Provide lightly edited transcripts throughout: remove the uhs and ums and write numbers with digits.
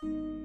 you.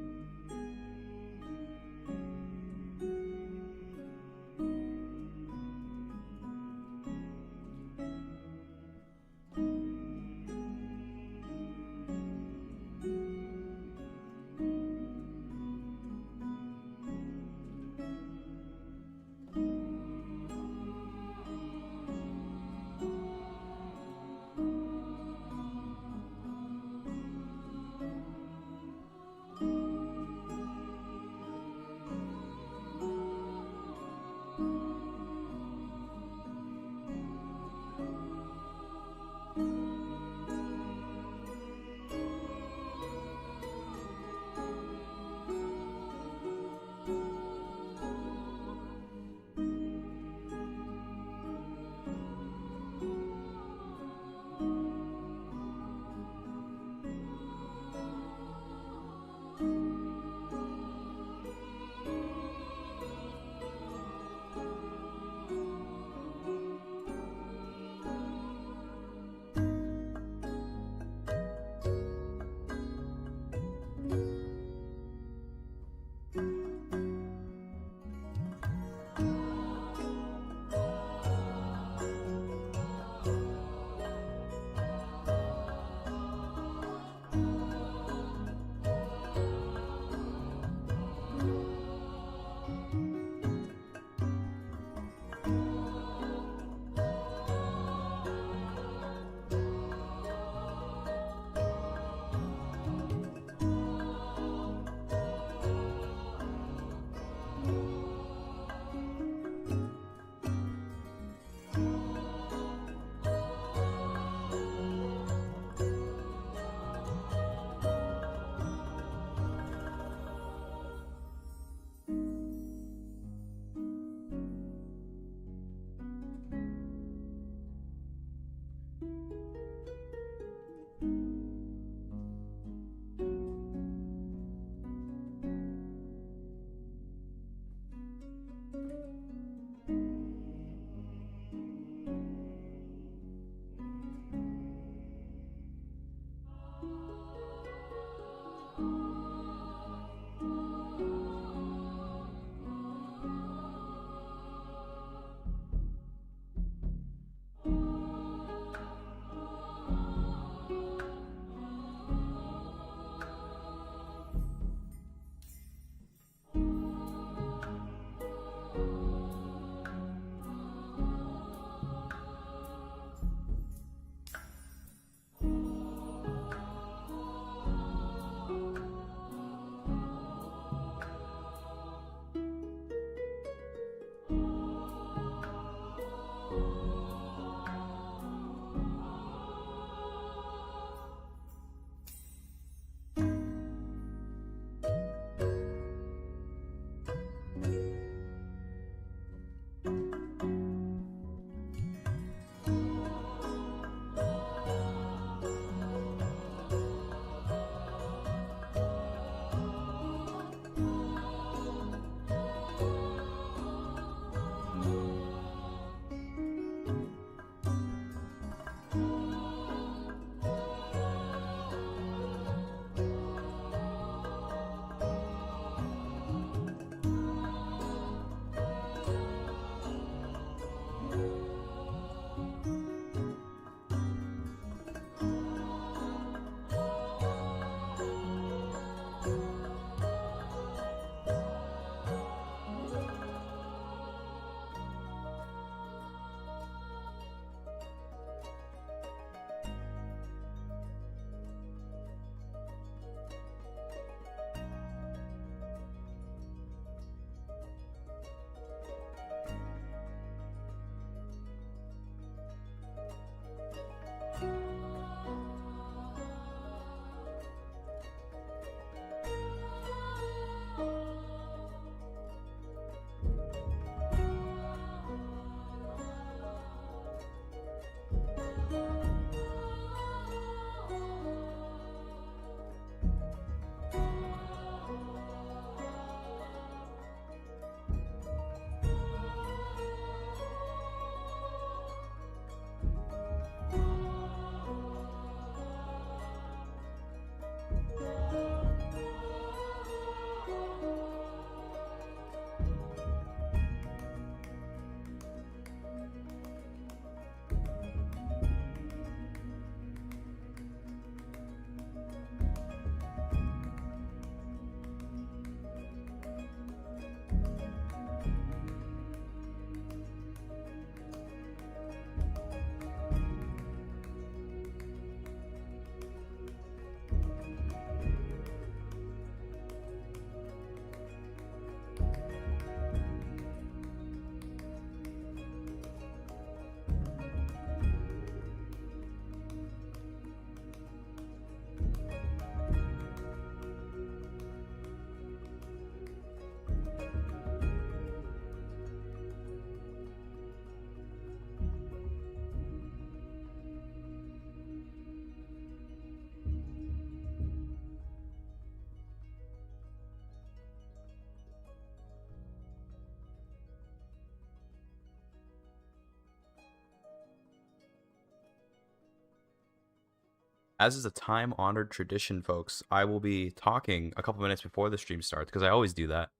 As is a time-honored tradition, folks, I will be talking a couple minutes before the stream starts because I always do that.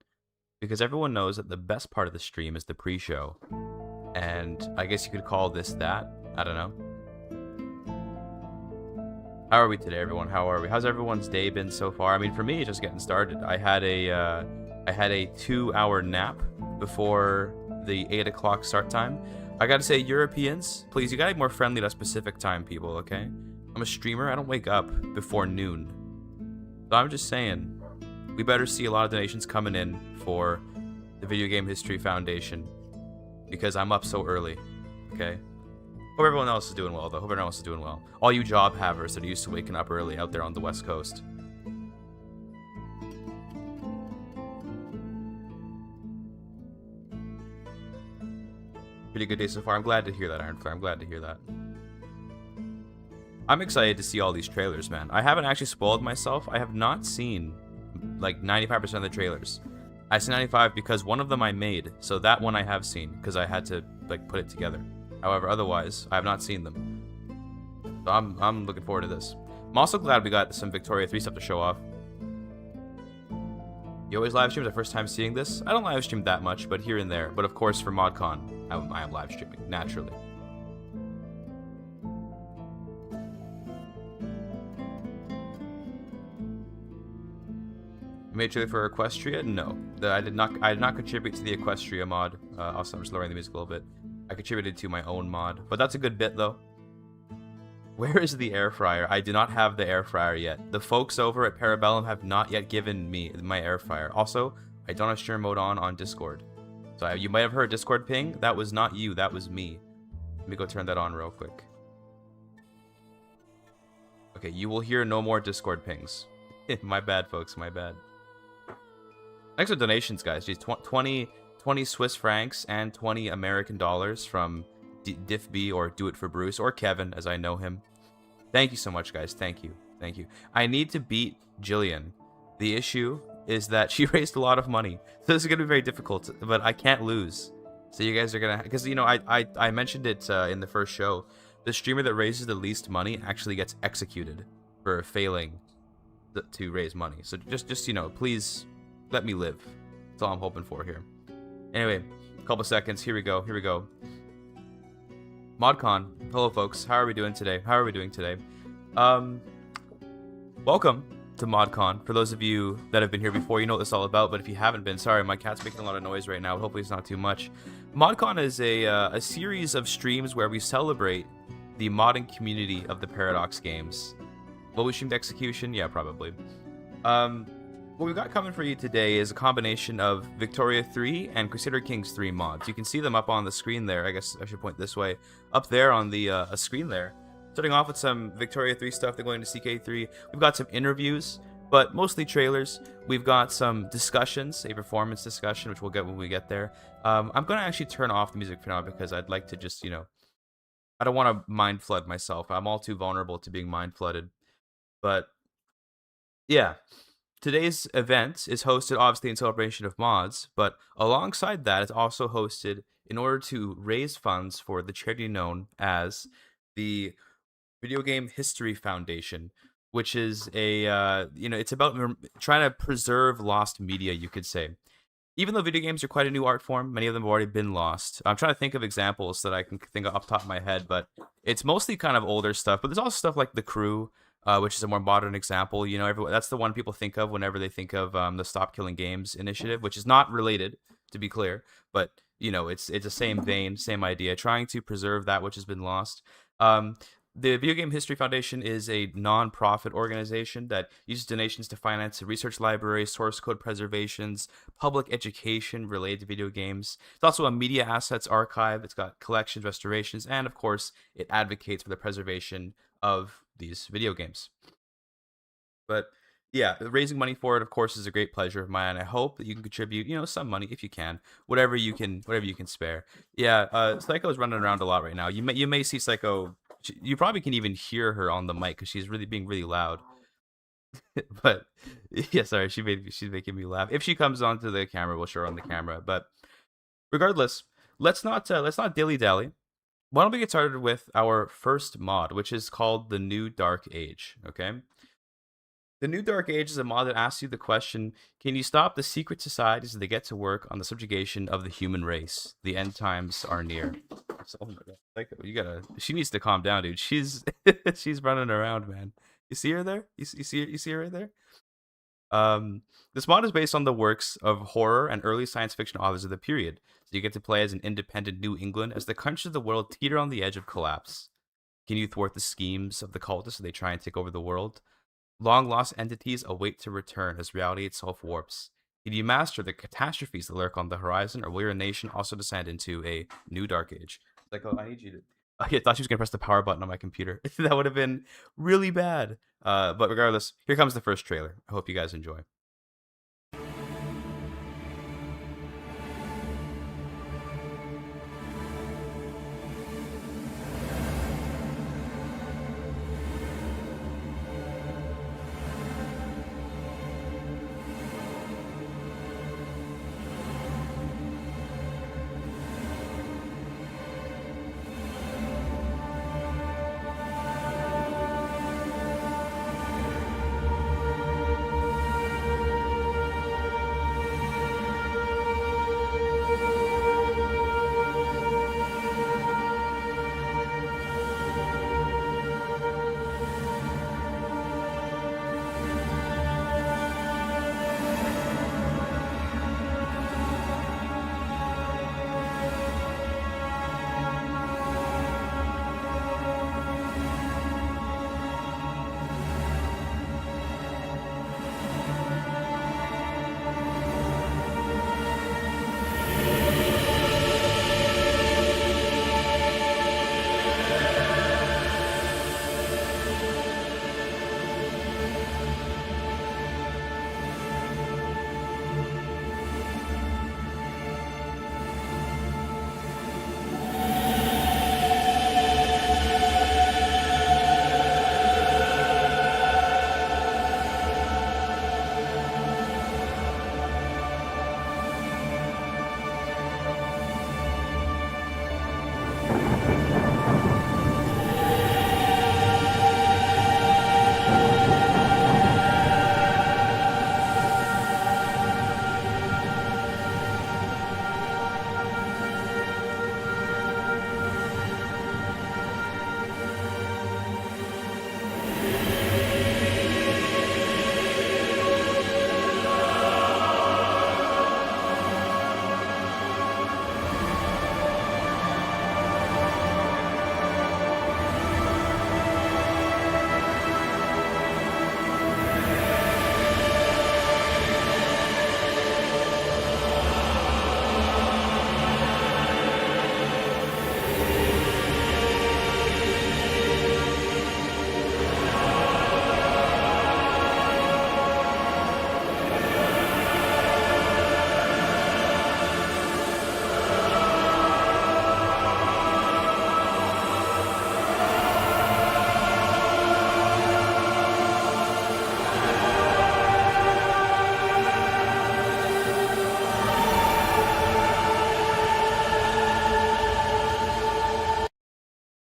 Because everyone knows that the best part of the stream is the pre-show. And I guess you could call this that. I don't know. How are we today, everyone? How are we? How's everyone's day been so far? I mean, for me, it's just getting started. I had a 2-hour nap before the 8 o'clock start time. I gotta say, Europeans, please, you gotta be more friendly to specific time people, okay? I'm a streamer. I don't wake up before noon. So I'm just saying, we better see a lot of donations coming in for the Video Game History Foundation because I'm up so early, okay? Hope everyone else is doing well, though. Hope everyone else is doing well. All you job havers that are used to waking up early out there on the West Coast. Pretty good day so far. I'm glad to hear that, Ironflare. I'm glad to hear that. I'm excited to see all these trailers, man. I haven't actually spoiled myself. I have not seen, like, 95% of the trailers. I see 95 because one of them I made, so that one I have seen, because I had to, like, put it together. However, otherwise, I have not seen them. So I'm looking forward to this. I'm also glad we got some Victoria 3 stuff to show off. You always live stream? It's the first time seeing this? I don't live stream that much, but here and there. But of course, for ModCon, I am live streaming, naturally. You made a trailer for Equestria? No, I did not contribute to the Equestria mod. Also, I'm just lowering the music a little bit. I contributed to my own mod, but that's a good bit though. Where is the air fryer? I do not have the air fryer yet. The folks over at Parabellum have not yet given me my air fryer. Also, I don't have stream mode on Discord. So you might have heard Discord ping. That was not you. That was me. Let me go turn that on real quick. Okay, you will hear no more Discord pings. My bad, folks. My bad. Thanks for donations, guys. Jeez, 20 Swiss francs and 20 American dollars from Diffb or Do It For Bruce or Kevin, as I know him. Thank you so much, guys. Thank you. Thank you. I need to beat Jillian. The issue is that she raised a lot of money. So this is going to be very difficult, but I can't lose. So you guys are going to... Because, you know, I mentioned it in the first show. The streamer that raises the least money actually gets executed for failing to raise money. So just you know, please let me live. That's all I'm hoping for here. Anyway, a couple seconds. Here we go. Here we go. ModCon. Hello, folks. How are we doing today? How are we doing today? Welcome to ModCon. For those of you that have been here before, you know what this is all about. But if you haven't been, sorry, my cat's making a lot of noise right now. Hopefully it's not too much. ModCon is a series of streams where we celebrate the modding community of the Paradox games. Will we stream to Execution? Yeah, probably. What we've got coming for you today is a combination of Victoria 3 and Crusader Kings 3 mods. You can see them up on the screen there. I guess I should point this way. Up there on the screen there. Starting off with some Victoria 3 stuff, then going to CK3. We've got some interviews, but mostly trailers. We've got some discussions, a performance discussion, which we'll get when we get there. I'm going to actually turn off the music for now because I'd like to just, you know, I don't want to mind flood myself. I'm all too vulnerable to being mind flooded. But, yeah. Today's event is hosted obviously in celebration of mods, but alongside that, it's also hosted in order to raise funds for the charity known as the Video Game History Foundation, which is a, you know, it's about trying to preserve lost media, you could say. Even though video games are quite a new art form, many of them have already been lost. I'm trying to think of examples that I can think of off the top of my head, but it's mostly kind of older stuff, but there's also stuff like The Crew, which is a more modern example. You know, that's the one people think of whenever they think of the Stop Killing Games initiative, which is not related, to be clear. But, you know, it's the same vein, same idea, trying to preserve that which has been lost. The Video Game History Foundation is a non-profit organization that uses donations to finance research libraries, source code preservations, public education related to video games. It's also a media assets archive. It's got collections, restorations, and of course, it advocates for the preservation of these video games. But yeah, raising money for it, of course, is a great pleasure of mine. I hope that you can contribute, you know, some money if you can, whatever you can spare. Yeah, Psycho is running around a lot right now. You may see Psycho. You probably can even hear her on the mic because she's being really loud. But yeah, sorry, she's making me laugh. If she comes onto the camera, we'll show her on the camera. But regardless, let's not dilly dally. why don't we get started with our first mod, which is called the New Dark Age, okay? The New Dark Age is a mod that asks you the question, can you stop the secret societies as they get to work on the subjugation of the human race? The end times are near. Oh my god. Like, she needs to calm down, dude. She's she's running around, man. You see her there? You see her right there? This mod is based on the works of horror and early science fiction authors of the period. So you get to play as an independent New England as the countries of the world teeter on the edge of collapse. Can you thwart the schemes of the cultists as they try and take over the world? Long lost entities await to return as reality itself warps. Can you master the catastrophes that lurk on the horizon, or will your nation also descend into a new dark age? It's like, oh, I need you to. I thought she was gonna press the power button on my computer. That would have been really bad. But regardless, here comes the first trailer. I hope you guys enjoy.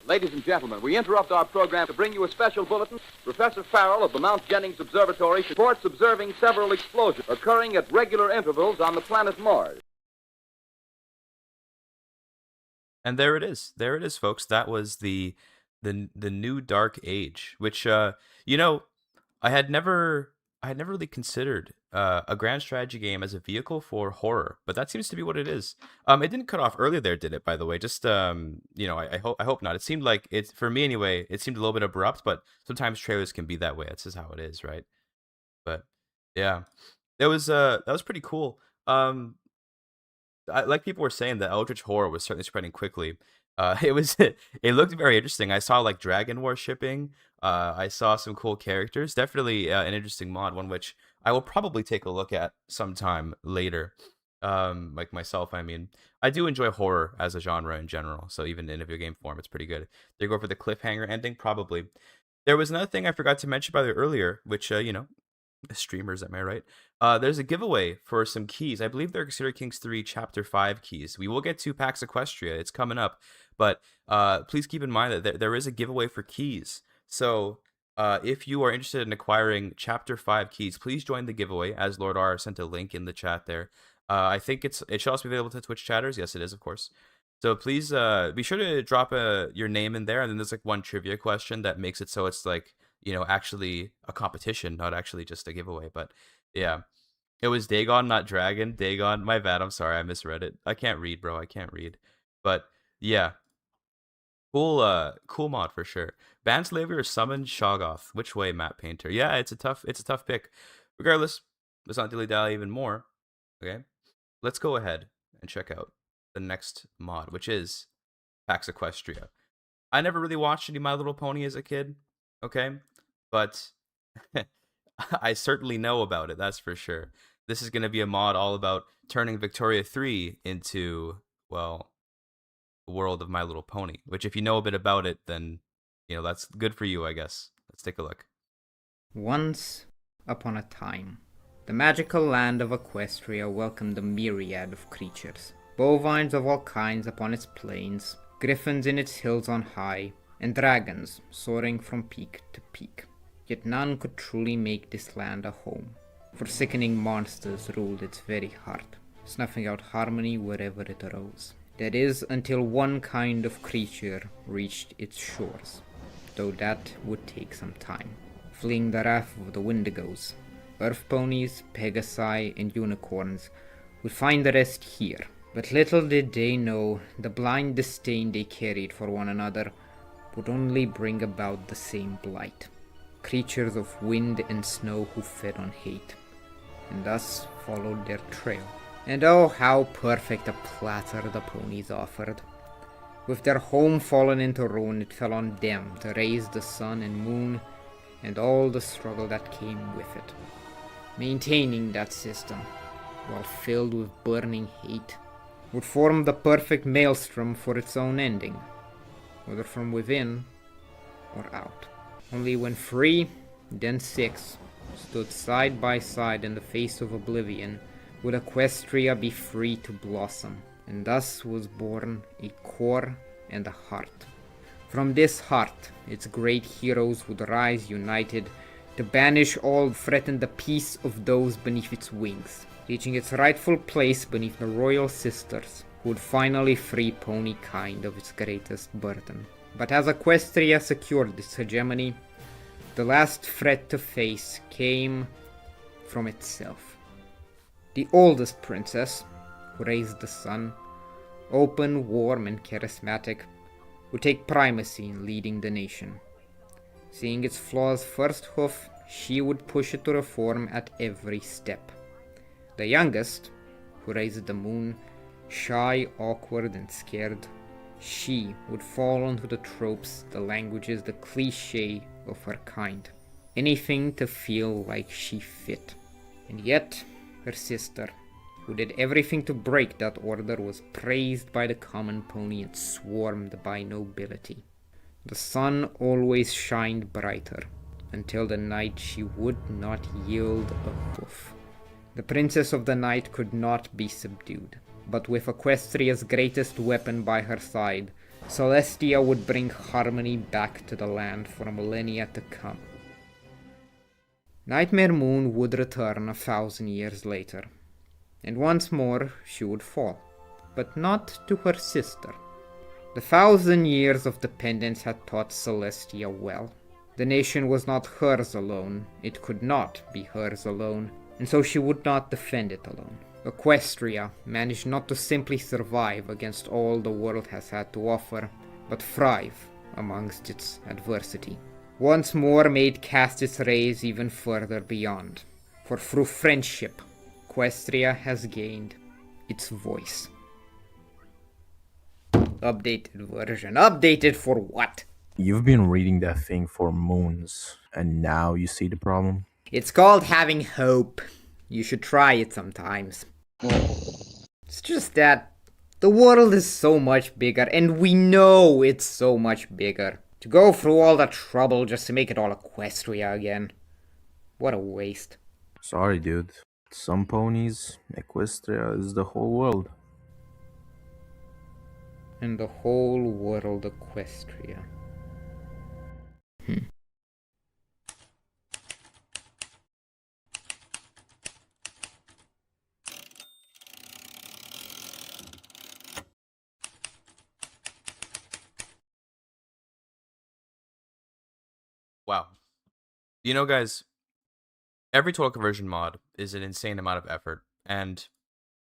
Ladies and gentlemen, we interrupt our program to bring you a special bulletin. Professor Farrell of the Mount Jennings Observatory reports observing several explosions occurring at regular intervals on the planet Mars. And there it is. There it is, folks. That was the New Dark Age, which you know, I had never really considered a grand strategy game as a vehicle for horror, but that seems to be what it is. It didn't cut off earlier there, did it? By the way, just I hope not. It seemed like it's, for me anyway. It seemed a little bit abrupt, but sometimes trailers can be that way. That's just how it is, right? But yeah, that was pretty cool. Like people were saying, that Eldritch horror was certainly spreading quickly. It was it looked very interesting. I saw like Dragon War shipping. I saw some cool characters. Definitely an interesting mod, one which I will probably take a look at sometime later. Like myself, I mean, I do enjoy horror as a genre in general. So even in a video game form, it's pretty good. They go for the cliffhanger ending, probably. There was another thing I forgot to mention by the earlier, which Streamers, am I right? There's a giveaway for some keys. I believe they're Crusader Kings 3 Chapter 5 keys. We will get 2 packs of Equestria. It's coming up. But please keep in mind that there is a giveaway for keys. So if you are interested in acquiring Chapter 5 keys, please join the giveaway, as Lord R sent a link in the chat there. I think it should also be available to Twitch chatters. Yes, it is, of course. So please be sure to drop your name in there. And then there's like one trivia question that makes it so it's like, actually a competition, not actually just a giveaway. But yeah, it was Dagon, not Dragon. Dagon, my bad. I'm sorry, I misread it. I can't read, bro. I can't read. But yeah, cool mod for sure. Banslaver or summon Shoggoth? Which way, Map Painter? Yeah, it's a tough pick. Regardless, let's not dilly dally even more. Okay, let's go ahead and check out the next mod, which is Pax Equestria. I never really watched any My Little Pony as a kid. Okay, but I certainly know about it, that's for sure. This is going to be a mod all about turning Victoria 3 into, well, the world of My Little Pony, which if you know a bit about it, then, that's good for you, I guess. Let's take a look. Once upon a time, the magical land of Equestria welcomed a myriad of creatures. Bovines of all kinds upon its plains, griffins in its hills on high, and dragons soaring from peak to peak. Yet none could truly make this land a home, for sickening monsters ruled its very heart, snuffing out harmony wherever it arose. That is, until one kind of creature reached its shores, though that would take some time. Fleeing the wrath of the Wendigos, earth ponies, pegasi, and unicorns would find the rest here. But little did they know the blind disdain they carried for one another would only bring about the same blight. Creatures of wind and snow who fed on hate, and thus followed their trail. And oh, how perfect a platter the ponies offered. With their home fallen into ruin, it fell on them to raise the sun and moon and all the struggle that came with it. Maintaining that system, while filled with burning hate, would form the perfect maelstrom for its own ending, whether from within or out. Only when 3, then 6, stood side by side in the face of oblivion, would Equestria be free to blossom, and thus was born a core and a heart. From this heart, its great heroes would rise united to banish all threatened the peace of those beneath its wings, reaching its rightful place beneath the royal sisters, who would finally free pony kind of its greatest burden. But as Equestria secured its hegemony, the last threat to face came from itself. The oldest princess, who raised the sun, open, warm, and charismatic, would take primacy in leading the nation. Seeing its flaws first hoof, she would push it to reform at every step. The youngest, who raised the moon, shy, awkward, and scared, she would fall onto the tropes, the languages, the cliché of her kind. Anything to feel like she fit. And yet, her sister, who did everything to break that order, was praised by the common pony and swarmed by nobility. The sun always shined brighter, until the night she would not yield a hoof. The princess of the night could not be subdued, but with Equestria's greatest weapon by her side, Celestia would bring harmony back to the land for millennia to come. Nightmare Moon would return 1,000 years later, and once more she would fall, but not to her sister. The 1,000 years of dependence had taught Celestia well. The nation was not hers alone, it could not be hers alone, and so she would not defend it alone. Equestria managed not to simply survive against all the world has had to offer, but thrive amongst its adversity. Once more made cast its rays even further beyond, for through friendship, Equestria has gained its voice. Updated version. Updated for what? You've been reading that thing for moons, and now you see the problem? It's called having hope. You should try it sometimes. It's just that the world is so much bigger, and we know it's so much bigger. To go through all the trouble just to make it all Equestria again. What a waste. Sorry, dude. Some ponies, Equestria is the whole world. And the whole world Equestria. Wow. You know, guys, every total conversion mod is an insane amount of effort, and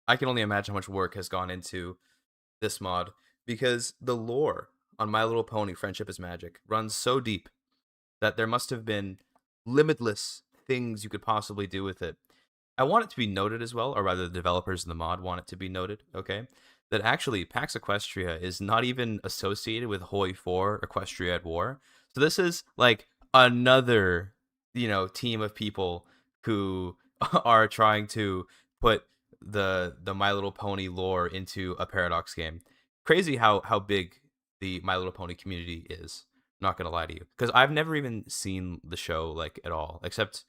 I can only imagine how much work has gone into this mod because the lore on My Little Pony Friendship is Magic runs so deep that there must have been limitless things you could possibly do with it. I want it to be noted as well, or rather, the developers in the mod want it to be noted, okay? That actually Pax Equestria is not even associated with Hoi 4 Equestria at War. So this is like another, team of people who are trying to put the My Little Pony lore into a Paradox game. Crazy how big the My Little Pony community is. Not gonna lie to you, because I've never even seen the show like at all, except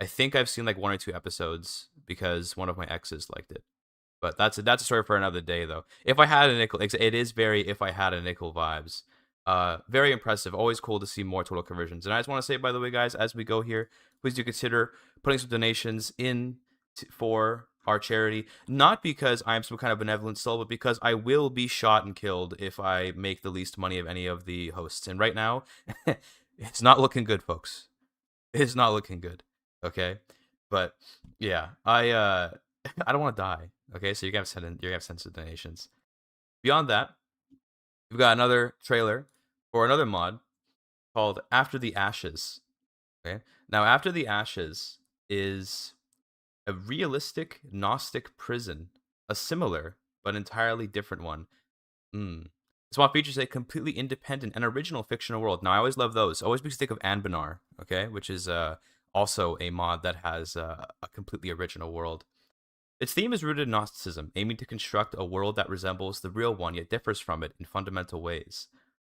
I think I've seen like one or two episodes because one of my exes liked it. But that's a story for another day, though. If I had a nickel, it is very if I had a nickel vibes. Very impressive. Always cool to see more total conversions. And I just want to say, by the way, guys, as we go here, please do consider putting some donations in for our charity. Not because I'm some kind of benevolent soul, but because I will be shot and killed if I make the least money of any of the hosts. And right now, it's not looking good, folks. It's not looking good. Okay, but yeah, I don't want to die. Okay, so you gotta send some donations. Beyond that, we've got another trailer for another mod called After the Ashes. Okay, now After the Ashes is a realistic Gnostic prison, a similar but entirely different one. This mod features a completely independent and original fictional world. Now, I always love those. Always makes me think of Anbanar, okay, which is also a mod that has a completely original world. Its theme is rooted in Gnosticism, aiming to construct a world that resembles the real one yet differs from it in fundamental ways.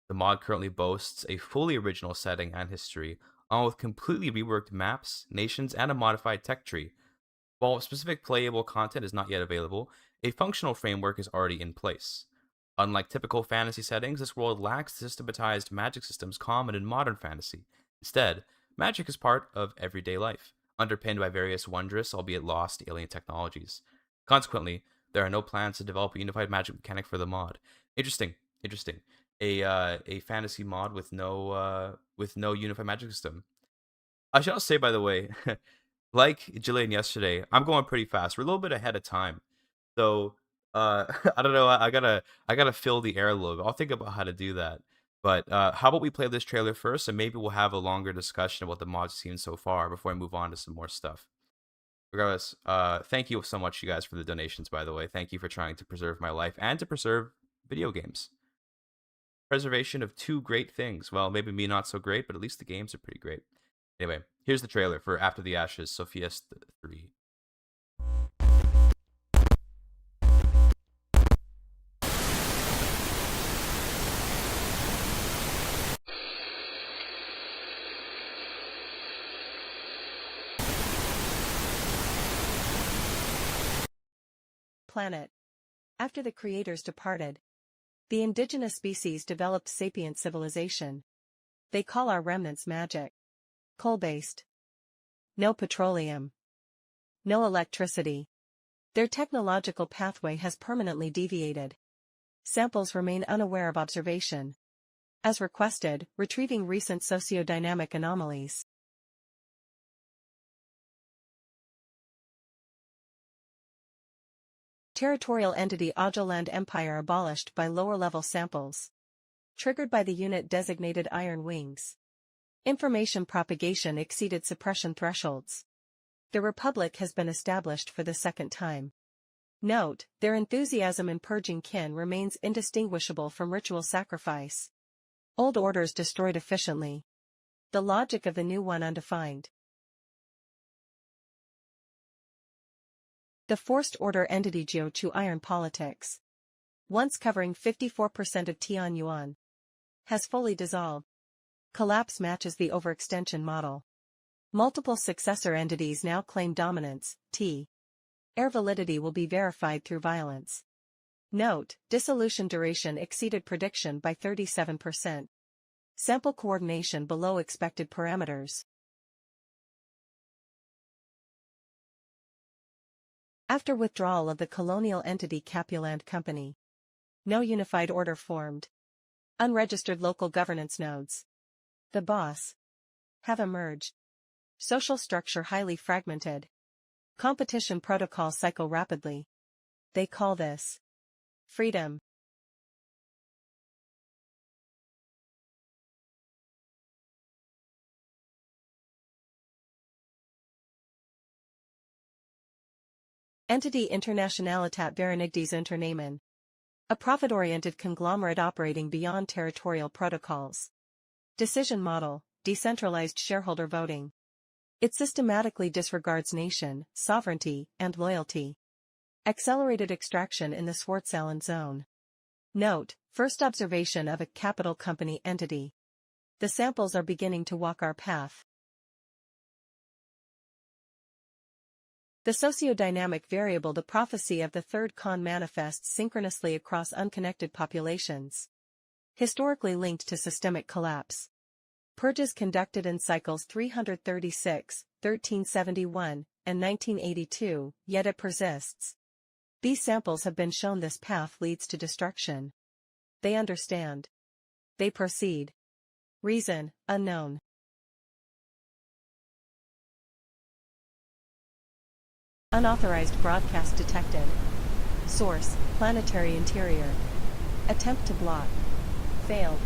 The mod currently boasts a fully original setting and history, along with completely reworked maps, nations, and a modified tech tree. While specific playable content is not yet available, a functional framework is already in place. Unlike typical fantasy settings, this world lacks the systematized magic systems common in modern fantasy. Instead, magic is part of everyday life, underpinned by various wondrous, albeit lost, alien technologies. Consequently, there are no plans to develop a unified magic mechanic for the mod. Interesting, interesting. A fantasy mod with no unified magic system. I should also say, by the way, like Jillian yesterday, I'm going pretty fast. We're a little bit ahead of time. So I don't know. I gotta fill the air a little bit. I'll think about how to do that. But how about we play this trailer first, and maybe we'll have a longer discussion about the mods seen so far before I move on to some more stuff. Regardless, thank you so much, you guys, for the donations. By the way, thank you for trying to preserve my life and to preserve video games. Preservation of two great things. Well, maybe me not so great, but at least the games are pretty great. Anyway, here's the trailer for After the Ashes, Sophia's 3. Planet. After the creators departed, the indigenous species developed sapient civilization. They call our remnants magic. Coal-based. No petroleum. No electricity. Their technological pathway has permanently deviated. Samples remain unaware of observation. As requested, retrieving recent sociodynamic anomalies. Territorial entity Ajoland Empire abolished by lower-level samples. Triggered by the unit designated Iron Wings. Information propagation exceeded suppression thresholds. The Republic has been established for the second time. Note, their enthusiasm in purging kin remains indistinguishable from ritual sacrifice. Old orders destroyed efficiently. The logic of the new one undefined. The Forced Order entity Jiu-Chu Iron Politics, once covering 54% of Tianyuan, has fully dissolved. Collapse matches the overextension model. Multiple successor entities now claim dominance, T. Air validity will be verified through violence. Note, dissolution duration exceeded prediction by 37%. Sample coordination below expected parameters. After withdrawal of the colonial entity Capuland Company. No unified order formed. Unregistered local governance nodes. The boss. Have emerged. Social structure highly fragmented. Competition protocols cycle rapidly. They call this freedom. Entity Internationalitat Verenigdes Unternehmen. A profit-oriented conglomerate operating beyond territorial protocols. Decision model, decentralized shareholder voting. It systematically disregards nation, sovereignty, and loyalty. Accelerated extraction in the Schwarzschild zone. Note, first observation of a capital company entity. The samples are beginning to walk our path. The sociodynamic variable. The prophecy of the third con manifests synchronously across unconnected populations. Historically linked to systemic collapse. Purges conducted in cycles 336, 1371, and 1982, yet it persists. These samples have been shown this path leads to destruction. They understand. They proceed. Reason, unknown. Unauthorized broadcast detected. Source, planetary interior. Attempt to block. Failed.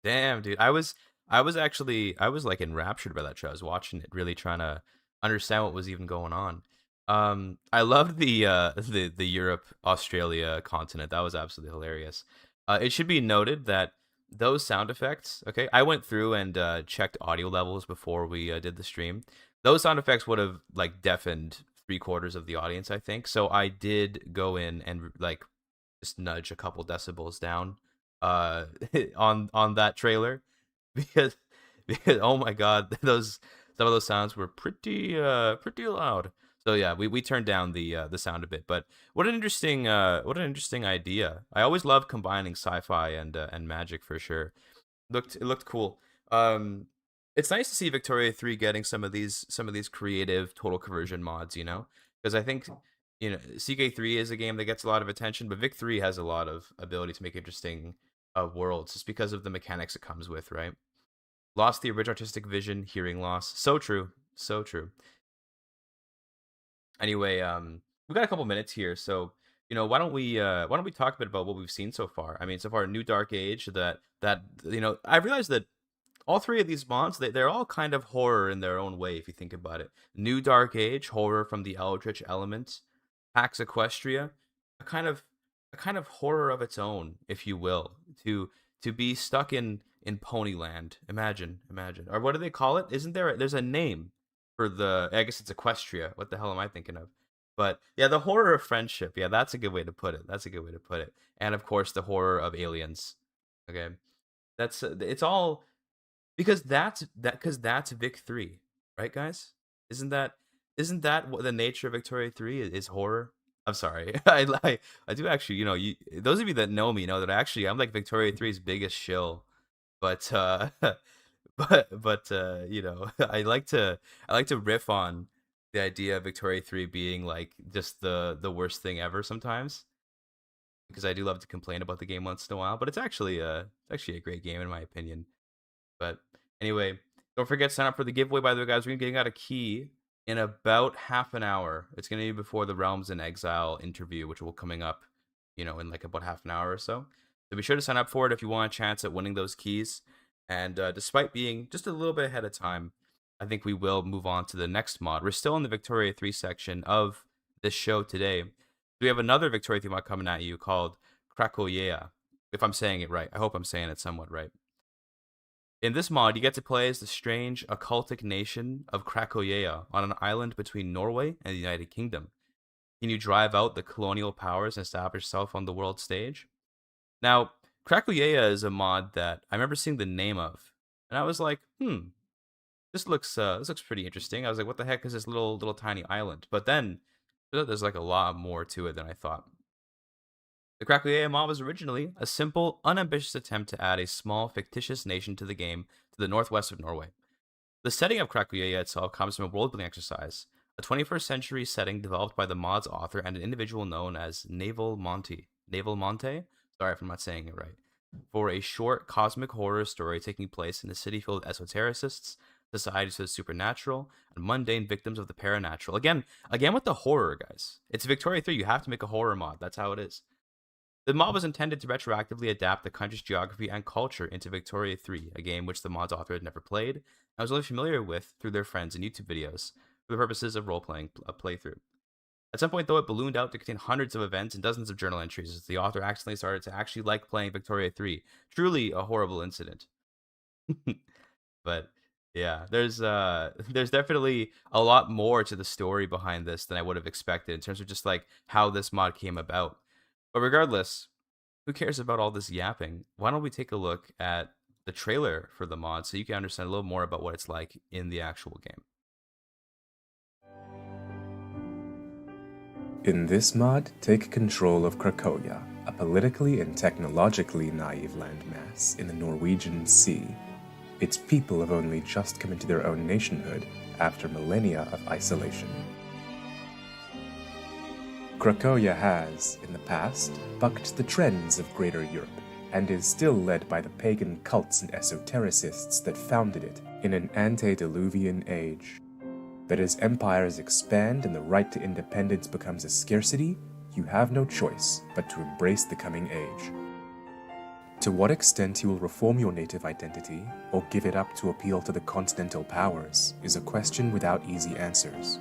Damn, dude. I was actually like enraptured by that show. I was watching it, really trying to understand what was even going on. I loved the Europe Australia continent. That was absolutely hilarious. It should be noted that those sound effects, okay, I went through and checked audio levels before we did the stream. Those sound effects would have like deafened 3/4 of the audience, I think. So I did go in and like just nudge a couple decibels down on that trailer because oh my god, those some of those sounds were pretty loud. So yeah, we turned down the sound a bit. But what an interesting idea. I always love combining sci-fi and magic for sure. It looked cool. It's nice to see Victoria 3 getting some of these creative total conversion mods, you know? Because I think CK3 is a game that gets a lot of attention, but Vic 3 has a lot of ability to make interesting worlds just because of the mechanics it comes with, right? Lost the original artistic vision, hearing loss. So true. So true. Anyway, we got a couple minutes here, so why don't we talk a bit about what we've seen so far? I mean, so far, New Dark Age. That I realized that all three of these mods, they're all kind of horror in their own way, if you think about it. New Dark Age, horror from the Eldritch element. Pax Equestria, a kind of horror of its own, if you will. To be stuck in Ponyland. Imagine. Or what do they call it? There's a name for I guess it's Equestria. What the hell am I thinking of? But yeah, the horror of friendship. Yeah, that's a good way to put it. And of course, the horror of aliens. Okay, it's all because that's Vic 3, right, guys? Isn't that what the nature of Victoria 3 is? Horror. I'm sorry. I do actually, those of you that know me know that actually I'm like Victoria 3's biggest shill. But but I like to riff on the idea of Victoria 3 being like just the worst thing ever sometimes. Because I do love to complain about the game once in a while, but it's actually a great game in my opinion. But anyway, don't forget to sign up for the giveaway, by the way, guys. We're getting out a key in about half an hour. It's going to be before the Realms in Exile interview, which will coming up, in like about half an hour or so. So be sure to sign up for it if you want a chance at winning those keys. And despite being just a little bit ahead of time, I think we will move on to the next mod. We're still in the Victoria 3 section of this show today. We have another Victoria 3 mod coming at you called Krakoyea, if I'm saying it right. I hope I'm saying it somewhat right. In this mod, you get to play as the strange occultic nation of Krakoyea on an island between Norway and the United Kingdom. Can you drive out the colonial powers and establish yourself on the world stage? Now, Krakoyea is a mod that I remember seeing the name of, and I was like, this looks pretty interesting. I was like, what the heck is this little tiny island? But then there's like a lot more to it than I thought. The Krakoyea mod was originally a simple, unambitious attempt to add a small, fictitious nation to the game to the northwest of Norway. The setting of Krakoyea itself comes from a world-building exercise, a 21st century setting developed by the mod's author and an individual known as Naval Monte. Sorry if I'm not saying it right. For a short cosmic horror story taking place in a city filled with esotericists, societies of the supernatural, and mundane victims of the paranatural. Again with the horror, guys. It's Victoria 3. You have to make a horror mod. That's how it is. The mod was intended to retroactively adapt the country's geography and culture into Victoria 3, a game which the mod's author had never played, and was only familiar with through their friends and YouTube videos, for the purposes of role-playing a playthrough. At some point, though, it ballooned out to contain hundreds of events and dozens of journal entries as the author accidentally started to actually like playing Victoria 3. Truly a horrible incident. But yeah, there's definitely a lot more to the story behind this than I would have expected in terms of just like how this mod came about. But regardless, who cares about all this yapping? Why don't we take a look at the trailer for the mod so you can understand a little more about what it's like in the actual game. In this mod, take control of Krakoyea, a politically and technologically naive landmass in the Norwegian Sea. Its people have only just come into their own nationhood after millennia of isolation. Krakoyea has, in the past, bucked the trends of Greater Europe, and is still led by the pagan cults and esotericists that founded it in an antediluvian age. But as empires expand and the right to independence becomes a scarcity, you have no choice but to embrace the coming age. To what extent you will reform your native identity, or give it up to appeal to the continental powers, is a question without easy answers.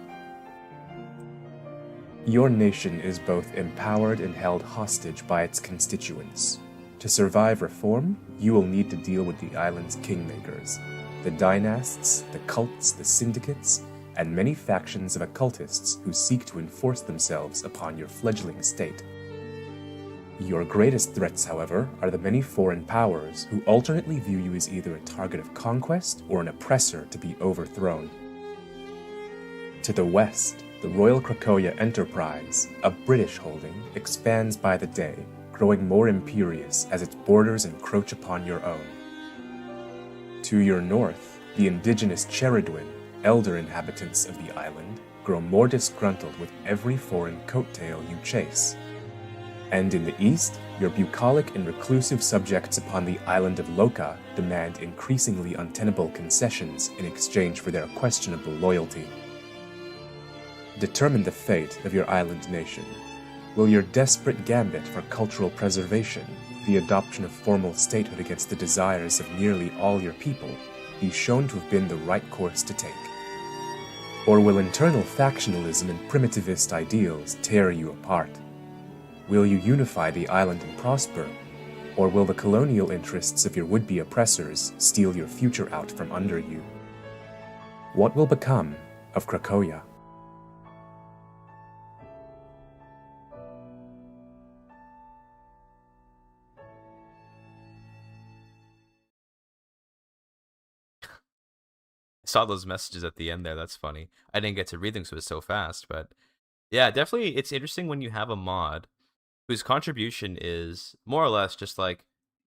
Your nation is both empowered and held hostage by its constituents. To survive reform, you will need to deal with the island's kingmakers, the dynasts, the cults, the syndicates, and many factions of occultists who seek to enforce themselves upon your fledgling state. Your greatest threats, however, are the many foreign powers who alternately view you as either a target of conquest or an oppressor to be overthrown. To the west, the Royal Krakoyea Enterprise, a British holding, expands by the day, growing more imperious as its borders encroach upon your own. To your north, the indigenous Cheridwin, elder inhabitants of the island, grow more disgruntled with every foreign coattail you chase. And in the east, your bucolic and reclusive subjects upon the island of Loka demand increasingly untenable concessions in exchange for their questionable loyalty. Determine the fate of your island nation. Will your desperate gambit for cultural preservation, the adoption of formal statehood against the desires of nearly all your people, be shown to have been the right course to take? Or will internal factionalism and primitivist ideals tear you apart? Will you unify the island and prosper? Or will the colonial interests of your would-be oppressors steal your future out from under you? What will become of Krakoyea? I saw those messages at the end there. That's funny. I didn't get to read them because it was so fast, but yeah, definitely it's interesting when you have a mod whose contribution is more or less just like,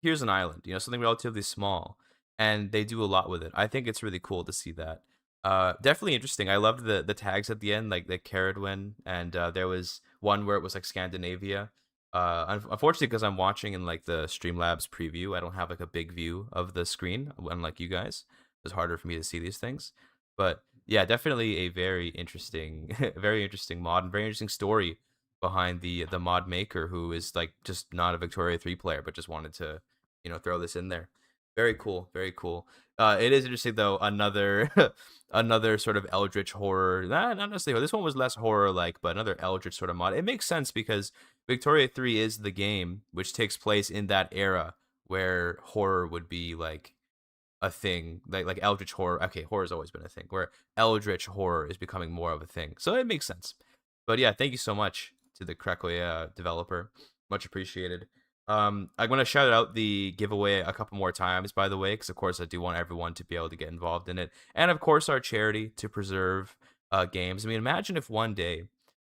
here's an island, something relatively small, and they do a lot with it. I think it's really cool to see that. Definitely interesting. I loved the tags at the end, like the Caradwin, and there was one where it was like Scandinavia. Unfortunately, because I'm watching in like the Streamlabs preview, I don't have like a big view of the screen, unlike you guys. It's harder for me to see these things, but yeah, definitely a very interesting, very interesting mod and very interesting story behind the mod maker, who is like just not a Victoria 3 player, but just wanted to throw this in there. Very cool, very cool. It is interesting though. Another, another sort of eldritch horror. Not necessarily. This one was less horror-like, but another eldritch sort of mod. It makes sense because Victoria 3 is the game which takes place in that era where horror would be like a thing, like eldritch horror. Okay, horror's always been a thing. Where eldritch horror is becoming more of a thing, so it makes sense. But yeah, thank you so much to the Krakoyea developer. Much appreciated. I'm gonna shout out the giveaway a couple more times, by the way, because of course I do want everyone to be able to get involved in it, and of course our charity to preserve games. I mean, imagine if one day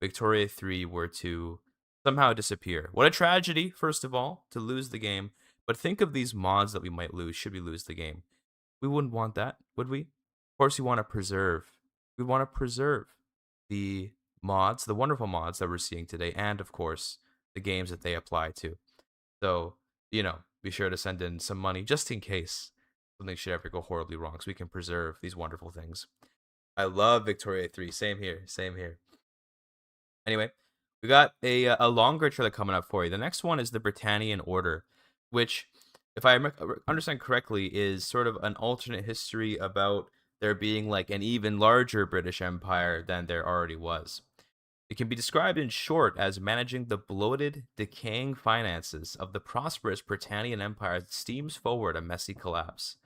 Victoria 3 were to somehow disappear. What a tragedy, first of all, to lose the game. But think of these mods that we might lose should we lose the game. We wouldn't want that, would we? Of course, we want to preserve. We want to preserve the mods, the wonderful mods that we're seeing today, and of course, the games that they apply to. So, be sure to send in some money just in case something should ever go horribly wrong, so we can preserve these wonderful things. I love Victoria 3. Same here. Same here. Anyway, we got a longer trailer coming up for you. The next one is the Britannian Order, which, if I understand correctly, is sort of an alternate history about there being like an even larger British Empire than there already was. It can be described in short as managing the bloated, decaying finances of the prosperous Britannian Empire that steams forward a messy collapse.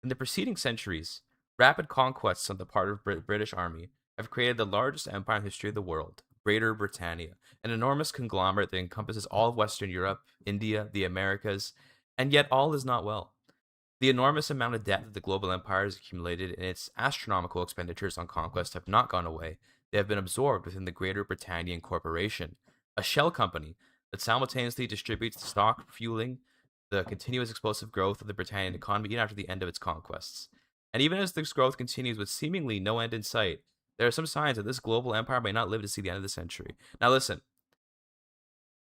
In the preceding centuries, rapid conquests on the part of the British Army have created the largest empire in the history of the world, Greater Britannia, an enormous conglomerate that encompasses all of Western Europe, India, the Americas, and yet all is not well. The enormous amount of debt that the global empire has accumulated and its astronomical expenditures on conquest have not gone away. They have been absorbed within the Greater Britannian Corporation, a shell company that simultaneously distributes stock fueling the continuous explosive growth of the Britannian economy even after the end of its conquests. And even as this growth continues with seemingly no end in sight, there are some signs that this global empire may not live to see the end of the century. Now listen,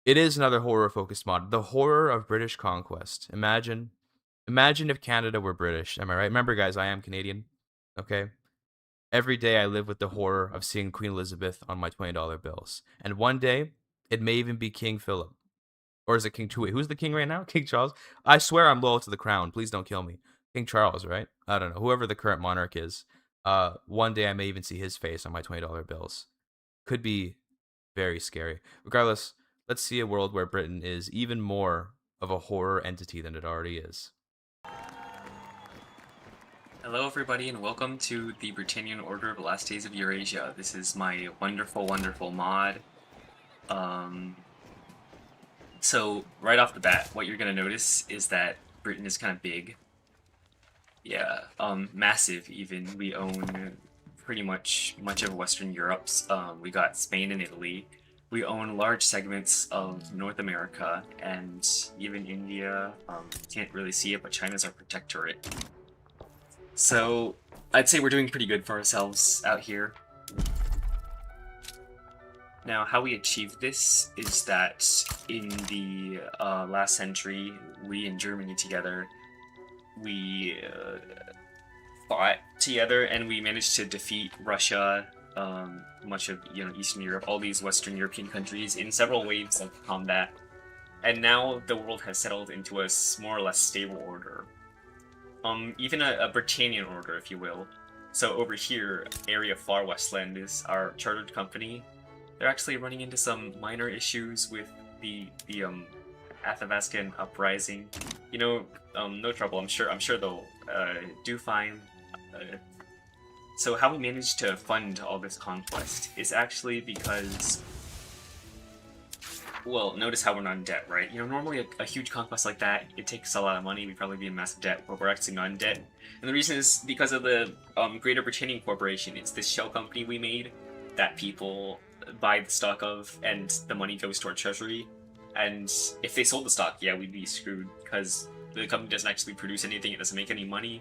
it is another horror-focused mod. The horror of British conquest. Imagine if Canada were British. Am I right? Remember, guys, I am Canadian. Okay? Every day I live with the horror of seeing Queen Elizabeth on my $20 bills. And one day, it may even be King Philip. Or is it King Tui? Who's the king right now? King Charles? I swear I'm loyal to the crown. Please don't kill me. King Charles, right? I don't know. Whoever the current monarch is. One day I may even see his face on my $20 bills. Could be very scary. Regardless, let's see a world where Britain is even more of a horror entity than it already is. Hello everybody and welcome to the Britannian Order of the Last Days of Eurasia. This is my wonderful, wonderful mod. So right off the bat, what you're going to notice is that Britain is kind of big. Yeah, massive even. We own pretty much of Western Europe's. We got Spain and Italy. We own large segments of North America and even India. Can't really see it, but China's our protectorate. So, I'd say we're doing pretty good for ourselves out here. Now, how we achieved this is that in the last century, we in Germany together, we fought together and we managed to defeat Russia, much of Eastern Europe, all these Western European countries in several waves of combat. And now the world has settled into a more or less stable order. Even a Britannian order, if you will. So over here, Area Far Westland is our chartered company. They're actually running into some minor issues with the Athabascan uprising. No trouble. I'm sure they'll do fine. So how we managed to fund all this conquest is actually because, well, notice how we're not in debt, right? Normally a huge conquest like that, it takes a lot of money, we'd probably be in massive debt, but we're actually not in debt. And the reason is because of the Greater Britannian Corporation. It's this shell company we made that people buy the stock of, and the money goes to our treasury. And if they sold the stock, yeah, we'd be screwed, because the company doesn't actually produce anything, it doesn't make any money.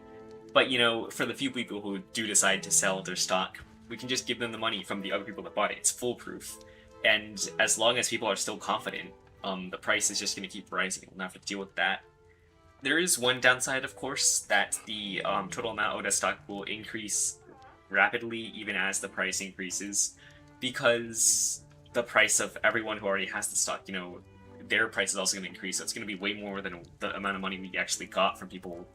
But, for the few people who do decide to sell their stock, we can just give them the money from the other people that bought it. It's foolproof. And as long as people are still confident, the price is just going to keep rising. We'll have to deal with that. There is one downside, of course, that the total amount owed as stock will increase rapidly even as the price increases, because the price of everyone who already has the stock, their price is also going to increase. So it's going to be way more than the amount of money we actually got from people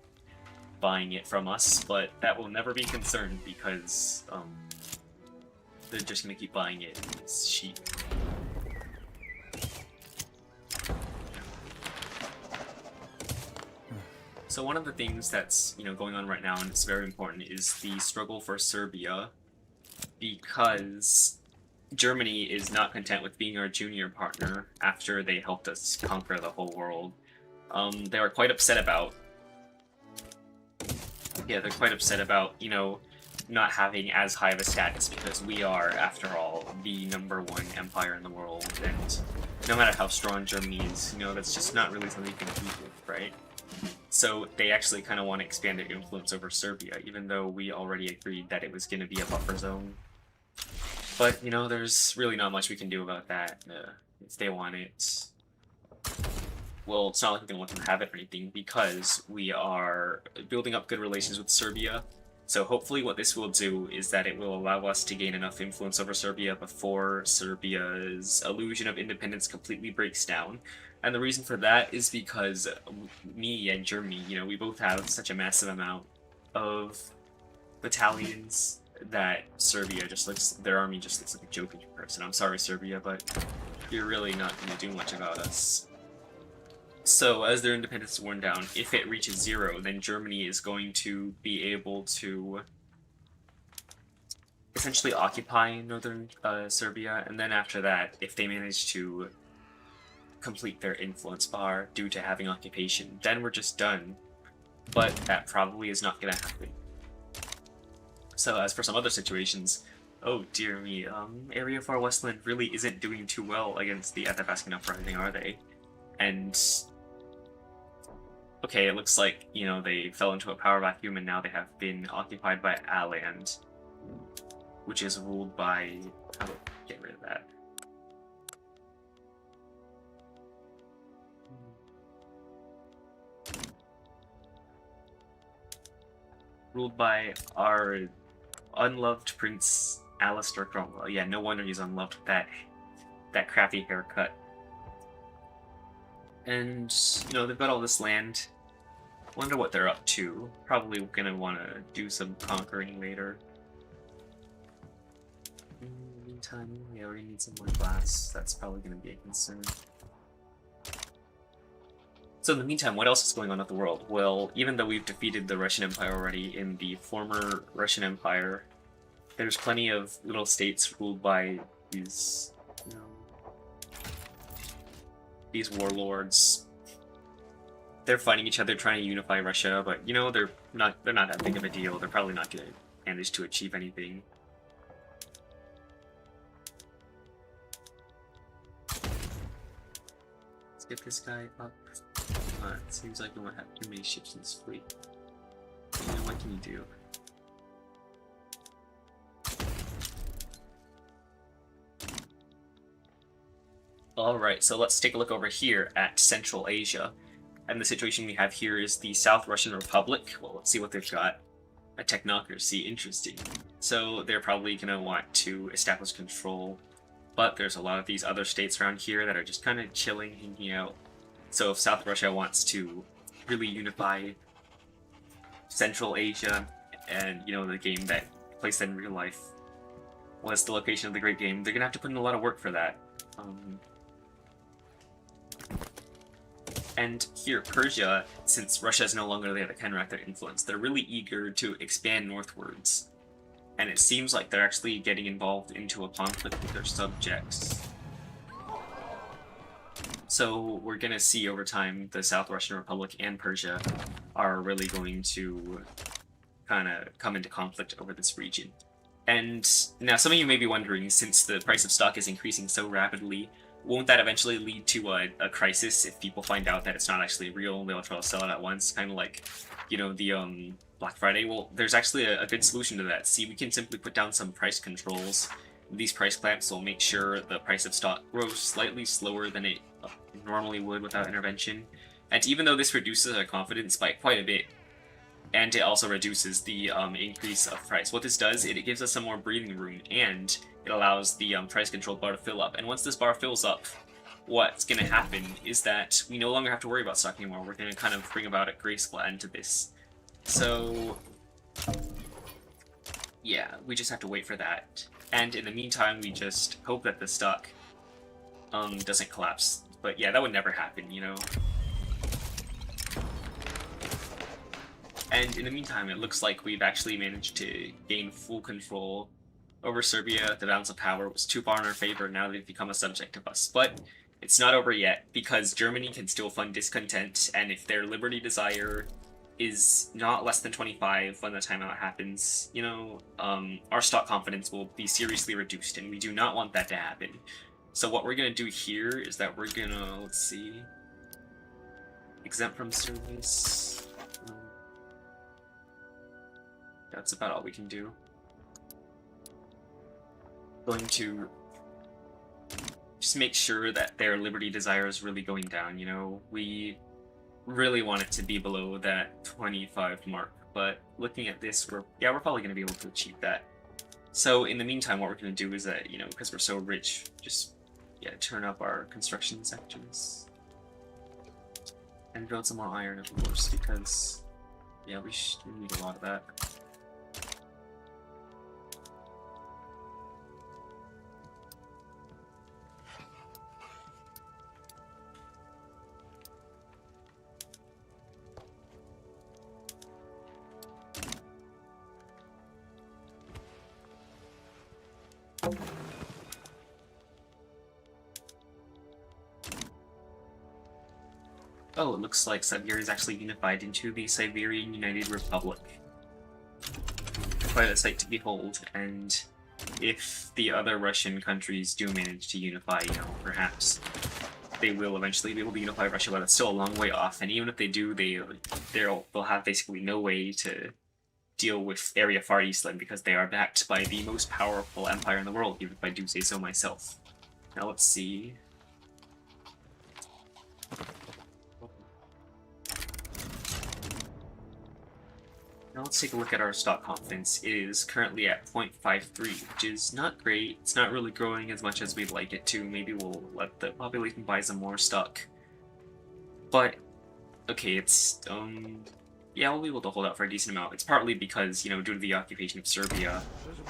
buying it from us. But that will never be a concern because they're just going to keep buying it. It's cheap. So one of the things that's going on right now, and it's very important, is the struggle for Serbia, because Germany is not content with being our junior partner after they helped us conquer the whole world. They are quite upset about. Yeah, they're quite upset about not having as high of a status because we are, after all, the #1 empire in the world, and no matter how strong Germany is, that's just not really something you can compete with, right? So they actually kind of want to expand their influence over Serbia, even though we already agreed that it was going to be a buffer zone. But, there's really not much we can do about that. If they want it, well, it's not like we can let them have it or anything, because we are building up good relations with Serbia. So hopefully what this will do is that it will allow us to gain enough influence over Serbia before Serbia's illusion of independence completely breaks down. And the reason for that is because me and Germany, we both have such a massive amount of battalions that Serbia their army just looks like a joke in comparison. I'm sorry, Serbia, but you're really not going to do much about us. So as their independence is worn down, if it reaches 0, then Germany is going to be able to essentially occupy northern Serbia, and then after that, if they manage to complete their influence bar due to having occupation, then we're just done. But that probably is not going to happen. So as for some other situations, oh dear me, Area Far Westland really isn't doing too well against the Athabascan Uprising, are they? And okay, it looks like, they fell into a power vacuum and now they have been occupied by Aland, which is ruled by... How do I get rid of that? Ruled by our unloved Prince Alistair Cromwell. Yeah, no wonder he's unloved with that crappy haircut. And, they've got all this land. Wonder what they're up to. Probably gonna want to do some conquering later. In the meantime, yeah, we need some more glass. That's probably gonna be a concern. So in the meantime, what else is going on with the world? Well, even though we've defeated the Russian Empire already in the former Russian Empire, there's plenty of little states ruled by these, these warlords. They're fighting each other, trying to unify Russia, but they're not that big of a deal. They're probably not going to manage to achieve anything. Let's get this guy up. It seems like we won't have too many ships in this fleet. What can you do? Alright, so let's take a look over here at Central Asia. And the situation we have here is the South Russian Republic. Well, let's see what they've got. A technocracy, interesting. So they're probably going to want to establish control. But there's a lot of these other states around here that are just kind of chilling, hanging out. So if South Russia wants to really unify Central Asia and, the game that plays in real life was the location of the Great Game, they're going to have to put in a lot of work for that. And here, Persia, since Russia is no longer there to counteract their influence, they're really eager to expand northwards. And it seems like they're actually getting involved into a conflict with their subjects. So we're going to see over time the South Russian Republic and Persia are really going to kind of come into conflict over this region. And now some of you may be wondering, since the price of stock is increasing so rapidly, won't that eventually lead to a crisis if people find out that it's not actually real and they'll try to sell it at once? Kind of like, the Black Friday? Well, there's actually a good solution to that. See, we can simply put down some price controls. These price clamps will make sure the price of stock grows slightly slower than it normally would without intervention. And even though this reduces our confidence by quite a bit, and it also reduces the increase of price, what this does, it gives us some more breathing room, and it allows the price control bar to fill up. And once this bar fills up, what's going to happen is that we no longer have to worry about stock anymore. We're going to kind of bring about a grace land to this. So, yeah, we just have to wait for that. And in the meantime, we just hope that the stock doesn't collapse. But yeah, that would never happen, you know? And in the meantime, it looks like we've actually managed to gain full control over Serbia. The balance of power was too far in our favor, now they've become a subject of us. But it's not over yet, because Germany can still fund discontent, and if their liberty desire is not less than 25 when the timeout happens, you know, our stock confidence will be seriously reduced, and we do not want that to happen. So what we're going to do here is that we're going to, let's see, exempt from service. That's about all we can do. Going to just make sure that their liberty desire is really going down, you know? We really want it to be below that 25 mark, but looking at this, we're probably going to be able to achieve that. So in the meantime, what we're going to do is that, you know, because we're so rich, just, yeah, turn up our construction sectors. And build some more iron, of course, because, yeah, we need a lot of that. Oh, it looks like Siberia is actually unified into the Siberian United Republic. Quite a sight to behold, and if the other Russian countries do manage to unify, you know, perhaps they will eventually be able to unify Russia, but it's still a long way off, and even if they do, they'll have basically no way to deal with Area Far Eastland, because they are backed by the most powerful empire in the world, even if I do say so myself. Now let's see. Now let's take a look at our stock confidence. It is currently at 0.53, which is not great. It's not really growing as much as we'd like it to. Maybe we'll let the population buy some more stock. But, okay, it's, yeah, we'll be able to hold out for a decent amount. It's partly because, you know, due to the occupation of Serbia,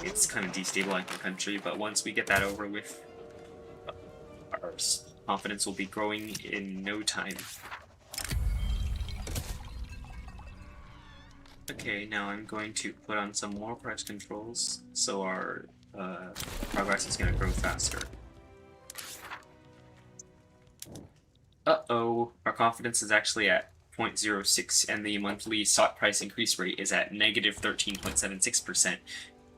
it's kind of destabilizing the country, but once we get that over with, our confidence will be growing in no time. Okay, now I'm going to put on some more price controls, so our progress is going to grow faster. Uh-oh, our confidence is actually at 0.06, and the monthly stock price increase rate is at negative 13.76%.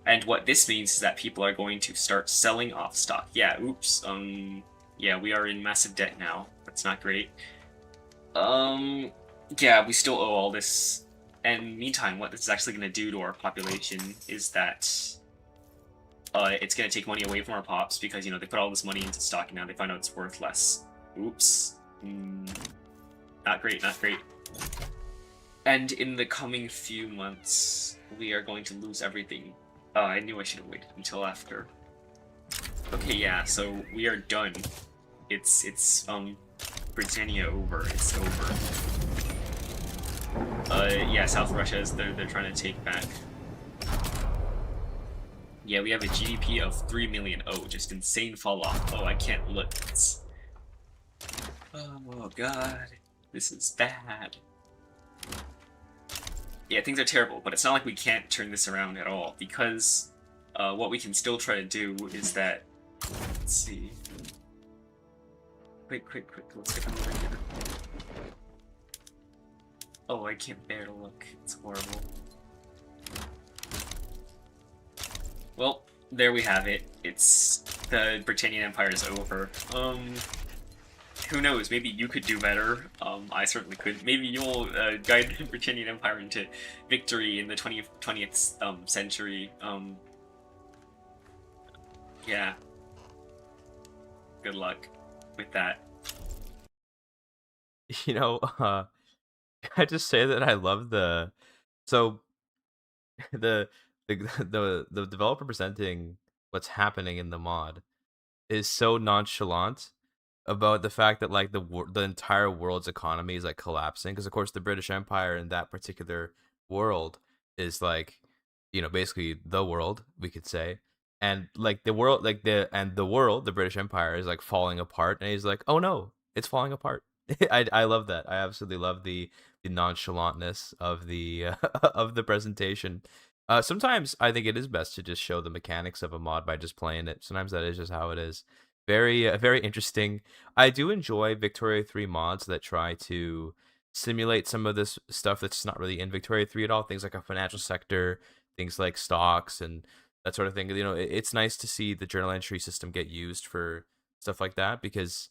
And what this means is that people are going to start selling off stock. Yeah, oops, yeah, we are in massive debt now. That's not great. Yeah, we still owe all this. And meantime, what this is actually going to do to our population is that it's going to take money away from our pops, because, you know, they put all this money into stock and now they find out it's worth less. Oops. Not great, not great. And in the coming few months, we are going to lose everything. I knew I should have waited until after. Okay, yeah, so we are done. It's Britannia over. It's over. Yeah, South Russia is they're trying to take back. Yeah, we have a GDP of 3 million. Oh, just insane fall off. Oh, I can't look. Oh god, this is bad. Yeah, things are terrible, but it's not like we can't turn this around at all, because what we can still try to do is that. Let's see. Quick, let's get over here. Oh, I can't bear to look. It's horrible. Well, there we have it. It's the Britannian Empire is over. Who knows? Maybe you could do better. I certainly could. Maybe you'll guide the Britannian Empire into victory in the 20th century. Yeah. Good luck with that. You know, I just say that I love the the developer presenting what's happening in the mod is so nonchalant, about the fact that like the entire world's economy is like collapsing, because of course the British Empire in that particular world is like, basically the world, we could say. And like the world, the British Empire is like falling apart, and he's like, oh no, it's falling apart. I love that. I absolutely love the nonchalantness of the of the presentation. Sometimes I think it is best to just show the mechanics of a mod by just playing it. Sometimes that is just how it is. Very interesting. I do enjoy Victoria 3 mods that try to simulate some of this stuff that's not really in Victoria 3 at all. Things like a financial sector, things like stocks and that sort of thing. It's nice to see the journal entry system get used for stuff like that, because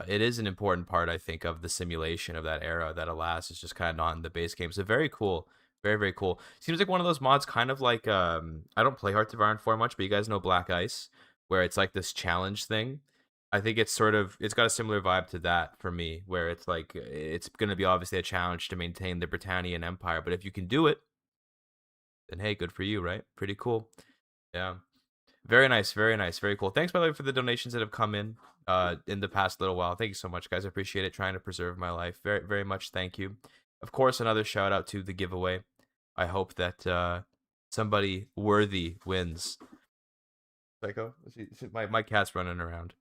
it is an important part, I think, of the simulation of that era that, alas, is just kind of not in the base game. So very cool. Very cool. Seems like one of those mods, kind of like, I don't play Hearts of Iron 4 much, but you guys know Black Ice, where it's like this challenge thing. I think it's got a similar vibe to that for me, where it's like, it's going to be obviously a challenge to maintain the Britannian Empire, but if you can do it, then hey, good for you, right? Pretty cool. Yeah. Very nice, very cool. Thanks, by the way, for the donations that have come in the past little while. Thank you so much, guys. I appreciate it. Trying to preserve my life. Very much thank you. Of course, another shout out to the giveaway. I hope that somebody worthy wins. Psycho, my cat's running around.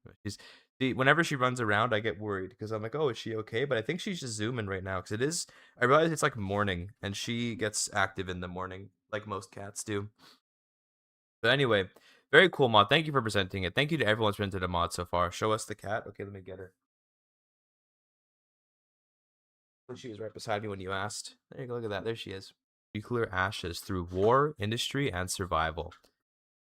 Whenever she runs around, I get worried because I'm like, oh, is she okay? But I think she's just zooming right now because it is. I realize it's like morning, and she gets active in the morning, like most cats do. But anyway, very cool mod. Thank you for presenting it. Thank you to everyone who's presented a mod so far. Show us the cat. Okay, let me get her. She was right beside me when you asked. There you go. Look at that. There she is. Nuclear ashes through war, industry, and survival.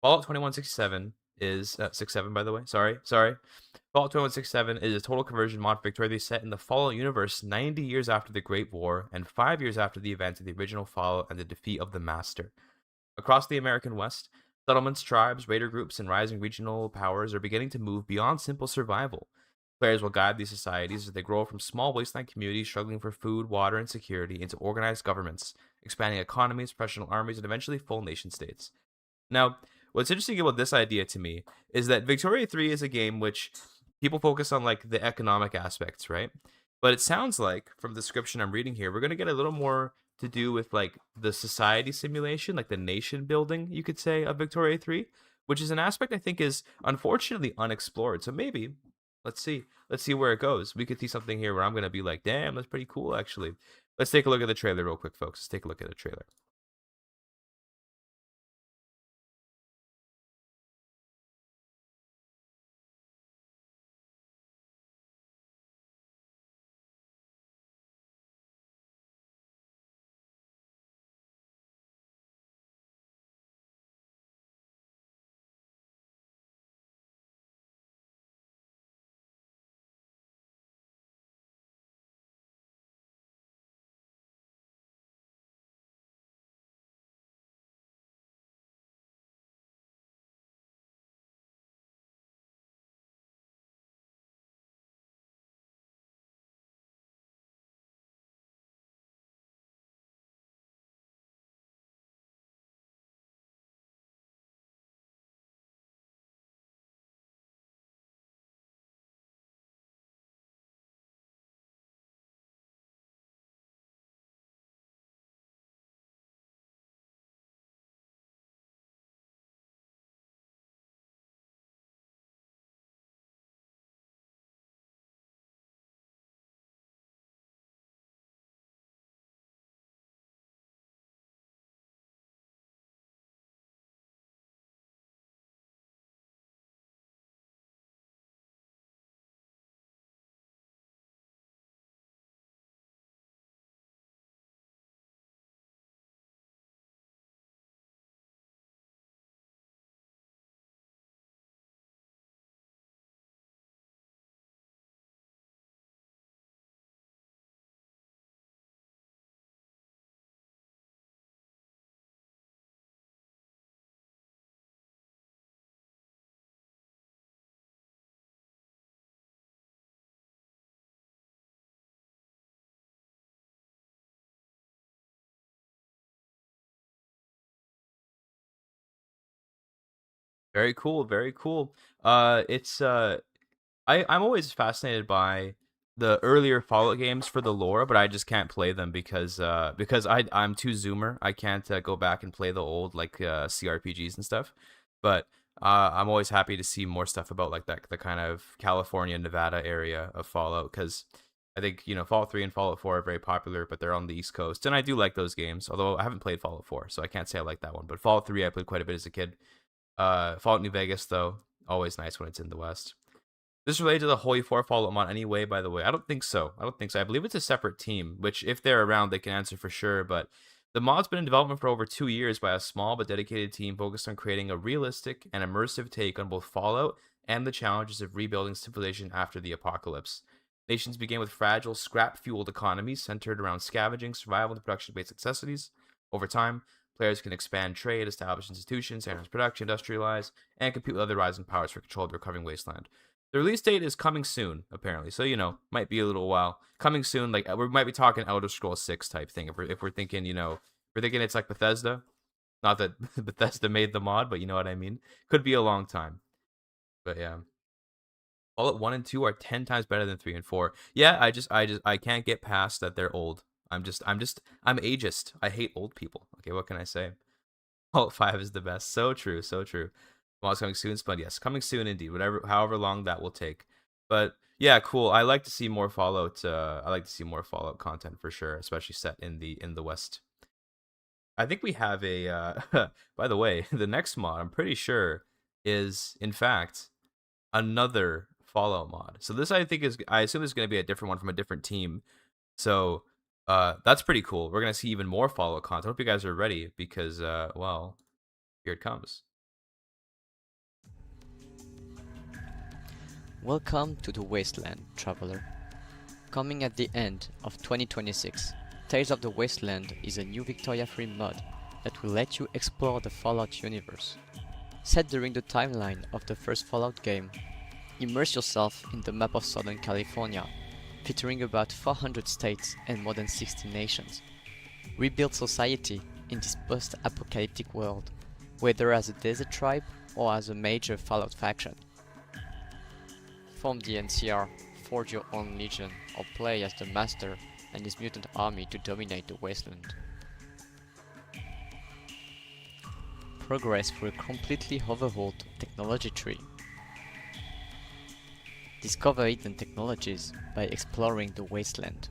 Fallout 2167 is 67, by the way. Sorry. Fallout 2167 is a total conversion mod for Victoria set in the Fallout universe 90 years after the Great War and 5 years after the events of the original Fallout and the defeat of the Master. Across the American West, settlements, tribes, raider groups, and rising regional powers are beginning to move beyond simple survival. Players will guide these societies as they grow from small wasteland communities struggling for food, water, and security into organized governments, expanding economies, professional armies, and eventually full nation states. Now, what's interesting about this idea to me is that Victoria 3 is a game which people focus on like the economic aspects, right? But it sounds like from the description I'm reading here, we're going to get a little more to do with like the society simulation, like the nation building, you could say, of Victoria 3, which is an aspect I think is unfortunately unexplored. So maybe let's see where it goes. We could see something here where I'm going to be like, damn, that's pretty cool actually. Let's take a look at the trailer real quick, folks. Let's take a look at the trailer. Very cool, very cool. It's I'm always fascinated by the earlier Fallout games for the lore, but I just can't play them because I'm too zoomer. I can't go back and play the old like CRPGs and stuff. But I'm always happy to see more stuff about like that the kind of California, Nevada area of Fallout, because I think Fallout 3 and Fallout 4 are very popular, but they're on the East Coast, and I do like those games. Although I haven't played Fallout 4, so I can't say I like that one. But Fallout 3 I played quite a bit as a kid. Fallout New Vegas though, always nice when it's in the West. This is related to the Holy 4 Fallout mod anyway, by the way? I don't think so. I believe it's a separate team, which if they're around, they can answer for sure. But the mod's been in development for over 2 years by a small but dedicated team focused on creating a realistic and immersive take on both Fallout and the challenges of rebuilding civilization after the apocalypse. Nations began with fragile, scrap-fueled economies centered around scavenging, survival, and production-based necessities. Over time, players can expand trade, establish institutions, enhance production, industrialize, and compete with other rising powers for control of the recovering wasteland. The release date is coming soon, apparently. So, might be a little while. Coming soon, like we might be talking Elder Scrolls 6 type thing. If we're thinking, we're thinking it's like Bethesda. Not that Bethesda made the mod, but you know what I mean. Could be a long time. But yeah. Fallout 1 and 2 are 10 times better than 3 and 4. Yeah, I can't get past that they're old. I'm ageist. I hate old people. Okay, what can I say? Fallout 5 is the best. So true, so true. Well, it's coming soon, but yes, coming soon indeed. However long that will take. But yeah, cool. I like to see more Fallout. I like to see more Fallout content for sure, especially set in the West. I think we have a. By the way, the next mod I'm pretty sure is in fact another Fallout mod. So this I assume is going to be a different one from a different team. So that's pretty cool. We're gonna see even more Fallout content. I hope you guys are ready because well, here it comes. Welcome to the Wasteland, traveler. Coming at the end of 2026, Tales of the Wasteland is a new Victoria free mod that will let you explore the Fallout universe. Set during the timeline of the first Fallout game, immerse yourself in the map of Southern California, featuring about 400 states and more than 60 nations. Rebuild society in this post-apocalyptic world, whether as a desert tribe or as a major Fallout faction. Form the NCR, forge your own legion, or play as the Master and his mutant army to dominate the wasteland. Progress through a completely overhauled technology tree. Discover hidden technologies by exploring the wasteland.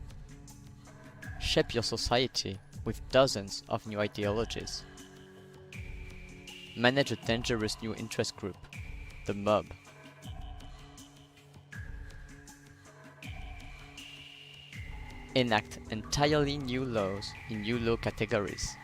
Shape your society with dozens of new ideologies. Manage a dangerous new interest group, the mob. Enact entirely new laws in new law categories.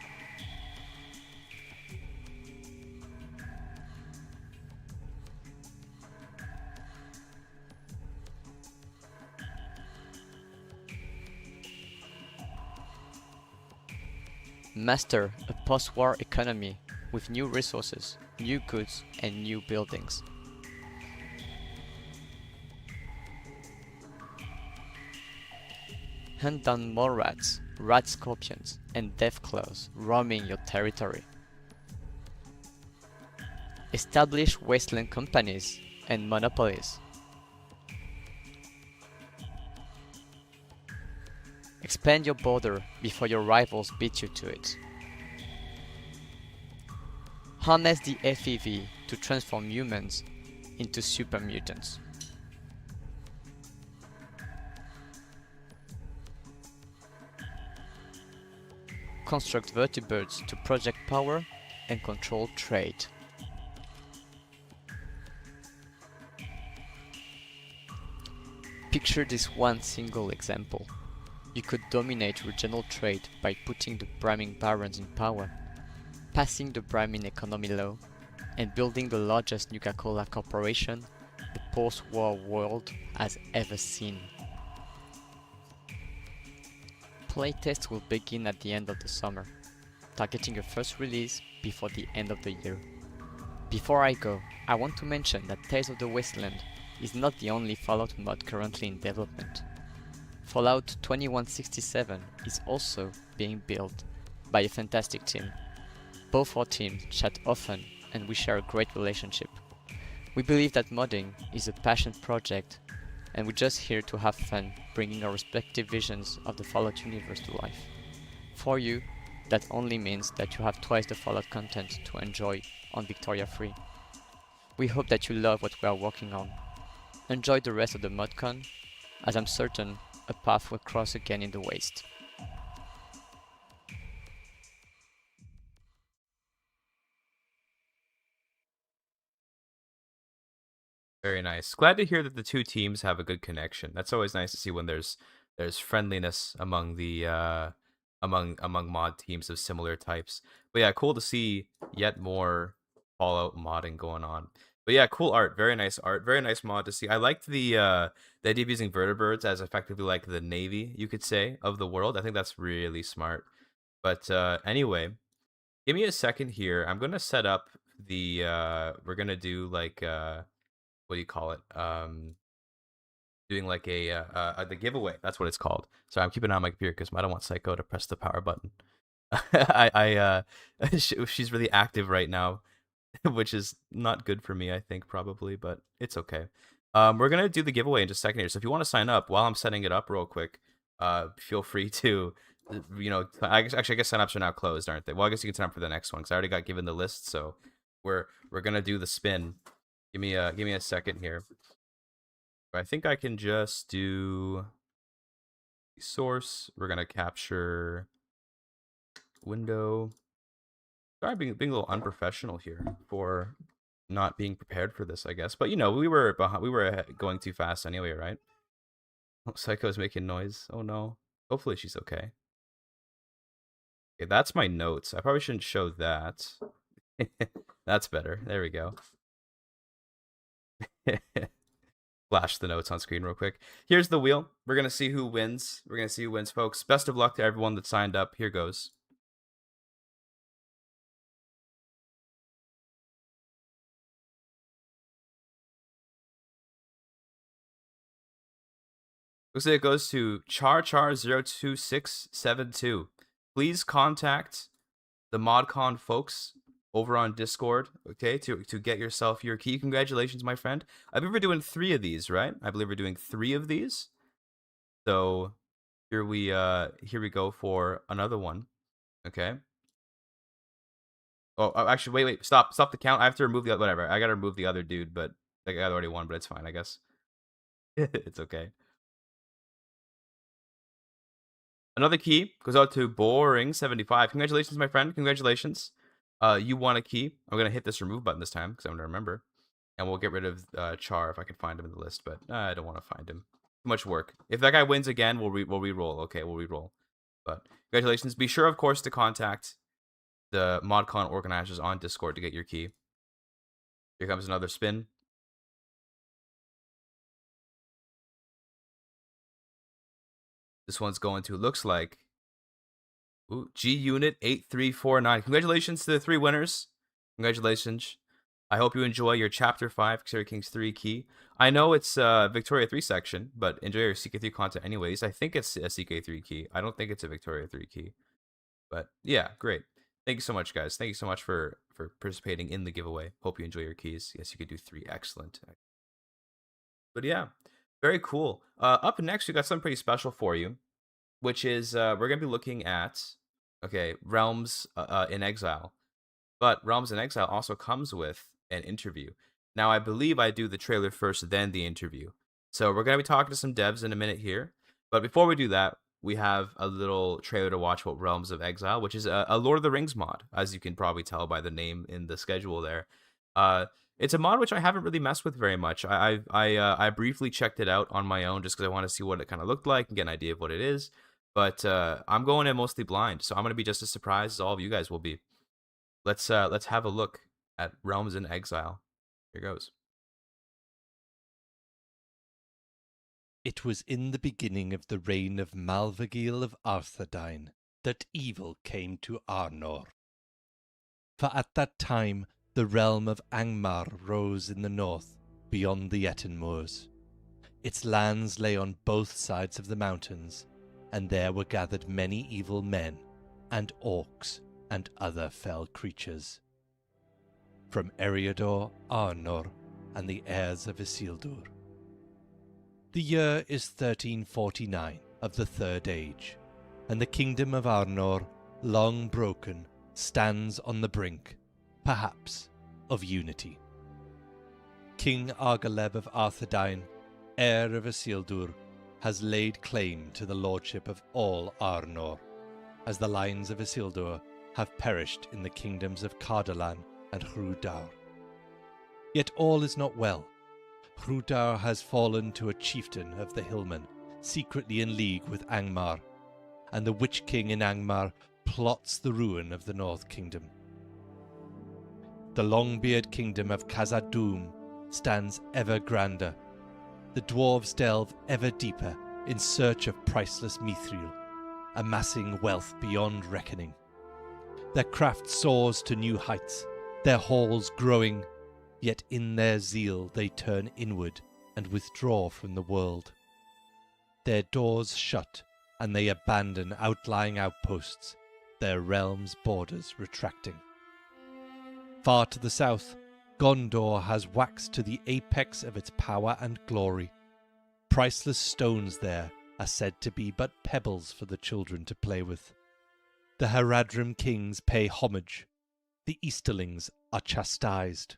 Master a post-war economy with new resources, new goods, and new buildings. Hunt down more rats, rat scorpions, and death claws roaming your territory. Establish wasteland companies and monopolies. Expand your border before your rivals beat you to it. Harness the FEV to transform humans into super mutants. Construct vertibirds to project power and control trade. Picture this one single example. You could dominate regional trade by putting the Brahmin barons in power, passing the Brahmin economy law, and building the largest Nuka-Cola corporation the post-war world has ever seen. Playtests will begin at the end of the summer, targeting a first release before the end of the year. Before I go, I want to mention that Tales of the Wasteland is not the only Fallout mod currently in development. Fallout 2167 is also being built by a fantastic team. Both our teams chat often and we share a great relationship. We believe that modding is a passion project and we're just here to have fun, bringing our respective visions of the Fallout universe to life. For you, that only means that you have twice the Fallout content to enjoy on Victoria Free. We hope that you love what we are working on. Enjoy the rest of the ModCon, as I'm certain a path will cross again in the waste. Very nice. Glad to hear that the two teams have a good connection. That's always nice to see when there's friendliness among the among mod teams of similar types. But yeah, cool to see yet more Fallout modding going on. But yeah, cool art. Very nice art. Very nice mod to see. I liked the idea of using vertibirds as effectively like the navy, you could say, of the world. I think that's really smart. But anyway, give me a second here. I'm gonna set up the we're gonna do like what do you call it? Doing like the giveaway. That's what it's called. So I'm keeping an eye on my computer because I don't want Psycho to press the power button. She's really active right now, which is not good for me, I think, probably, but it's okay. We're gonna do the giveaway in just a second here. So if you want to sign up while I'm setting it up real quick, feel free to, I guess signups are now closed, aren't they? Well, I guess you can sign up for the next one because I already got given the list. So we're gonna do the spin. Give me a second here. I think I can just do source. We're gonna capture window. Sorry, being a little unprofessional here for not being prepared for this, I guess. But we were behind. We were going too fast anyway, right? Oh, Psycho's making noise. Oh no. Hopefully she's okay. Okay, that's my notes. I probably shouldn't show that. That's better. There we go. Flash the notes on screen real quick. Here's the wheel. We're gonna see who wins. Folks. Best of luck to everyone that signed up. Here goes. Looks like it goes to Char02672. Please contact the ModCon folks over on Discord, okay, to get yourself your key. Congratulations, my friend. I believe we're doing 3 of these, right? I believe we're doing 3 of these. So here we go for another one. Okay. Oh, actually, wait, stop the count. I have to remove the whatever. I gotta remove the other dude, but the guy already won, but it's fine, I guess. It's okay. Another key goes out to Boring75. Congratulations, my friend. Congratulations. You won a key. I'm gonna hit this remove button this time because I'm gonna remember, and we'll get rid of Char if I can find him in the list. But I don't want to find him. Too much work. If that guy wins again, we'll re-roll. Okay, we'll re-roll. But congratulations. Be sure, of course, to contact the ModCon organizers on Discord to get your key. Here comes another spin. This one's going to, looks like, G Unit 8349. Congratulations to the 3 winners. Congratulations. I hope you enjoy your Chapter 5 Crusader Kings 3 key. I know it's Victoria 3 section, but enjoy your CK3 content anyways. I think it's a CK3 key. I don't think it's a Victoria 3 key. But yeah, great. Thank you so much, guys. Thank you so much for participating in the giveaway. Hope you enjoy your keys. Yes, you could do 3. Excellent. But yeah, very cool. Up next, we got something pretty special for you, which is we're going to be looking at, Realms in Exile. But Realms in Exile also comes with an interview. Now, I believe I do the trailer first, then the interview. So we're going to be talking to some devs in a minute here. But before we do that, we have a little trailer to watch about Realms of Exile, which is a Lord of the Rings mod, as you can probably tell by the name in the schedule there. It's a mod which I haven't really messed with very much. I briefly checked it out on my own just because I want to see what it kind of looked like and get an idea of what it is. But I'm going in mostly blind, so I'm going to be just as surprised as all of you guys will be. Let's have a look at Realms in Exile. Here goes. It was in the beginning of the reign of Malvagil of Arthedain that evil came to Arnor. For at that time the realm of Angmar rose in the north, beyond the Etten Moors. Its lands lay on both sides of the mountains, and there were gathered many evil men, and orcs, and other fell creatures. From Eriador, Arnor, and the heirs of Isildur. The year is 1349 of the Third Age, and the kingdom of Arnor, long broken, stands on the brink, perhaps, of unity. King Argaleb of Arthedain, heir of Isildur, has laid claim to the lordship of all Arnor, as the lines of Isildur have perished in the kingdoms of Cardolan and Hrudar. Yet all is not well. Hrudar has fallen to a chieftain of the Hillmen, secretly in league with Angmar, and the Witch King in Angmar plots the ruin of the North Kingdom. The Longbeard kingdom of Khazad-dûm stands ever grander. The dwarves delve ever deeper in search of priceless mithril, amassing wealth beyond reckoning. Their craft soars to new heights, their halls growing, yet in their zeal they turn inward and withdraw from the world. Their doors shut, and they abandon outlying outposts, their realm's borders retracting. Far to the south, Gondor has waxed to the apex of its power and glory. Priceless stones there are said to be but pebbles for the children to play with. The Haradrim kings pay homage, the Easterlings are chastised.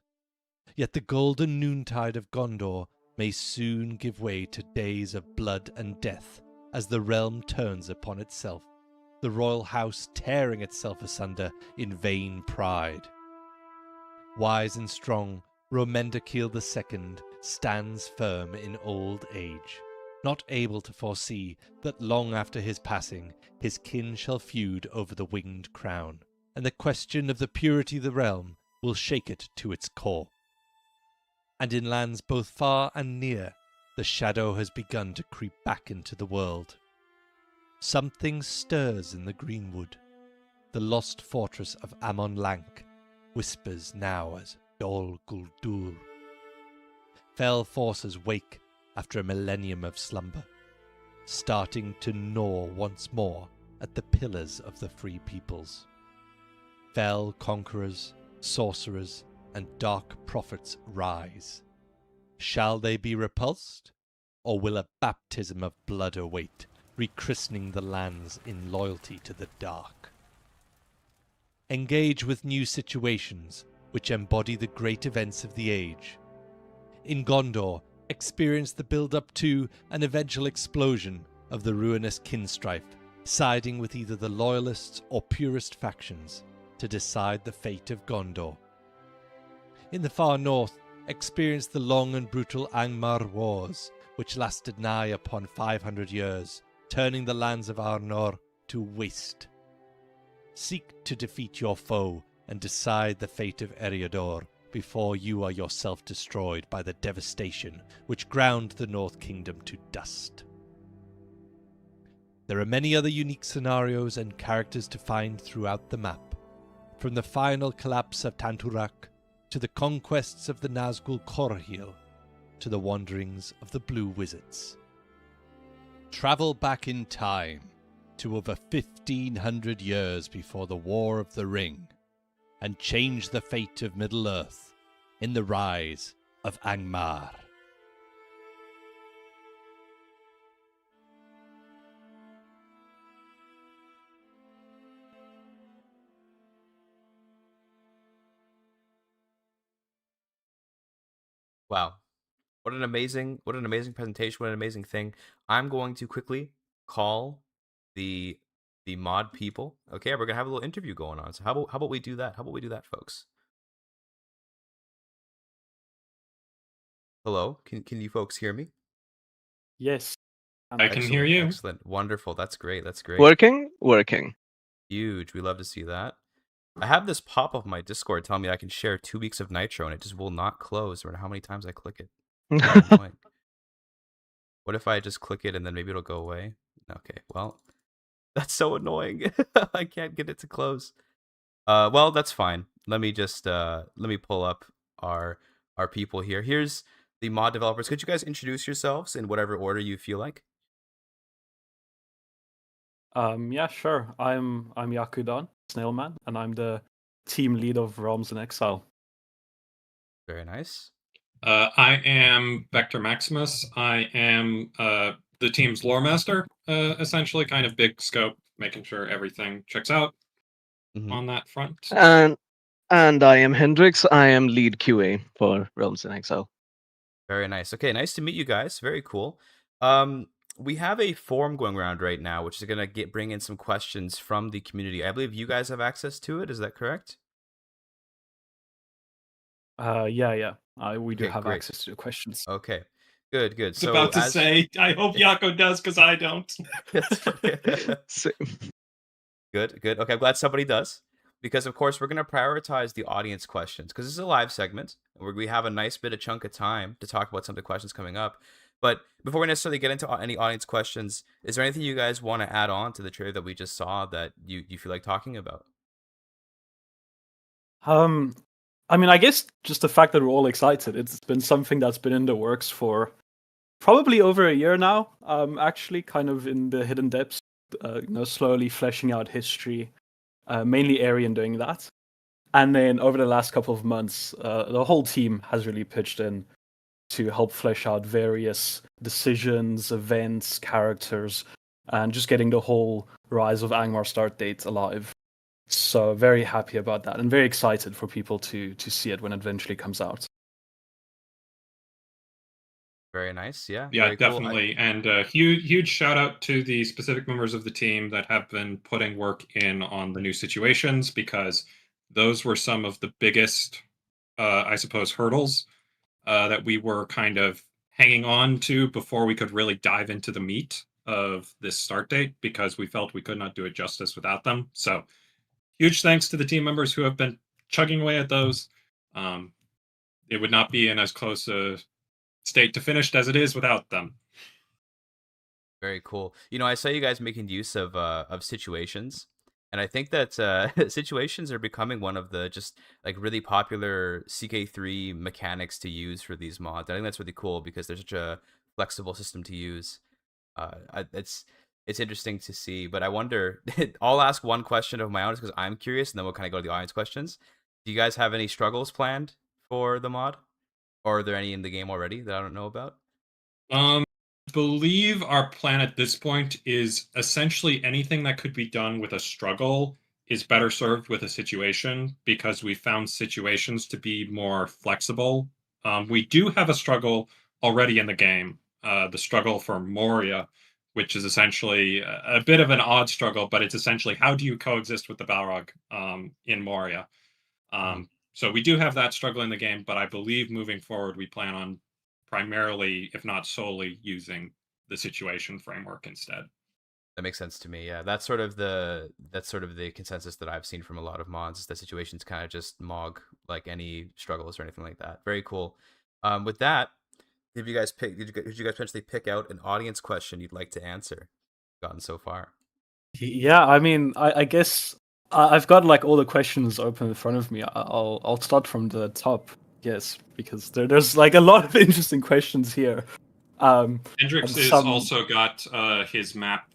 Yet the golden noontide of Gondor may soon give way to days of blood and death as the realm turns upon itself, the royal house tearing itself asunder in vain pride. Wise and strong, Romendakil II stands firm in old age, not able to foresee that long after his passing his kin shall feud over the winged crown, and the question of the purity of the realm will shake it to its core. And in lands both far and near, the shadow has begun to creep back into the world. Something stirs in the greenwood. The lost fortress of Amon Lank whispers now as Dol Guldur. Fell forces wake after a millennium of slumber, starting to gnaw once more at the pillars of the free peoples. Fell conquerors, sorcerers, and dark prophets rise. Shall they be repulsed, or will a baptism of blood await, rechristening the lands in loyalty to the dark? Engage with new situations which embody the great events of the age. In Gondor, experience the build-up to an eventual explosion of the ruinous kinstrife, siding with either the loyalists or purist factions to decide the fate of Gondor. In the far north, experience the long and brutal Angmar Wars, which lasted nigh upon 500 years, turning the lands of Arnor to waste. Seek to defeat your foe and decide the fate of Eriador before you are yourself destroyed by the devastation which ground the North Kingdom to dust. There are many other unique scenarios and characters to find throughout the map, from the final collapse of Tanturak to the conquests of the Nazgul Korhil, to the wanderings of the Blue Wizards. Travel back in time to over 1,500 years before the War of the Ring, and change the fate of Middle-earth in the rise of Angmar. Wow. What an amazing presentation, what an amazing thing. I'm going to quickly call the mod people. Okay, we're gonna have a little interview going on. So how about we do that? How about we do that, folks? Hello, can you folks hear me? Yes. I can hear you. Excellent. Wonderful. That's great. That's great. Working. Huge. We love to see that. I have this pop up on my Discord telling me I can share 2 weeks of Nitro and it just will not close no matter how many times I click it. It's annoying. What if I just click it and then maybe it'll go away? Okay, well, that's so annoying. I can't get it to close. Well, that's fine. Let me just let me pull up our people here. Here's the mod developers. Could you guys introduce yourselves in whatever order you feel like? Yeah, sure. I'm Yakudan, Snailman, and I'm the team lead of Realms in Exile. Very nice. I am Vector Maximus. I am the team's lore master, essentially, kind of big scope, making sure everything checks out on that front. And I am Hendrix. I am lead QA for Realms in Exile. Very nice. Okay, nice to meet you guys. Very cool. We have a forum going around right now, which is going to bring in some questions from the community. I believe you guys have access to it. Is that correct? Yeah. We do Okay, have great. access to the questions. Okay, good. I was about to say, I hope Yako does, because I don't. Good. Okay, I'm glad somebody does. Because, of course, we're going to prioritize the audience questions. Because this is a live segment, where we have a nice bit of chunk of time to talk about some of the questions coming up. But before we necessarily get into any audience questions, is there anything you guys want to add on to the trailer that we just saw that you feel like talking about? I mean, I guess just the fact that we're all excited. It's been something that's been in the works for probably over a year now. Actually, kind of in the hidden depths, slowly fleshing out history. Mainly Arian doing that. And then over the last couple of months, the whole team has really pitched in to help flesh out various decisions, events, characters, and just getting the whole Rise of Angmar start date alive. So very happy about that, and very excited for people to see it when it eventually comes out. Very nice, yeah. Yeah, very cool. definitely. And huge shout out to the specific members of the team that have been putting work in on the new situations, because those were some of the biggest, I suppose, hurdles that we were kind of hanging on to before we could really dive into the meat of this start date, because we felt we could not do it justice without them. So huge thanks to the team members who have been chugging away at those. It would not be in as close a state to finished as it is without them. Very cool. I saw you guys making use of situations, and I think that situations are becoming one of the just like really popular CK3 mechanics to use for these mods. I think that's really cool because there's such a flexible system to use. It's interesting to see, but I wonder. I'll ask one question of my own because I'm curious, and then we'll kind of go to the audience questions. Do you guys have any struggles planned for the mod, or are there any in the game already that I don't know about? I believe our plan at this point is essentially anything that could be done with a struggle is better served with a situation, because we found situations to be more flexible. We do have a struggle already in the game, the struggle for Moria, which is essentially a bit of an odd struggle, but it's essentially how do you coexist with the Balrog in Moria. So we do have that struggle in the game, but I believe moving forward we plan on primarily, if not solely, using the situation framework instead. That makes sense to me. Yeah, that's sort of the consensus that I've seen from a lot of mods. Is that situations kind of just mog like any struggles or anything like that. Very cool. With that, did you guys potentially pick out an audience question you'd like to answer? Gotten so far. Yeah, I mean, I guess I've got like all the questions open in front of me. I'll start from the top, yes, because there's like a lot of interesting questions here. Hendrix has also got his map,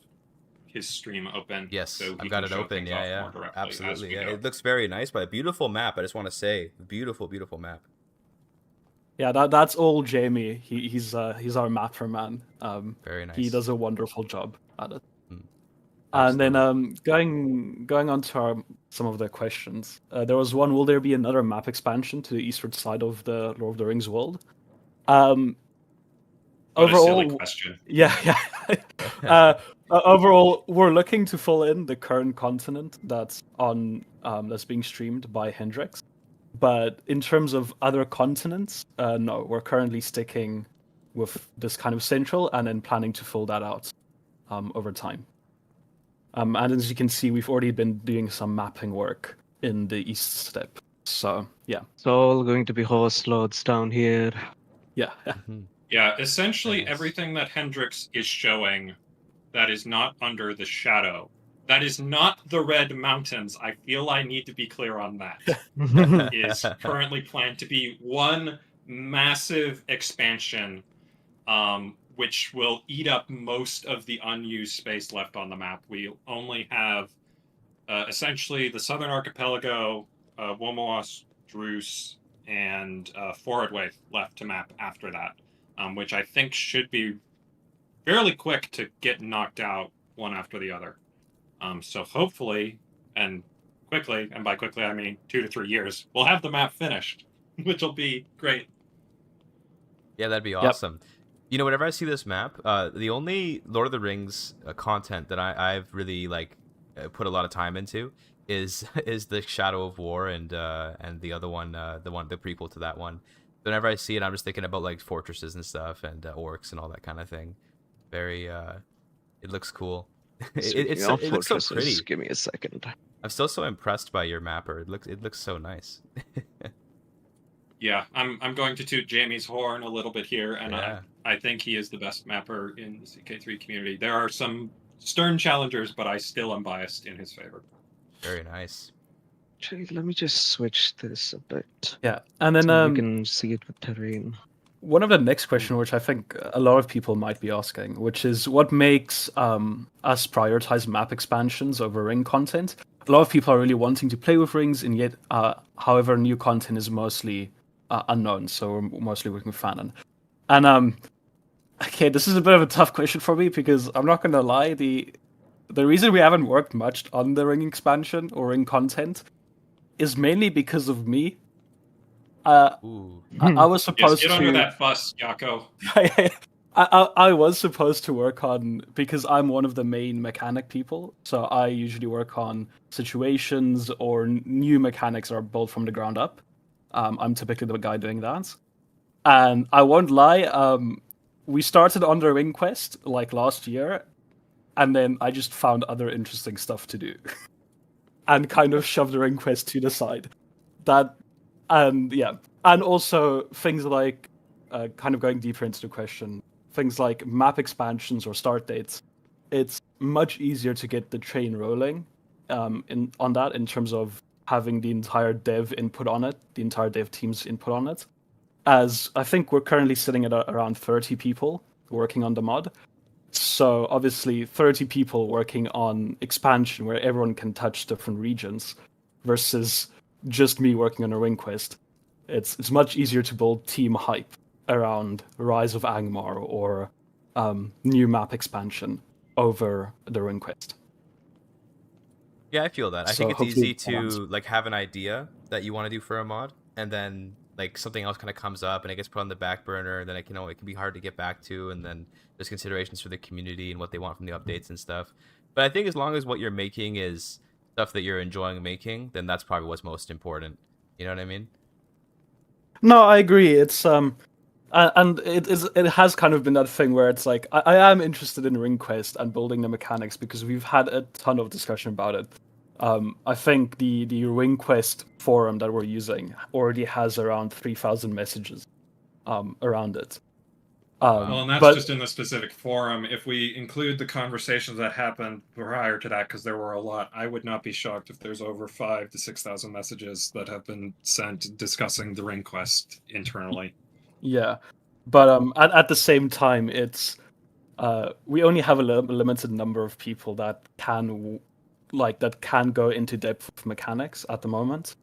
his stream open. Yes, so I've got it open. Yeah, absolutely. Yeah, it looks very nice, but a beautiful map. I just want to say, beautiful map. Yeah, that's all Jamie. He's our mapper man. Very nice. He does a wonderful job at it. And then going on to some of the questions. There was one: will there be another map expansion to the eastward side of the Lord of the Rings world? What overall, a silly question. Yeah. Overall, we're looking to fill in the current continent that's being streamed by Hendrix. But in terms of other continents, no, we're currently sticking with this kind of central, and then planning to fill that out over time. And as you can see, we've already been doing some mapping work in the east step. So yeah, it's all going to be horse lords down here. Yeah. Yeah, essentially everything that Hendrix is showing that is not under the shadow, that is not the Red Mountains. I feel I need to be clear on that. Is currently planned to be one massive expansion, which will eat up most of the unused space left on the map. We only have essentially the Southern Archipelago, Womoas, Druce, and forward wave left to map after that, which I think should be fairly quick to get knocked out one after the other. So hopefully, and quickly, and by quickly I mean 2 to 3 years, we'll have the map finished, which will be great. Yeah, that'd be awesome. You know, whenever I see this map, the only Lord of the Rings content that I've really like put a lot of time into is the Shadow of War and the other one, the prequel to that one. Whenever I see it, I'm just thinking about like fortresses and stuff and orcs and all that kind of thing. Very, it looks cool. It looks so pretty. Give me a second. I'm still so impressed by your mapper. It looks so nice. Yeah, I'm going to toot Jamie's horn a little bit here, and Yeah. I think he is the best mapper in the CK3 community. There are some stern challengers, but I still am biased in his favor. Very nice. Actually, let me just switch this a bit. Yeah, and then so you can see it with terrain. One of the next question, which I think a lot of people might be asking, which is what makes us prioritize map expansions over ring content. A lot of people are really wanting to play with rings, and yet, however, new content is mostly unknown, so we're mostly working with fanon. And okay, this is a bit of a tough question for me because I'm not gonna lie, the reason we haven't worked much on the ring expansion or ring content is mainly because of me. I was supposed get to under that bus, Yako. I was supposed to work on, because I'm one of the main mechanic people, so I usually work on situations or new mechanics that are built from the ground up. I'm typically the guy doing that. And I won't lie, we started on the Ring Quest like last year, and then I just found other interesting stuff to do. And kind of shoved the Ring Quest to the side. And also things like, kind of going deeper into the question, things like map expansions or start dates. It's much easier to get the train rolling on that in terms of having the entire dev input on it, the entire dev team's input on it. As I think we're currently sitting at around 30 people working on the mod. So obviously 30 people working on expansion where everyone can touch different regions versus just me working on a Ring Quest. It's much easier to build team hype around Rise of Angmar or new map expansion over the Ring Quest. Yeah, I feel that. I So think it's easy hopefully to like have an idea that you want to do for a mod, and then like something else kind of comes up and it gets put on the back burner, and then it can be hard to get back to, and then there's considerations for the community and what they want from the updates and stuff. But I think as long as what you're making is stuff that you're enjoying making, then that's probably what's most important. You know what I mean? No, I agree. It's and it has kind of been that thing where it's like I am interested in Ring Quest and building the mechanics because we've had a ton of discussion about it. I think the Ring Quest forum that we're using already has around 3,000 messages around it. Well, and that's just in the specific forum. If we include the conversations that happened prior to that, because there were a lot, I would not be shocked if there's over 5,000 to 6,000 messages that have been sent discussing the Ring Quest internally. Yeah, but at the same time, it's we only have a limited number of people that can go into depth with mechanics at the moment.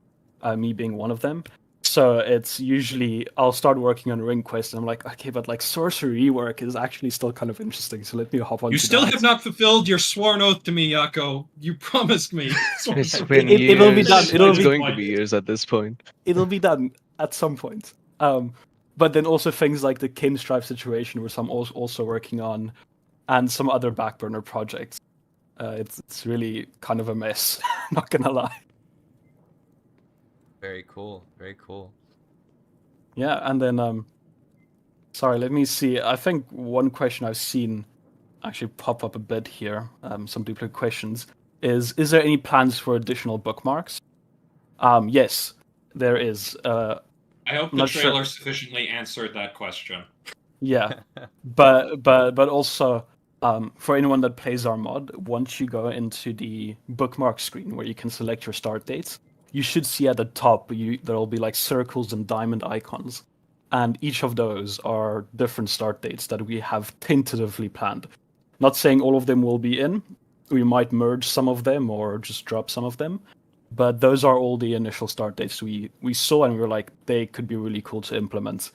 Me being one of them. So it's usually I'll start working on Ring Quest, and I'm like, okay, but like sorcery work is actually still kind of interesting. So let me hop on. You still have not fulfilled your sworn oath to me, Yako. You promised me. It's been years. It'll be done. It's going to be years at this point. It'll be done at some point. But then also things like the Kinstripe situation, which I'm also working on, and some other back burner projects. It's really kind of a mess. Not gonna lie. Very cool. Very cool. Yeah, and then sorry, let me see. I think one question I've seen actually pop up a bit here, some duplicate questions, is there any plans for additional bookmarks? Yes, there is. I hope the trailer sufficiently answered that question. Yeah, but also for anyone that plays our mod, once you go into the bookmark screen where you can select your start dates, you should see at the top there'll be like circles and diamond icons, and each of those are different start dates that we have tentatively planned. Not saying all of them will be in. We might merge some of them or just drop some of them. But those are all the initial start dates we saw, and we were like, they could be really cool to implement.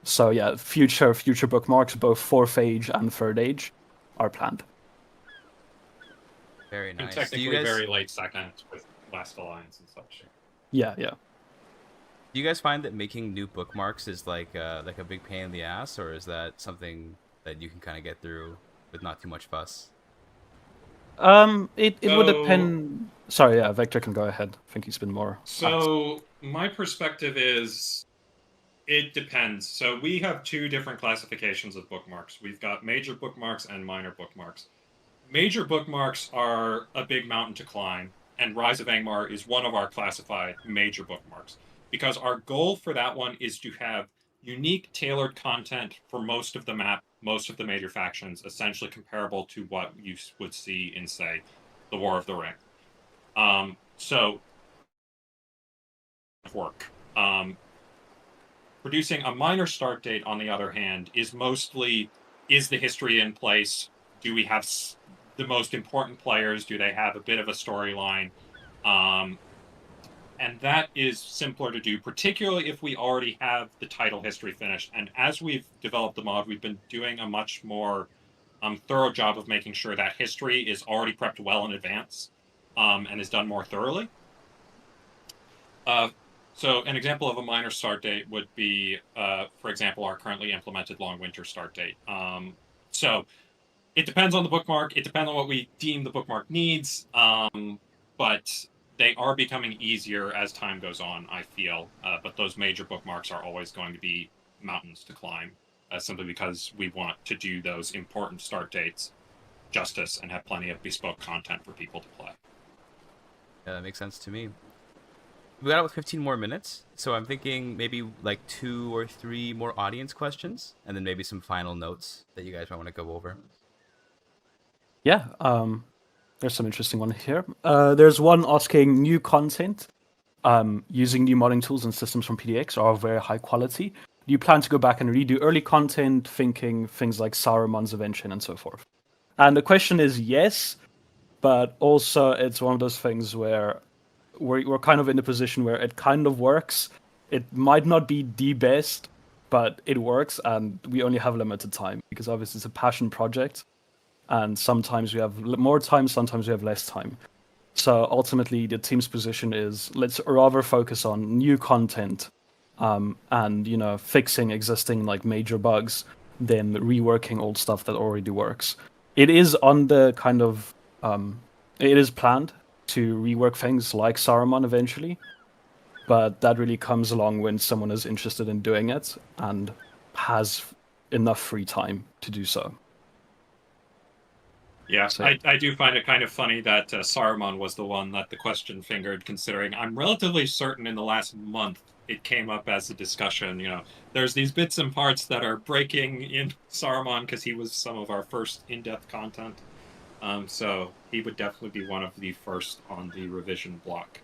So yeah, future bookmarks, both 4th age and 3rd age, are planned. Very And nice. technically very late second with Last Alliance and such. Yeah. Do you guys find that making new bookmarks is like a big pain in the ass, or is that something that you can kind of get through with not too much fuss? It would depend. Sorry, yeah, Vector can go ahead. I think he's been more. So my perspective is, it depends. So we have 2 different classifications of bookmarks. We've got major bookmarks and minor bookmarks. Major bookmarks are a big mountain to climb, and Rise of Angmar is one of our classified major bookmarks, because our goal for that one is to have unique, tailored content for most of the map, most of the major factions, essentially comparable to what you would see in, say, the War of the Ring. So, work. Producing a minor start date, on the other hand, is mostly, is the history in place? Do we have the most important players? Do they have a bit of a storyline? And that is simpler to do, particularly if we already have the title history finished. And as we've developed the mod, we've been doing a much more thorough job of making sure that history is already prepped well in advance and is done more thoroughly. So an example of a minor start date would be, for example, our currently implemented Long Winter start date. So it depends on the bookmark. It depends on what we deem the bookmark needs. But they are becoming easier as time goes on, I feel. But those major bookmarks are always going to be mountains to climb, simply because we want to do those important start dates justice and have plenty of bespoke content for people to play. Yeah, that makes sense to me. We got about 15 more minutes, so I'm thinking maybe like 2 or 3 more audience questions, and then maybe some final notes that you guys might want to go over. Yeah, there's some interesting one here. There's one asking new content using new modding tools and systems from PDX are of very high quality. Do you plan to go back and redo early content, thinking things like Saruman's Invention and so forth? And the question is yes, but also it's one of those things where we're kind of in a position where it kind of works. It might not be the best, but it works, and we only have limited time because obviously it's a passion project, and sometimes we have more time, sometimes we have less time. So ultimately, the team's position is let's rather focus on new content and fixing existing like major bugs than reworking old stuff that already works. It is on the kind of it is planned to rework things like Saruman eventually, but that really comes along when someone is interested in doing it and has enough free time to do so. Yeah, so I do find it kind of funny that Saruman was the one that the question fingered, considering I'm relatively certain in the last month it came up as a discussion. There's these bits and parts that are breaking in Saruman because he was some of our first in-depth content. So he would definitely be one of the first on the revision block.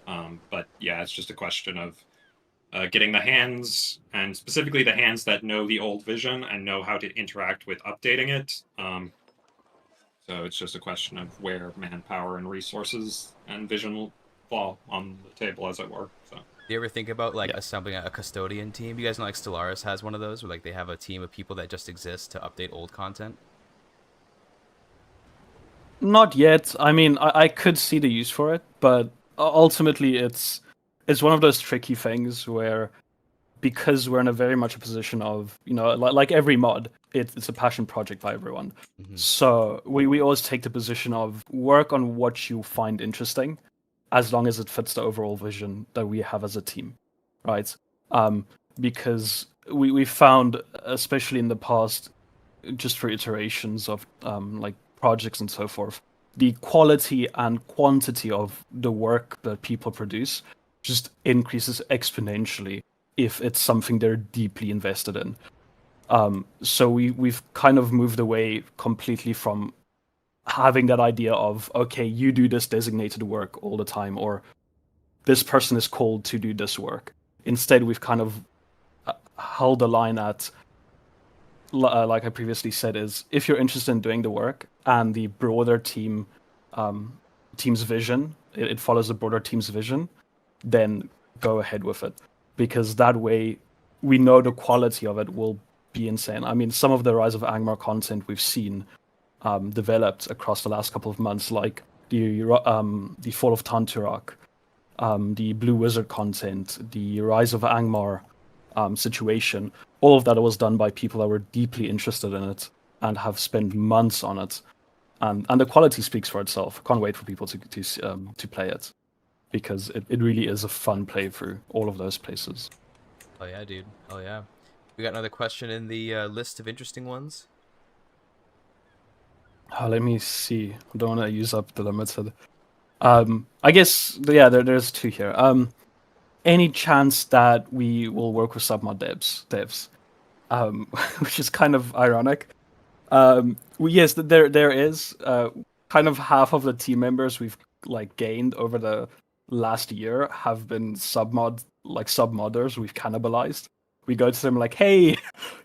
But yeah, it's just a question of getting the hands, and specifically the hands that know the old vision and know how to interact with updating it. So it's just a question of where manpower and resources and vision will fall on the table, as it were. So. Do you ever think about assembling a custodian team? You guys know Stellaris has one of those, where they have a team of people that just exist to update old content? Not yet. I mean, I could see the use for it, but ultimately it's one of those tricky things where, because we're in a very much a position of, like every mod, it's a passion project by everyone. Mm-hmm. So we always take the position of work on what you find interesting, as long as it fits the overall vision that we have as a team, right? Because we found, especially in the past, just for iterations of projects and so forth, the quality and quantity of the work that people produce just increases exponentially if it's something they're deeply invested in. So we've kind of moved away completely from having that idea of, okay, you do this designated work all the time, or this person is called to do this work. Instead, we've kind of held the line at, like I previously said, is if you're interested in doing the work and the broader team's vision it follows the broader team's vision, then go ahead with it, because that way we know the quality of it will be insane. I mean, some of the Rise of Angmar content we've seen developed across the last couple of months, like the Fall of Tanturak, the Blue Wizard content, the Rise of Angmar situation. All of that was done by people that were deeply interested in it and have spent months on it, and the quality speaks for itself. Can't wait for people to play it, because it really is a fun playthrough. All of those places. Oh yeah, dude. Oh yeah. We got another question in the list of interesting ones. Let me see. I don't want to use up the limited. I guess there's two here. Any chance that we will work with submod devs? Which is kind of ironic. Yes, there is. Kind of half of the team members we've gained over the last year have been submodders we've cannibalized. We go to them like, hey,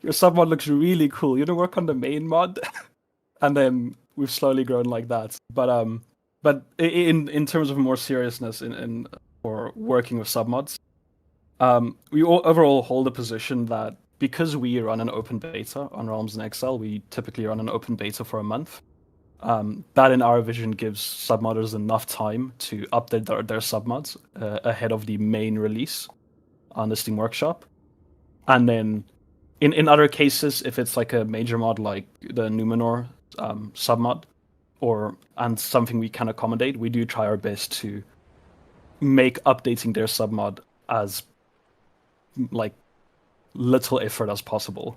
your submod looks really cool. You want to work on the main mod? And then we've slowly grown like that. But in terms of more seriousness in for working with submods, we overall hold a position that because we run an open beta on Realms and Exile, we typically run an open beta for a month. That, in our vision, gives submodders enough time to update their submods ahead of the main release on the Steam Workshop. And then, in other cases, if it's like a major mod like the Numenor submod, and something we can accommodate, we do try our best to make updating their submod as little effort as possible.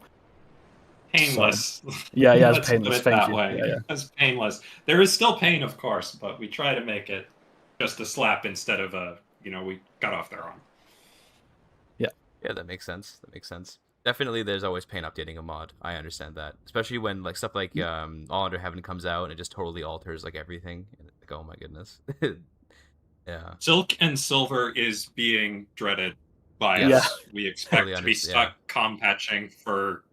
Painless. So, yeah, it's Let's painless. put it Thank that you. way. Yeah. It's painless. There is still pain, of course, but we try to make it just a slap instead of we got off their arm. Yeah, that makes sense. Definitely, there's always pain updating a mod. I understand that, especially when stuff like All Under Heaven comes out and it just totally alters everything. Like, oh my goodness. Yeah. Silk and Silver is being dreaded by Yes. us. We expect Totally to be stuck com patching for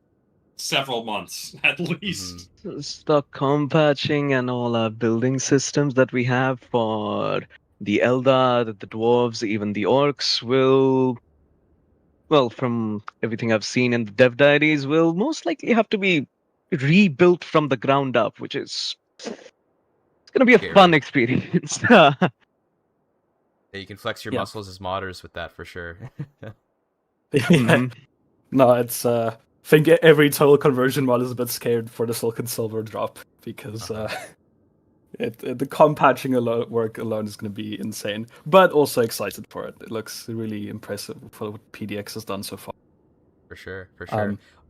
several months at least. Stuck com patching and all our building systems that we have for the Eldar, the dwarves, even the orcs will, well, from everything I've seen in the dev diaries, will most likely have to be rebuilt from the ground up, which is it's gonna be a fun experience. Yeah, you can flex your muscles as modders with that for sure. No, it's I think every total conversion mod is a bit scared for the Silk and Silver drop, because the com patching work alone is going to be insane, but also excited for it. It looks really impressive for what PDX has done so far. For sure.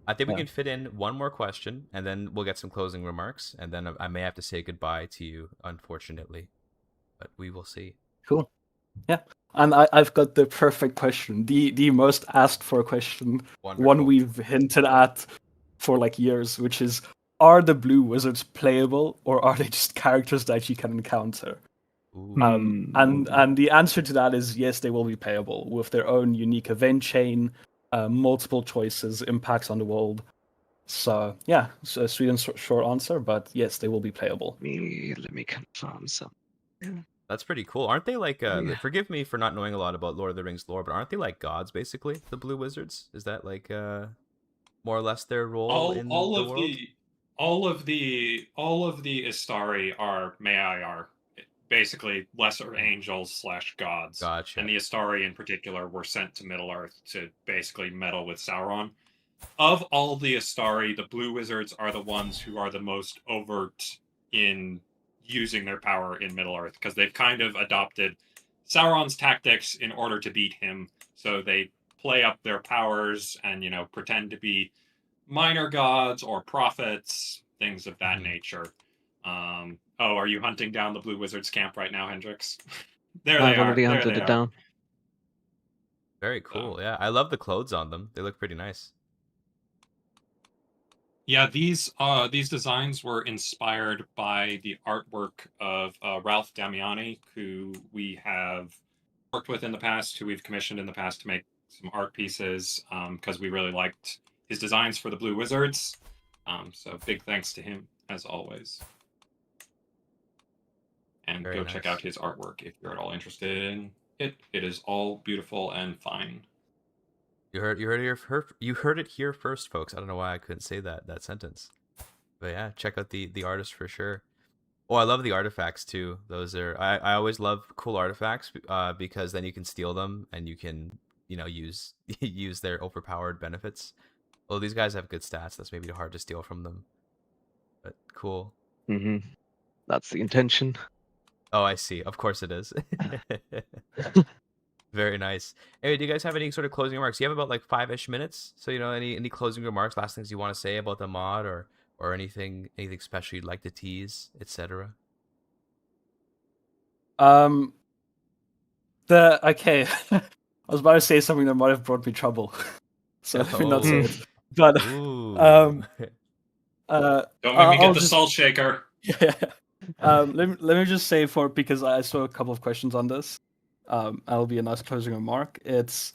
I think we can fit in one more question, and then we'll get some closing remarks, and then I may have to say goodbye to you, unfortunately, but we will see. Cool. Yeah, and I've got the perfect question, the most asked for question. Wonderful. One we've hinted at for years, which is, are the blue wizards playable, or are they just characters that you can encounter? And the answer to that is yes, they will be playable with their own unique event chain, multiple choices, impacts on the world. So yeah, it's a sweet and short answer, but yes, they will be playable. Let me confirm something. That's pretty cool. Aren't they forgive me for not knowing a lot about Lord of the Rings lore, but aren't they like gods basically, the blue wizards? Is that more or less their role in the world? All of the Istari are basically lesser angels / gods. Gotcha. And the Istari in particular were sent to Middle Earth to basically meddle with Sauron. Of all the Istari, the blue wizards are the ones who are the most overt in using their power in Middle Earth, because they've kind of adopted Sauron's tactics in order to beat him. So they play up their powers and, pretend to be minor gods or prophets, things of that nature. Are you hunting down the Blue Wizards camp right now, Hendrix? There they are. I've already hunted it down. Very cool. Yeah, I love the clothes on them. They look pretty nice. Yeah, these designs were inspired by the artwork of Ralph Damiani, who we have worked with in the past, who we've commissioned in the past to make some art pieces, because we really liked his designs for the Blue Wizards. So big thanks to him, as always. and Very go check nice. out his artwork if you're at all interested in it. It is all beautiful and fine. You heard it here first, folks. I don't know why I couldn't say that sentence. But yeah, check out the artist for sure. Oh, I love the artifacts too. Those are I always love cool artifacts because then you can steal them and you can, use use their overpowered benefits. Well, these guys have good stats. That's maybe hard to steal from them. But cool. Hmm. That's the intention. Oh, I see. Of course it is. Very nice. Hey, do you guys have any sort of closing remarks? You have about like 5-ish minutes. So, any closing remarks, last things you want to say about the mod or anything special you'd like to tease, etc. Okay. I was about to say something that might have brought me trouble, so let me not say it. But Ooh. um, Don't make me I'll get the just- salt shaker. Yeah. Let me just say because I saw a couple of questions on this. That'll be a nice closing remark. It's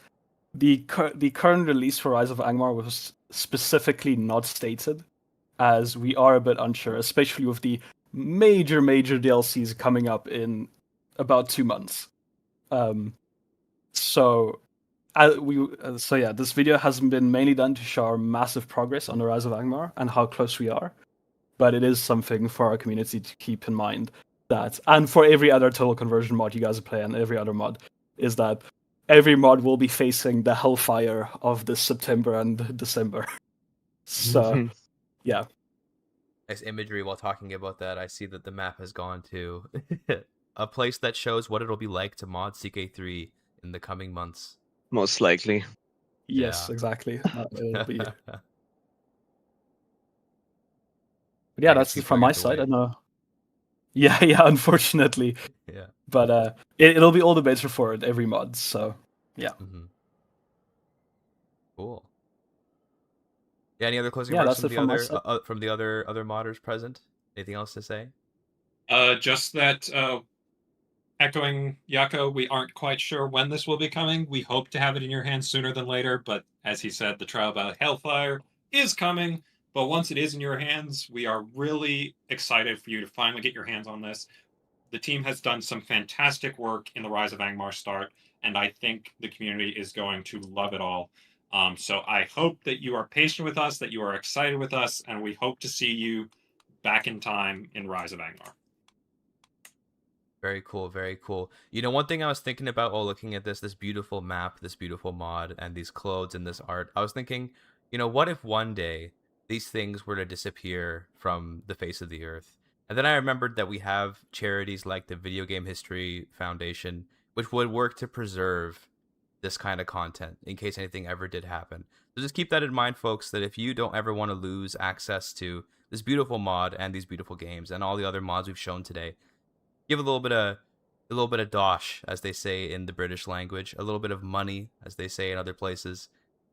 the current release for Rise of Angmar was specifically not stated, as we are a bit unsure, especially with the major DLCs coming up in about 2 months. So this video has been mainly done to show our massive progress on the Rise of Angmar and how close we are. But it is something for our community to keep in mind that, and for every other total conversion mod you guys play and every other mod, is that every mod will be facing the hellfire of this September and December. So, yeah. Nice imagery while talking about that. I see that the map has gone to a place that shows what it'll be like to mod CK3 in the coming months. Most likely. Yes, Yeah. exactly. It'll be. But yeah, I guess that's keep from going my either side. way. I know. Yeah, unfortunately. Yeah. But it'll be all the better for it, every mod. So, yeah. Mm-hmm. Cool. Yeah. Any other closing Yeah, remarks that's from it the from my other side. from the other modders present? Anything else to say? Just that, echoing Yako, we aren't quite sure when this will be coming. We hope to have it in your hands sooner than later, but as he said, the trial by Hellfire is coming. But once it is in your hands, we are really excited for you to finally get your hands on this. The team has done some fantastic work in the Rise of Angmar start, and I think the community is going to love it all. So I hope that you are patient with us, that you are excited with us, and we hope to see you back in time in Rise of Angmar. Very cool, very cool. One thing I was thinking about while looking at this beautiful map, this beautiful mod, and these clothes and this art, I was thinking, what if one day these things were to disappear from the face of the earth? And then I remembered that we have charities like the Video Game History Foundation, which would work to preserve this kind of content in case anything ever did happen. So just keep that in mind, folks, that if you don't ever want to lose access to this beautiful mod and these beautiful games and all the other mods we've shown today, give a little bit of dosh, as they say in the British language, a little bit of money, as they say in other places,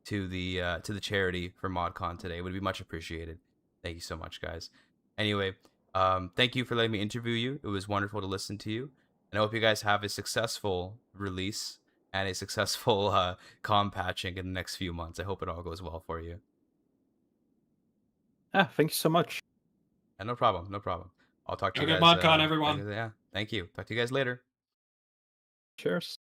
to the charity for ModCon today. It would be much appreciated. Thank you so much, guys. Anyway, thank you for letting me interview you. It was wonderful to listen to you, and I hope you guys have a successful release and a successful com patching in the next few months. I hope it all goes well for you. Yeah, thank you so much. And no problem, no problem. I'll talk to Have you a guys. good ModCon, everyone. Yeah, thank you. Talk to you guys later. Cheers.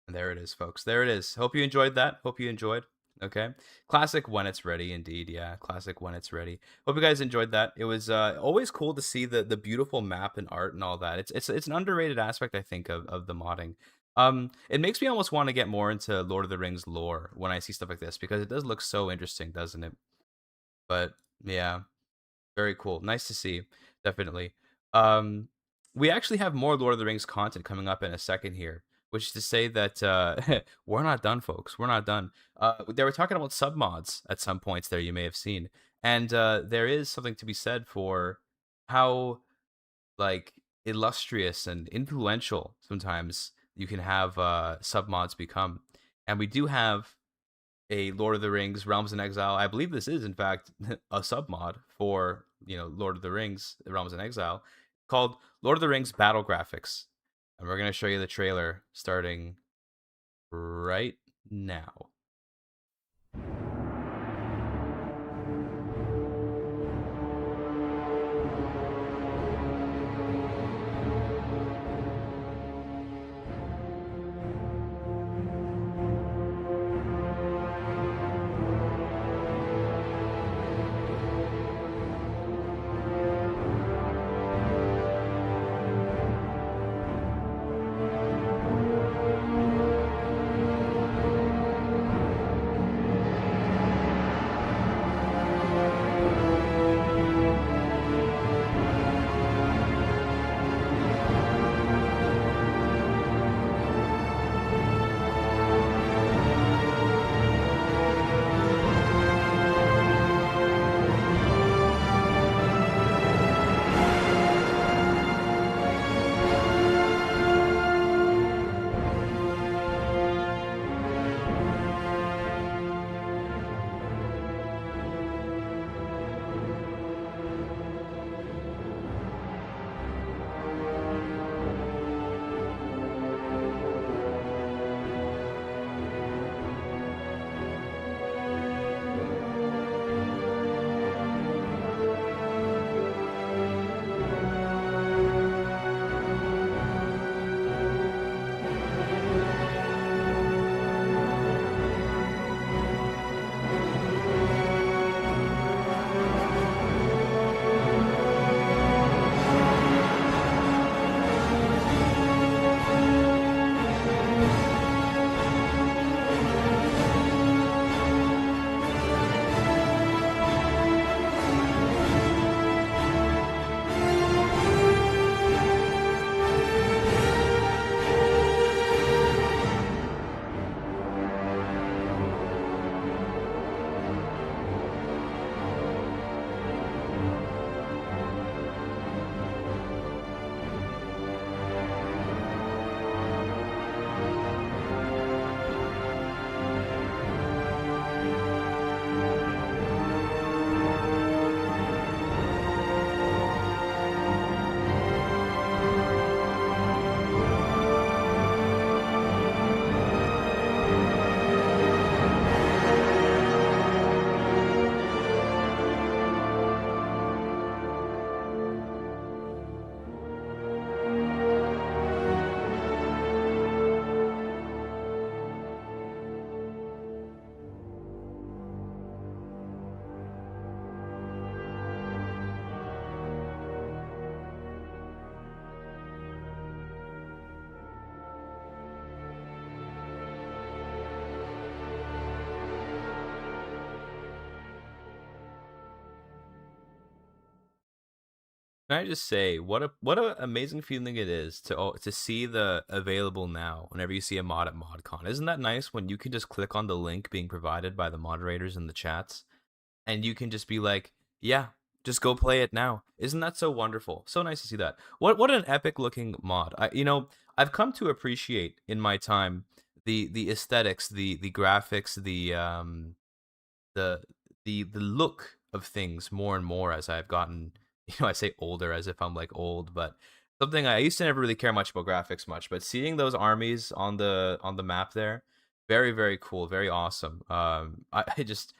And there it is, folks. There it is. Hope you enjoyed that. Hope you enjoyed. Okay. Classic when it's ready, indeed. Yeah, classic when it's ready. Hope you guys enjoyed that. It was always cool to see the beautiful map and art and all that. It's an underrated aspect, I think, of the modding. It makes me almost want to get more into Lord of the Rings lore when I see stuff like this, because it does look so interesting, doesn't it? But yeah, very cool. Nice to see. Definitely. We actually have more Lord of the Rings content coming up in a second here, which is to say that we're not done, folks. We're not done. They were talking about submods at some points there, you may have seen. And there is something to be said for how, like, illustrious and influential sometimes you can have submods become. And we do have a Lord of the Rings Realms in Exile. I believe this is, in fact, a submod for, Lord of the Rings Realms in Exile, called Lord of the Rings Battle Graphics. And we're going to show you the trailer starting right now. Can I just say what a amazing feeling it is to see the available now whenever you see a mod at ModCon. Isn't that nice when you can just click on the link being provided by the moderators in the chats and you can just be like, yeah, just go play it now. Isn't that so wonderful? So nice to see that. What an epic looking mod. I've come to appreciate in my time the aesthetics, the graphics, the the look of things more and more as I've gotten, I say older as if I'm like old, but something I used to never really care much about graphics much, but seeing those armies on the map there, very very cool, very awesome. I just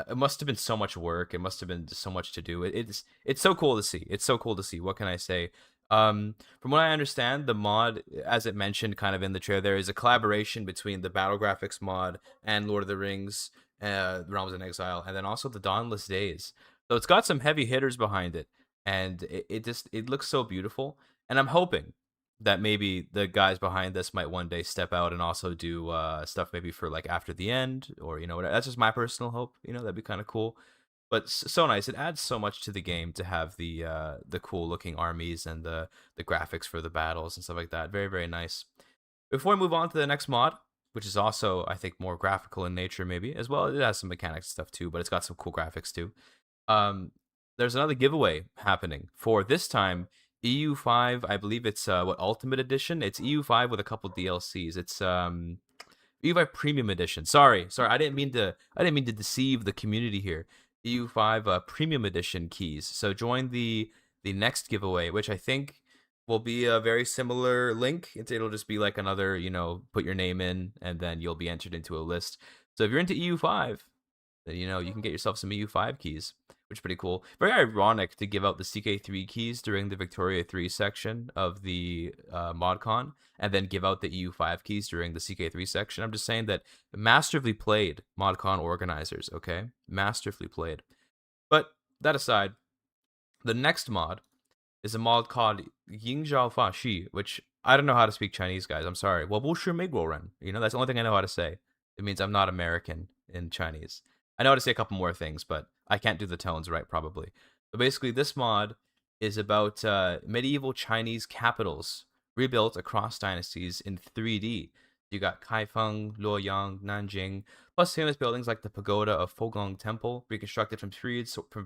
it must have been so much work. It must have been just so much to do. It's so cool to see. It's so cool to see. What can I say? From what I understand, the mod, as it mentioned kind of in the trailer, there is a collaboration between the Battle Graphics mod and Lord of the Rings, Realms in Exile, and then also the Dauntless Days. So it's got some heavy hitters behind it, and it looks so beautiful. And I'm hoping that maybe the guys behind this might one day step out and also do stuff maybe for like After the End, or whatever. That's just my personal hope. That'd be kind of cool. But so nice. It adds so much to the game to have the cool looking armies and the graphics for the battles and stuff like that. Very very nice. Before we move on to the next mod, which is also I think more graphical in nature maybe as well. It has some mechanics stuff too, but it's got some cool graphics too. There's another giveaway happening for this time EU5. I believe it's Ultimate Edition. It's EU5 with a couple DLCs. It's EU5 Premium Edition. Sorry. I didn't mean to deceive the community here. EU5 Premium Edition keys. So join the next giveaway, which I think will be a very similar link. It'll just be like another, put your name in and then you'll be entered into a list. So if you're into EU5, then you can get yourself some EU5 keys, which is pretty cool. Very ironic to give out the CK3 keys during the Victoria 3 section of the ModCon, and then give out the EU5 keys during the CK3 section. I'm just saying that masterfully played, ModCon organizers, okay? Masterfully played. But that aside, the next mod is a mod called Yingzhao Fa Shi, which I don't know how to speak Chinese, guys. I'm sorry. Well, that's the only thing I know how to say. It means I'm not American in Chinese. I know how to say a couple more things, but I can't do the tones right, probably. But basically, this mod is about medieval Chinese capitals rebuilt across dynasties in 3D. You got Kaifeng, Luoyang, Nanjing, plus famous buildings like the pagoda of Fogong Temple, reconstructed from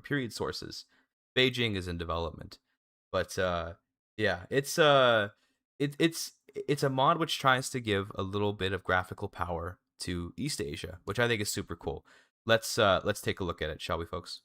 period sources. Beijing is in development, but yeah, it's a mod which tries to give a little bit of graphical power to East Asia, which I think is super cool. Let's take a look at it, shall we, folks?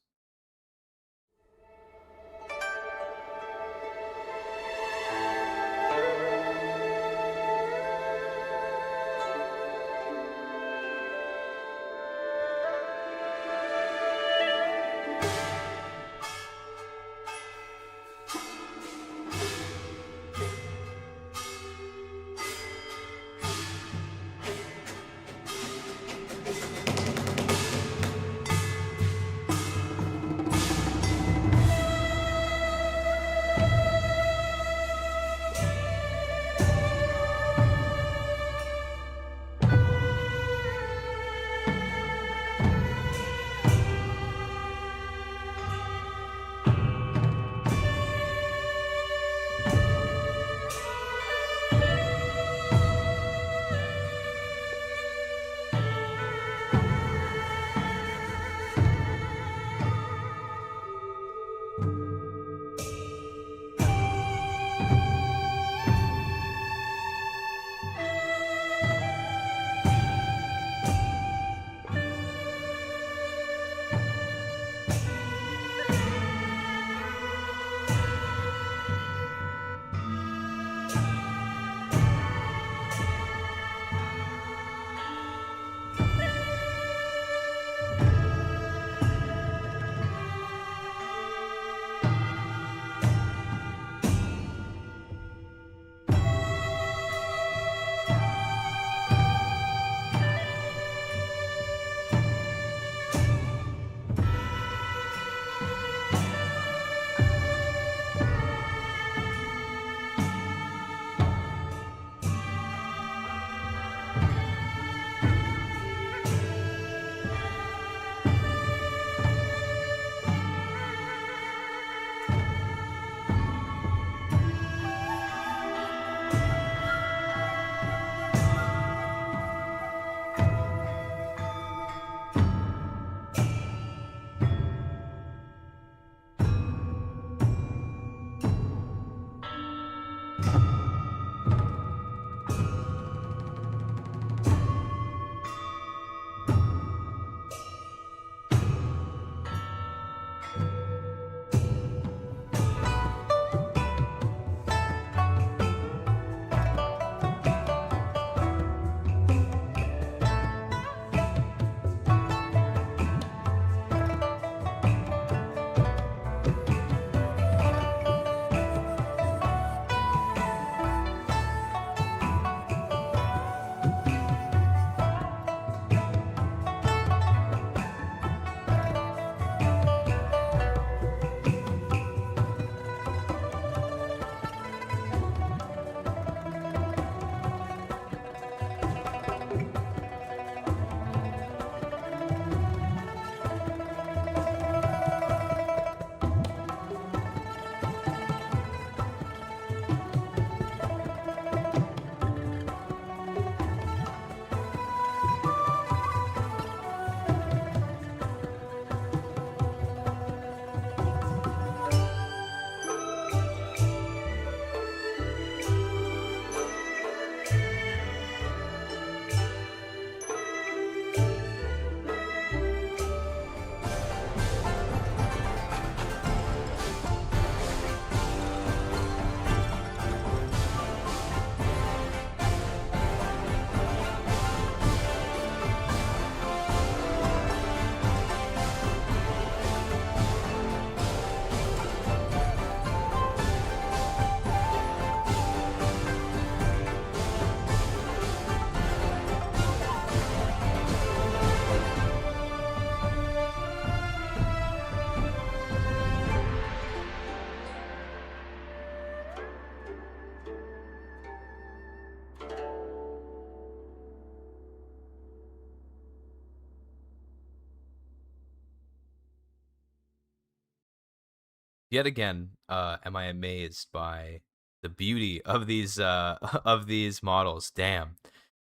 Yet again, am I amazed by the beauty of these of these models. Damn.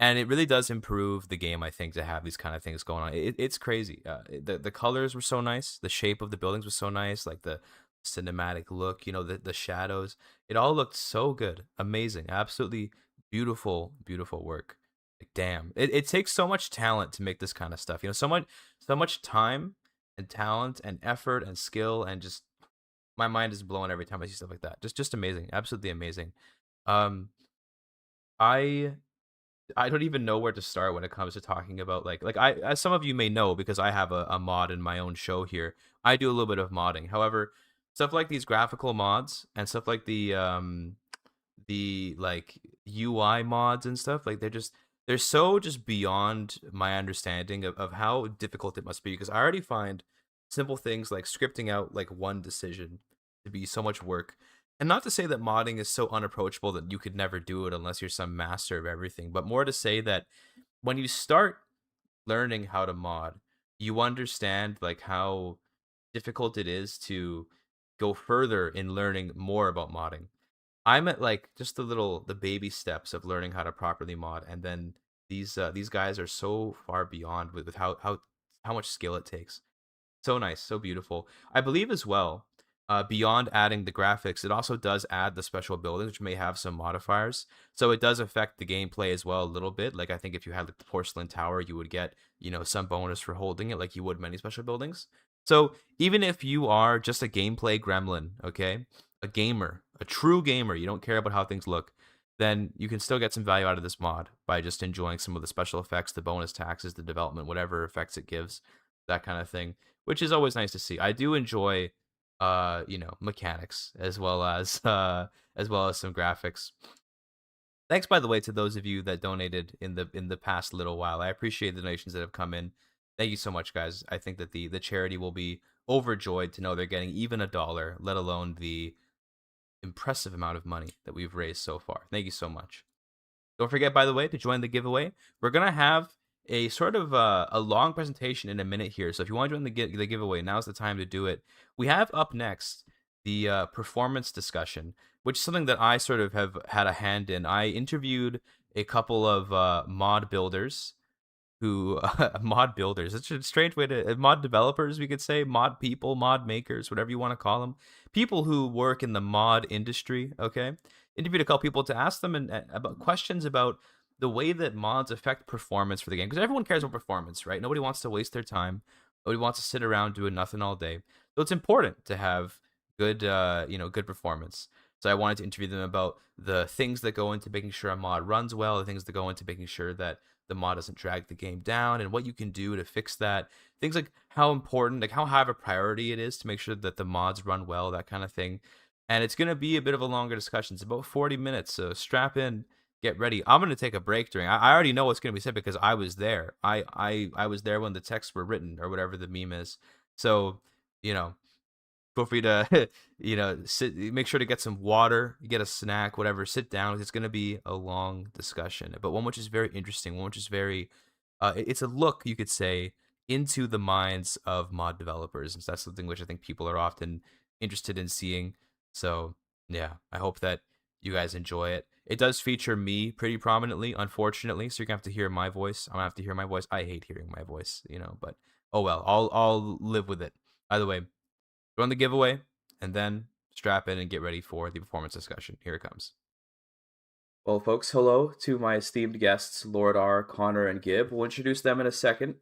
And it really does improve the game, I think, to have these kind of things going on. It's crazy. The colors were so nice. The shape of the buildings was so nice. Like the cinematic look, the shadows. It all looked so good. Amazing. Absolutely beautiful, beautiful work. Like, damn. It takes so much talent to make this kind of stuff. So much time and talent and effort and skill, and just my mind is blown every time I see stuff like that. Just amazing. Absolutely amazing. Um I I don't even know where to start when it comes to talking about like I, as some of you may know, because I have a mod in my own show here. I do a little bit of modding. However, stuff like these graphical mods and stuff like the like UI mods and stuff, like they're so just beyond my understanding of how difficult it must be, because I already find simple things like scripting out like one decision to be so much work. And not to say that modding is so unapproachable that you could never do it unless you're some master of everything, but more to say that when you start learning how to mod, you understand like how difficult it is to go further in learning more about modding. I'm at like just the baby steps of learning how to properly mod, and then these guys are so far beyond with how much skill it takes. So nice, so beautiful. I believe as well, beyond adding the graphics, it also does add the special buildings, which may have some modifiers. So it does affect the gameplay as well a little bit. Like I think if you had like the porcelain tower, you would get, some bonus for holding it, like you would many special buildings. So even if you are just a gameplay gremlin, okay, a gamer, a true gamer, you don't care about how things look, then you can still get some value out of this mod by just enjoying some of the special effects, the bonus taxes, the development, whatever effects it gives, that kind of thing, which is always nice to see. I do enjoy mechanics as well as some graphics. Thanks, by the way, to those of you that donated in the past little while. I appreciate the donations that have come in. Thank you so much, guys. I think that the charity will be overjoyed to know they're getting even $1, let alone the impressive amount of money that we've raised so far. Thank you so much. Don't forget, by the way, to join the giveaway. We're gonna have a sort of a long presentation in a minute here. So if you want to join the giveaway, now's the time to do it. We have up next the performance discussion, which is something that I sort of have had a hand in. I interviewed a couple of mod builders who mod builders. It's a strange way to mod developers, we could say, mod people, mod makers, whatever you want to call them. People who work in the mod industry. Okay, interviewed a couple people to ask them about questions about the way that mods affect performance for the game, because everyone cares about performance, right? Nobody wants to waste their time. Nobody wants to sit around doing nothing all day. So it's important to have good performance. So I wanted to interview them about the things that go into making sure a mod runs well, the things that go into making sure that the mod doesn't drag the game down, and what you can do to fix that. Things like how important, like how high of a priority it is to make sure that the mods run well, that kind of thing. And it's going to be a bit of a longer discussion. It's about 40 minutes, so strap in, get ready. I'm going to take a break during. I already know what's going to be said because I was there. I was there when the texts were written, or whatever the meme is. So, feel free to make sure to get some water, get a snack, whatever, sit down. It's going to be a long discussion, but one which is very interesting, one which is very it's a look, you could say, into the minds of mod developers, and so that's something which I think people are often interested in seeing. So yeah, I hope that you guys enjoy it. It does feature me pretty prominently, unfortunately, so you're gonna have to hear my voice. I'm gonna have to hear my voice. I hate hearing my voice, but oh well, I'll live with it. Either way, join the giveaway, and then strap in and get ready for the performance discussion. Here it comes. Well, folks, hello to my esteemed guests, Lord R, Connor, and Gib. We'll introduce them in a second,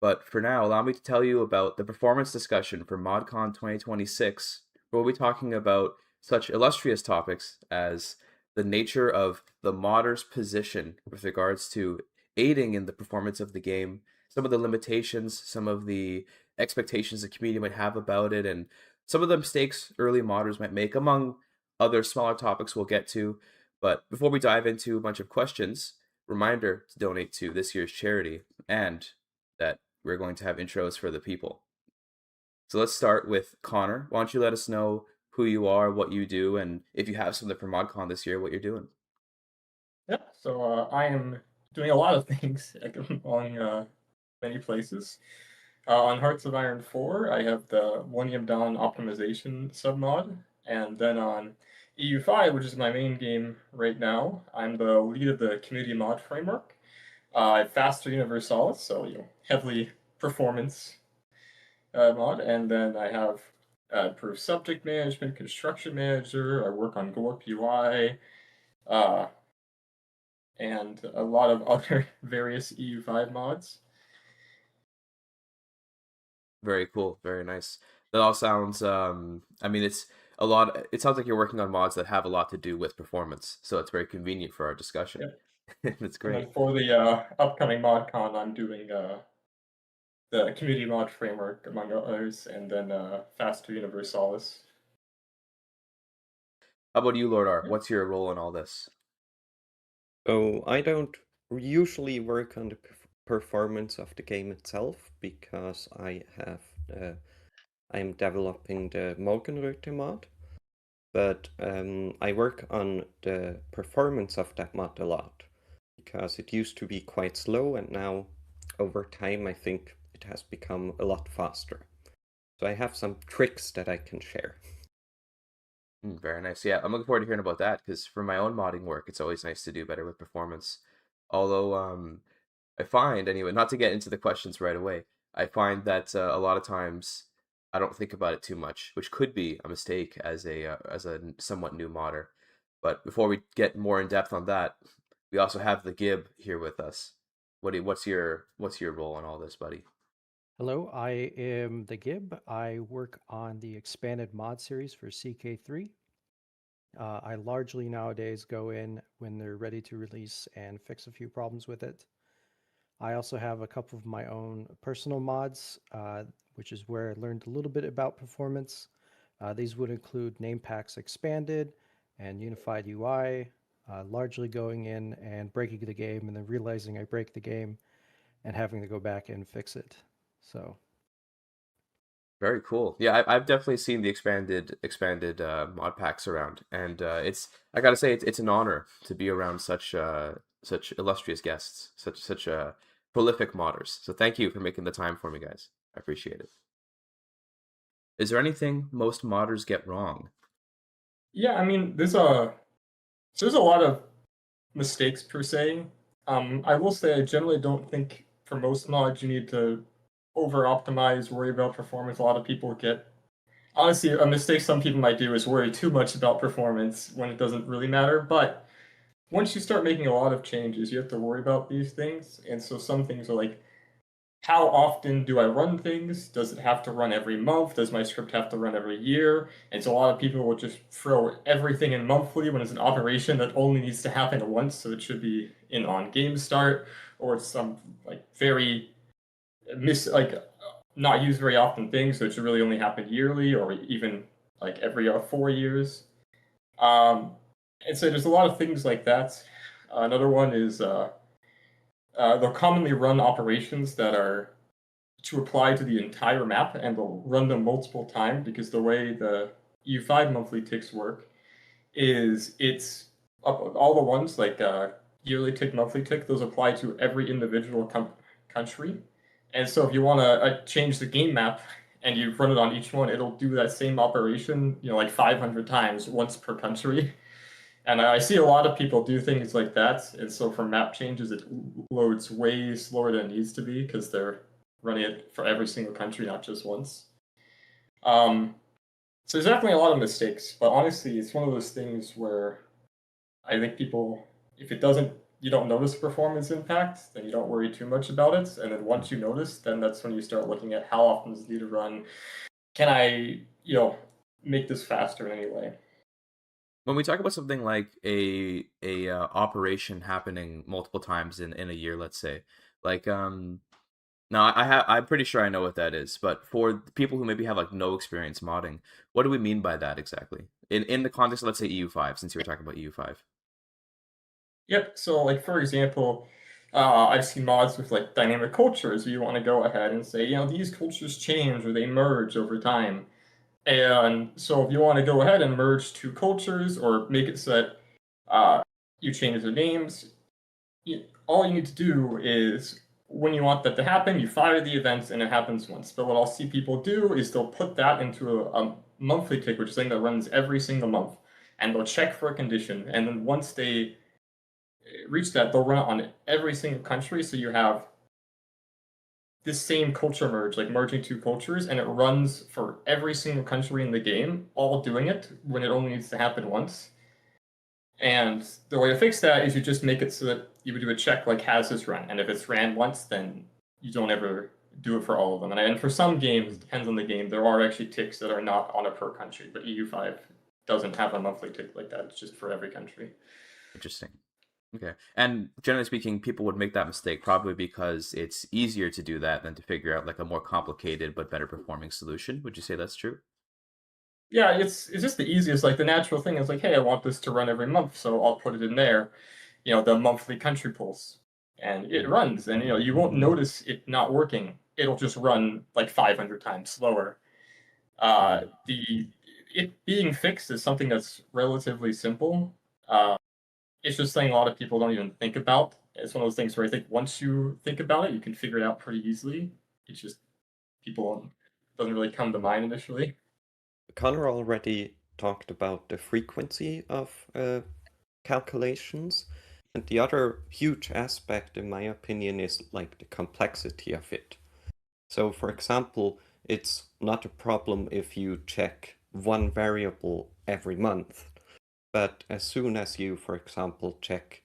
but for now, allow me to tell you about the performance discussion for ModCon 2026, where we'll be talking about such illustrious topics as the nature of the modder's position with regards to aiding in the performance of the game, some of the limitations, some of the expectations the community might have about it, and some of the mistakes early modders might make, among other smaller topics we'll get to. But before we dive into a bunch of questions, reminder to donate to this year's charity, and that we're going to have intros for the people. So let's start with Connor. Why don't you let us know who you are, what you do, and if you have something for ModCon this year, what you're doing. Yeah, so I am doing a lot of things, like, on many places. On Hearts of Iron 4, I have the Millennium Dawn optimization submod, and then on EU5, which is my main game right now, I'm the lead of the community mod framework. I have Faster Universalis, so heavily performance mod, and then I have improved subject management, construction manager. I work on Gorp UI, and a lot of other various EU5 mods. Very cool. Very nice. That all sounds. I mean, it's a lot. It sounds like you're working on mods that have a lot to do with performance, so it's very convenient for our discussion. Yep. That's And great. then for the upcoming ModCon, I'm doing the community mod framework, among others, and then Faster Universalis. How about you, Lord R? What's your role in all this? So I don't usually work on the performance of the game itself because I'm developing the Morgenröte mod, but I work on the performance of that mod a lot because it used to be quite slow, and now over time I think it has become a lot faster. So I have some tricks that I can share. Very nice. Yeah, I'm looking forward to hearing about that because for my own modding work, it's always nice to do better with performance. Although, I find anyway, not to get into the questions right away, I find that a lot of times I don't think about it too much, which could be a mistake as a somewhat new modder. But before we get more in depth on that, we also have the Gib here with us. What's your role in all this, buddy? Hello, I am the Gib. I work on the expanded mod series for CK3. I largely nowadays go in when they're ready to release and fix a few problems with it. I also have a couple of my own personal mods, which is where I learned a little bit about performance. These would include name packs expanded and unified UI, largely going in and breaking the game and then realizing I break the game and having to go back and fix it. So Very cool. Yeah, I've definitely seen the expanded mod packs around, and I gotta say it's an honor to be around such illustrious guests, such prolific modders. So thank you for making the time for me, guys. I appreciate it. Is there anything most modders get wrong? Yeah, I mean, there's a lot of mistakes per se. I will say I generally don't think for most mods you need to over optimize, worry about performance. A lot of people get honestly a mistake some people might do is worry too much about performance when it doesn't really matter. But once you start making a lot of changes, you have to worry about these things. And so some things are like, how often do I run things? Does it have to run every month? Does my script have to run every year? And so a lot of people will just throw everything in monthly when it's an operation that only needs to happen once, so it should be in on game start, or it's some like very not used very often thing, so it should really only happen yearly or even like every 4 years. And so there's a lot of things like that. Another one is they'll commonly run operations that are to apply to the entire map, and they'll run them multiple times because the way the EU5 monthly ticks work is it's all the ones like yearly tick, monthly tick, those apply to every individual country. And so if you want to change the game map and you run it on each one, it'll do that same operation, like 500 times, once per country. And I see a lot of people do things like that. And so for map changes, it loads way slower than it needs to be because they're running it for every single country, not just once. So there's definitely a lot of mistakes, but honestly, it's one of those things where I think people, if you don't notice performance impact, then you don't worry too much about it. And then once you notice, then that's when you start looking at how often does it need to run? Can I, make this faster in any way? When we talk about something like a operation happening multiple times in a year, let's say, like now I'm pretty sure I know what that is, but for people who maybe have like no experience modding, what do we mean by that exactly? In the context of, let's say, EU5, since you were talking about EU5. Yep. So, like for example, I've seen mods with like dynamic cultures. You want to go ahead and say, these cultures change or they merge over time. And so, if you want to go ahead and merge two cultures or make it so that you change the names, all you need to do is when you want that to happen, you fire the events and it happens once. But what I'll see people do is they'll put that into a monthly tick, which is something that runs every single month. And they'll check for a condition. And then once they reach that, they'll run it on every single country. So you have this same culture merge, like merging two cultures, and it runs for every single country in the game, all doing it when it only needs to happen once. And the way to fix that is you just make it so that you would do a check like, has this run? And if it's ran once, then you don't ever do it for all of them. And for some games, it depends on the game, there are actually ticks that are not on a per country, but EU5 doesn't have a monthly tick like that. It's just for every country. Interesting. Okay. And generally speaking, people would make that mistake probably because it's easier to do that than to figure out like a more complicated but better performing solution. Would you say that's true? Yeah, it's just the easiest. Like the natural thing is like, hey, I want this to run every month, so I'll put it in there. The monthly country pulse, and it runs, and you won't notice it not working. It'll just run like 500 times slower. It being fixed is something that's relatively simple. It's just something a lot of people don't even think about. It's one of those things where I think once you think about it, you can figure it out pretty easily. It's just people doesn't really come to mind initially. Connor already talked about the frequency of calculations, and the other huge aspect, in my opinion, is like the complexity of it. So, for example, it's not a problem if you check one variable every month, but as soon as you, for example, check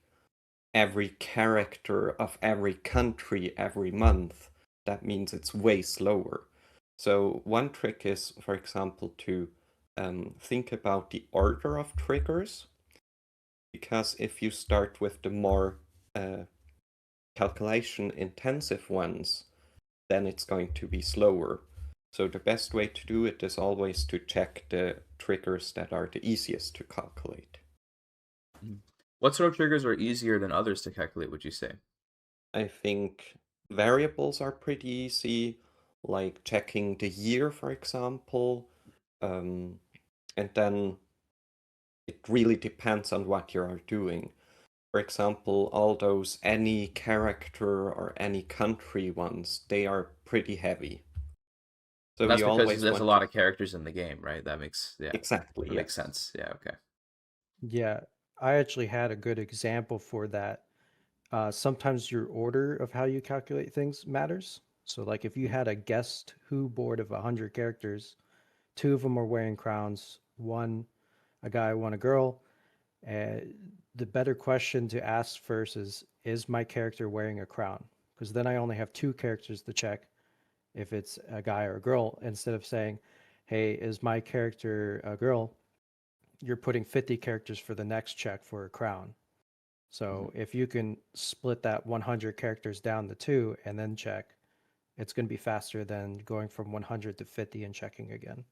every character of every country every month, that means it's way slower. So one trick is, for example, to think about the order of triggers, because if you start with the more calculation intensive ones, then it's going to be slower. So the best way to do it is always to check the triggers that are the easiest to calculate. What sort of triggers are easier than others to calculate, would you say? I think variables are pretty easy, like checking the year, for example. And then it really depends on what you are doing. For example, all those any character or any country ones, they are pretty heavy. So that's you because always there's want a lot of characters in the game, right? That makes exactly, that makes yes. sense. Yeah, okay. Yeah, I actually had a good example for that. Sometimes your order of how you calculate things matters. So, like if you had a guessed who board of 100 characters, two of them were wearing crowns, one a guy, one a girl. The better question to ask first is my character wearing a crown? Because then I only have two characters to check if it's a guy or a girl, instead of saying, hey, is my character a girl? You're putting 50 characters for the next check for a crown. So if you can split that 100 characters down to two and then check, it's going to be faster than going from 100 to 50 and checking again.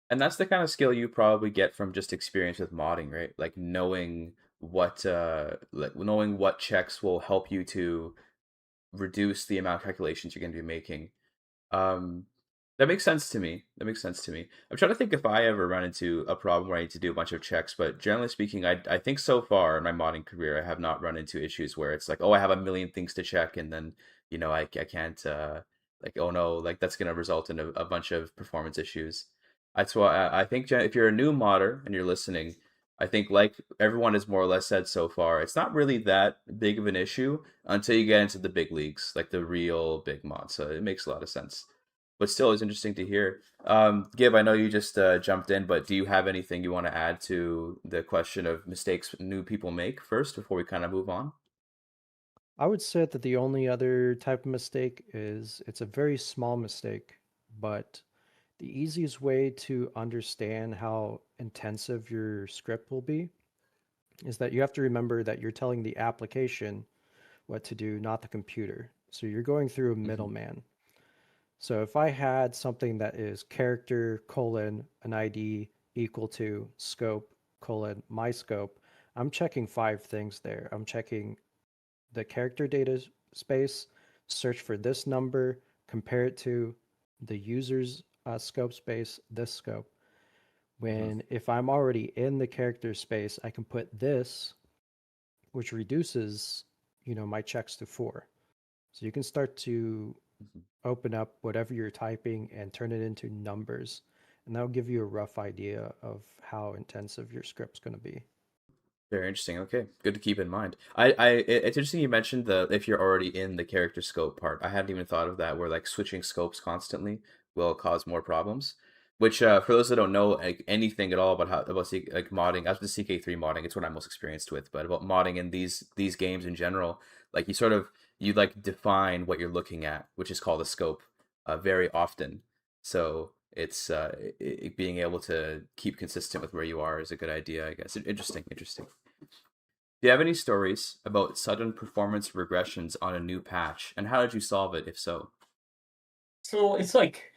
And that's the kind of skill you probably get from just experience with modding, right? Like knowing what checks will help you to reduce the amount of calculations you're going to be making. That makes sense to me. That makes sense to me. I'm trying to think if I ever run into a problem where I need to do a bunch of checks, but generally speaking, I think so far in my modding career, I have not run into issues where it's like, oh, I have a million things to check, and then I can't like, oh no, like that's going to result in a bunch of performance issues. That's why I think if you're a new modder and you're listening, I think like everyone has more or less said so far, it's not really that big of an issue until you get into the big leagues, like the real big mods. So it makes a lot of sense. But still, it's interesting to hear. Gib, I know you just jumped in, but do you have anything you want to add to the question of mistakes new people make first before we kind of move on? I would say that the only other type of mistake is it's a very small mistake, but the easiest way to understand how intensive your script will be is that you have to remember that you're telling the application what to do, not the computer. So you're going through a middleman. So if I had something that is character colon an ID equal to scope colon my scope, I'm checking 5 things there. I'm checking the character data space, search for this number, compare it to the user's scope space, this scope. If I'm already in the character space, I can put this, which reduces, my checks to 4. So you can start to open up whatever you're typing and turn it into numbers. And that'll give you a rough idea of how intensive your script's going to be. Very interesting. Okay, good to keep in mind. It's interesting you mentioned the if you're already in the character scope part. I hadn't even thought of that. Where like switching scopes constantly will cause more problems. Which, for those that don't know like, anything at all about like modding, as the CK3 modding, it's what I'm most experienced with. But about modding in these games in general, like you like define what you're looking at, which is called a scope, very often. So it's being able to keep consistent with where you are is a good idea, I guess. Interesting. Do you have any stories about sudden performance regressions on a new patch, and how did you solve it, if so? So it's like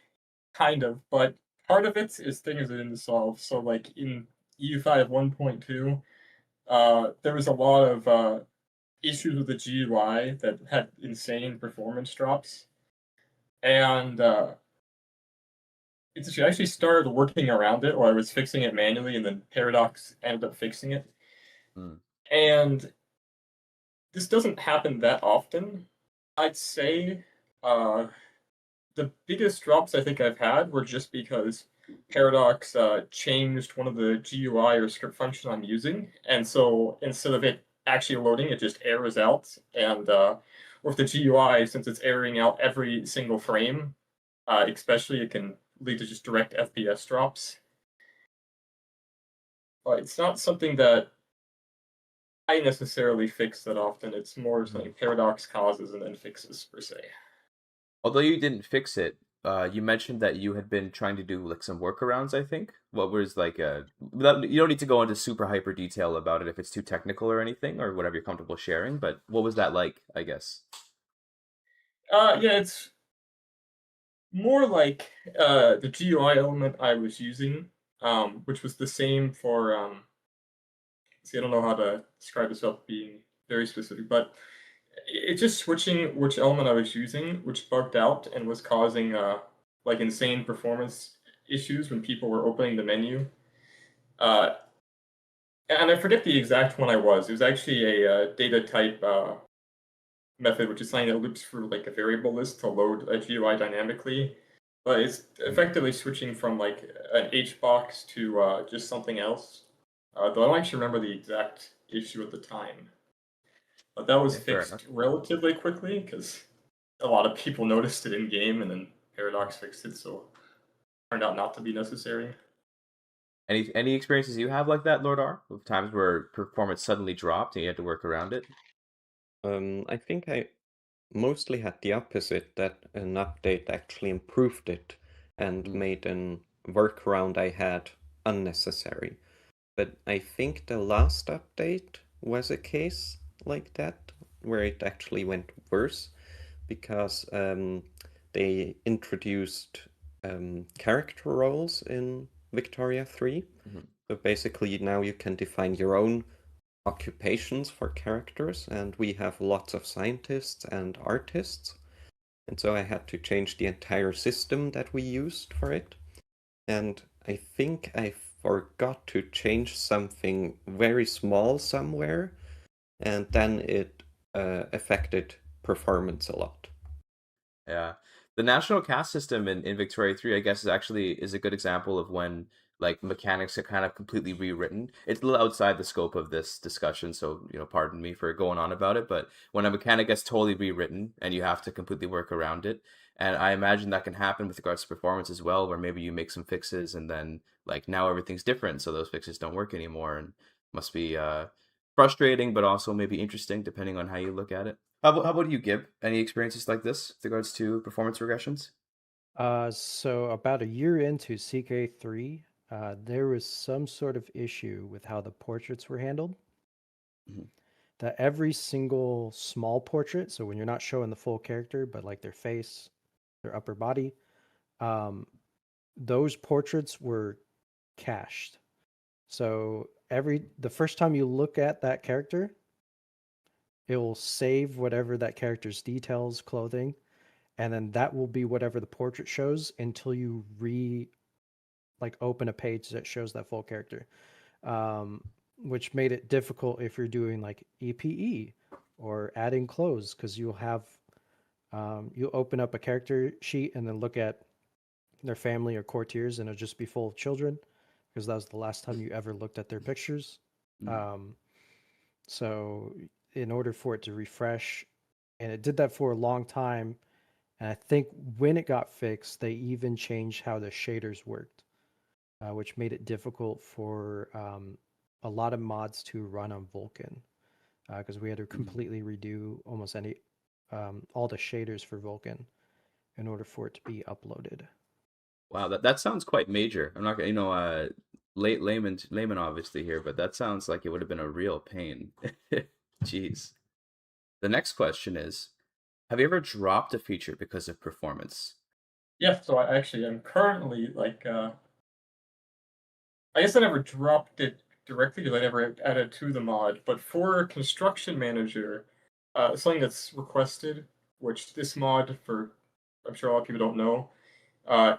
kind of, but part of it is things I didn't solve. So like in EU5 1.2, there was a lot of issues with the GUI that had insane performance drops, and it's I actually started working around it, or I was fixing it manually, and then Paradox ended up fixing it. And this doesn't happen that often. I'd say the biggest drops I think I've had were just because Paradox changed one of the GUI or script function I'm using, and so instead of it actually loading, it just errors out. And with the GUI, since it's erroring out every single frame, especially it can lead to just direct FPS drops. But it's not something that I necessarily fix that often. It's more something Paradox causes and then fixes per se. Although you didn't fix it, you mentioned that you had been trying to do like some workarounds, I think. What was like you don't need to go into super hyper detail about it if it's too technical or anything, or whatever you're comfortable sharing, but what was that like, I guess? Yeah, it's more like the GUI element I was using, which was the same for see, I don't know how to describe this without being very specific, but it's just switching which element I was using, which bugged out and was causing like insane performance issues when people were opening the menu. Uh, and I forget the exact one I was. It was actually a data type method, which is something that loops for like a variable list to load a GUI dynamically. But it's effectively switching from like an HBox to just something else. Though I don't actually remember the exact issue at the time. But that was fixed relatively quickly because a lot of people noticed it in game, and then Paradox fixed it, so it turned out not to be necessary. Any experiences you have like that, Lord R? Of times where performance suddenly dropped and you had to work around it? I think I mostly had the opposite, that an update actually improved it and made an workaround I had unnecessary. But I think the last update was a case like that, where it actually went worse, because they introduced character roles in Victoria 3. So basically now you can define your own occupations for characters, and we have lots of scientists and artists. And so I had to change the entire system that we used for it. And I think I forgot to change something very small somewhere, and then it affected performance a lot. Yeah. The national caste system in Victoria 3, I guess, is a good example of when like mechanics are kind of completely rewritten. It's a little outside the scope of this discussion, so pardon me for going on about it, but when a mechanic gets totally rewritten and you have to completely work around it, and I imagine that can happen with regards to performance as well, where maybe you make some fixes and then like now everything's different, so those fixes don't work anymore, and must be frustrating, but also maybe interesting depending on how you look at it. How about you, Gib? Any experiences like this with regards to performance regressions? So about a year into CK3, there was some sort of issue with how the portraits were handled. That every single small portrait, so when you're not showing the full character, but like their face, their upper body, those portraits were cached. So the first time you look at that character, it will save whatever that character's details, clothing, and then that will be whatever the portrait shows until you open a page that shows that full character, which made it difficult if you're doing like EPE or adding clothes, because you'll have You open up a character sheet and then look at their family or courtiers, and it'll just be full of children because that was the last time you ever looked at their pictures. Um, so in order for it to refresh, and it did that for a long time, and I think when it got fixed, they even changed how the shaders worked, which made it difficult for a lot of mods to run on Vulkan because we had to completely redo almost all the shaders for Vulkan in order for it to be uploaded. Wow, that sounds quite major. I'm not gonna, late layman obviously here, but that sounds like it would have been a real pain. Jeez. The next question is, have you ever dropped a feature because of performance? Yeah, so I actually am currently like I guess I never dropped it directly because I never added to the mod, but for Construction Manager, something that's requested, which this mod for I'm sure a lot of people don't know,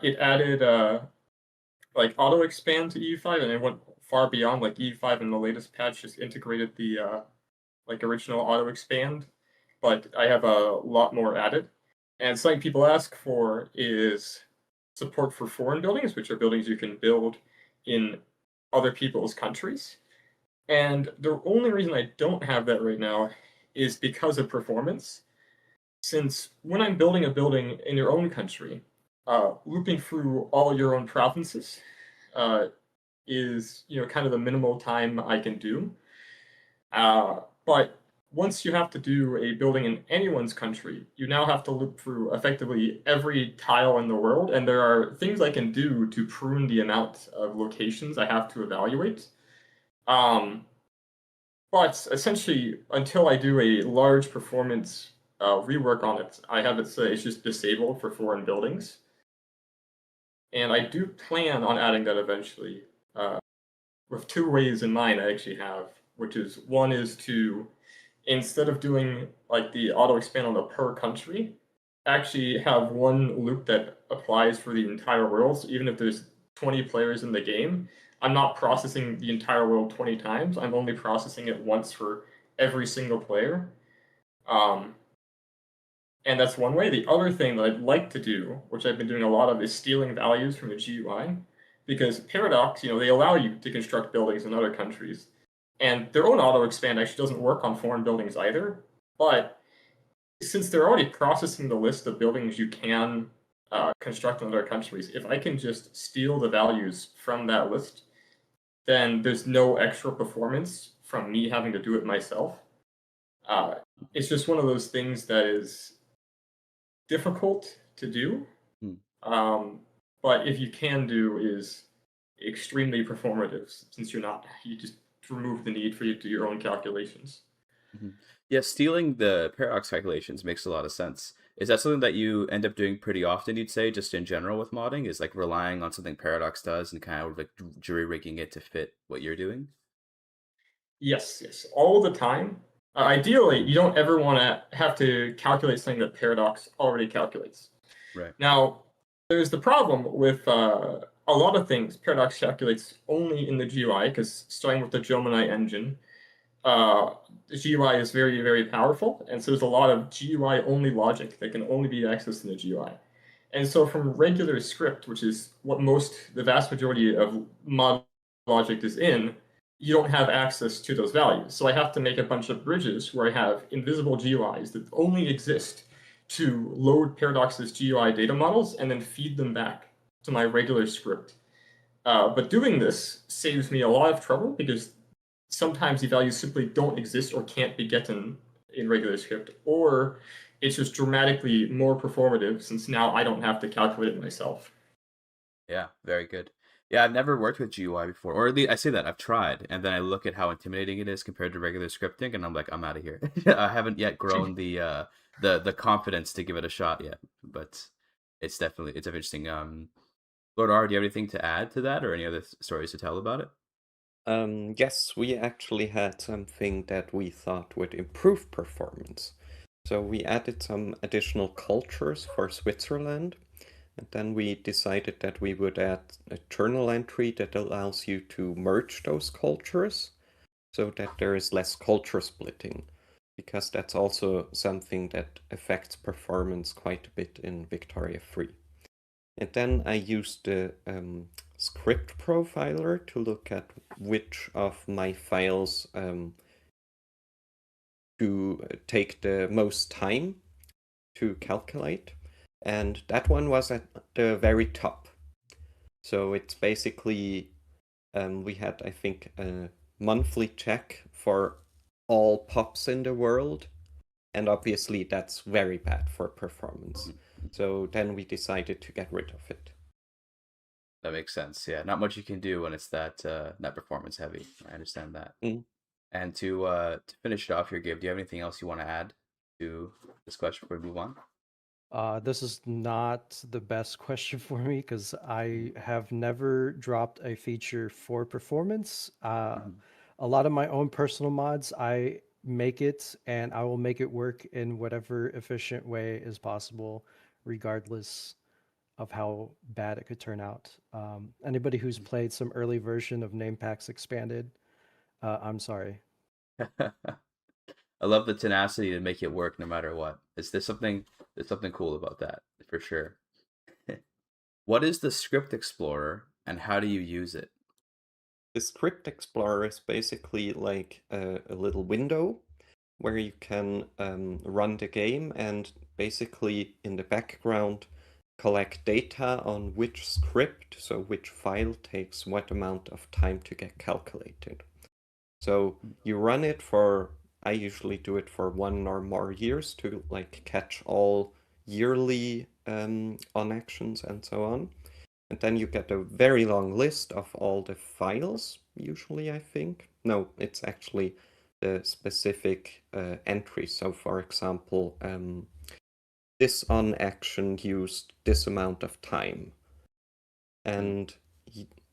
it added like auto expand to EU5 and it went far beyond like EU5 in the latest patch just integrated the like original auto expand, but I have a lot more added. And something people ask for is support for foreign buildings, which are buildings you can build in other people's countries. And the only reason I don't have that right now is because of performance. Since when I'm building a building in your own country, looping through all your own provinces is kind of the minimal time I can do. But once you have to do a building in anyone's country, you now have to loop through effectively every tile in the world, and there are things I can do to prune the amount of locations I have to evaluate. But essentially, until I do a large performance rework on it, I have it say it's just disabled for foreign buildings. And I do plan on adding that eventually, with two ways in mind I actually have, which is one is to, instead of doing like the auto expand on the per country, actually have one loop that applies for the entire world. So even if there's 20 players in the game, I'm not processing the entire world 20 times. I'm only processing it once for every single player. And that's one way. The other thing that I'd like to do, which I've been doing a lot of, is stealing values from the GUI. Because Paradox, they allow you to construct buildings in other countries. And their own auto expand actually doesn't work on foreign buildings either. But since they're already processing the list of buildings you can construct in other countries, if I can just steal the values from that list, then there's no extra performance from me having to do it myself. It's just one of those things that is difficult to do. But if you can do is extremely performative, since you just remove the need for you to do your own calculations. Yeah, stealing the paradox calculations makes a lot of sense. Is that something that you end up doing pretty often, you'd say, just in general with modding? Is like relying on something Paradox does and kind of like jury rigging it to fit what you're doing? Yes, all the time. Ideally, you don't ever want to have to calculate something that Paradox already calculates. Right. Now, there's the problem with a lot of things Paradox calculates only in the GUI, because starting with the Gemini engine, the GUI is very, very powerful, and so there's a lot of GUI-only logic that can only be accessed in the GUI. And so from regular script, which is what the vast majority of mod logic is in, you don't have access to those values. So I have to make a bunch of bridges where I have invisible GUIs that only exist to load Paradox's GUI data models and then feed them back to my regular script. But doing this saves me a lot of trouble because sometimes the values simply don't exist or can't be gotten in regular script, or it's just dramatically more performative since now I don't have to calculate it myself. Yeah, very good. Yeah, I've never worked with GUI before, or at least I say that I've tried, and then I look at how intimidating it is compared to regular scripting, and I'm like, I'm out of here. I haven't yet grown the confidence to give it a shot yet, but it's definitely interesting. Lord R, do you have anything to add to that, or any other stories to tell about it? Yes, we actually had something that we thought would improve performance. So we added some additional cultures for Switzerland, and then we decided that we would add a journal entry that allows you to merge those cultures so that there is less culture splitting. because that's also something that affects performance quite a bit in Victoria 3. And then I used the script profiler to look at which of my files to take the most time to calculate. And that one was at the very top. So it's basically, we had, I think, a monthly check for all pops in the world. And obviously that's very bad for performance. So then we decided to get rid of it. That makes sense. Yeah, not much you can do when it's that performance heavy. I understand that. And to finish it off here, Gabe, do you have anything else you want to add to this question before we move on? This is not the best question for me because I have never dropped a feature for performance. A lot of my own personal mods, I make it and I will make it work in whatever efficient way is possible, regardless of how bad it could turn out. Anybody who's played some early version of Name Packs Expanded, I'm sorry. I love the tenacity to make it work no matter what. There's something cool about that for sure. What is the Script Explorer and how do you use it? The Script Explorer is basically like a little window where you can run the game and basically in the background collect data on which script, so which file takes what amount of time to get calculated. So you run it for, I usually do it for 1 or more years to like catch all yearly on actions and so on. And then you get a very long list of all the files, usually, I think. No, it's actually the specific entries. So for example, this on action used this amount of time. And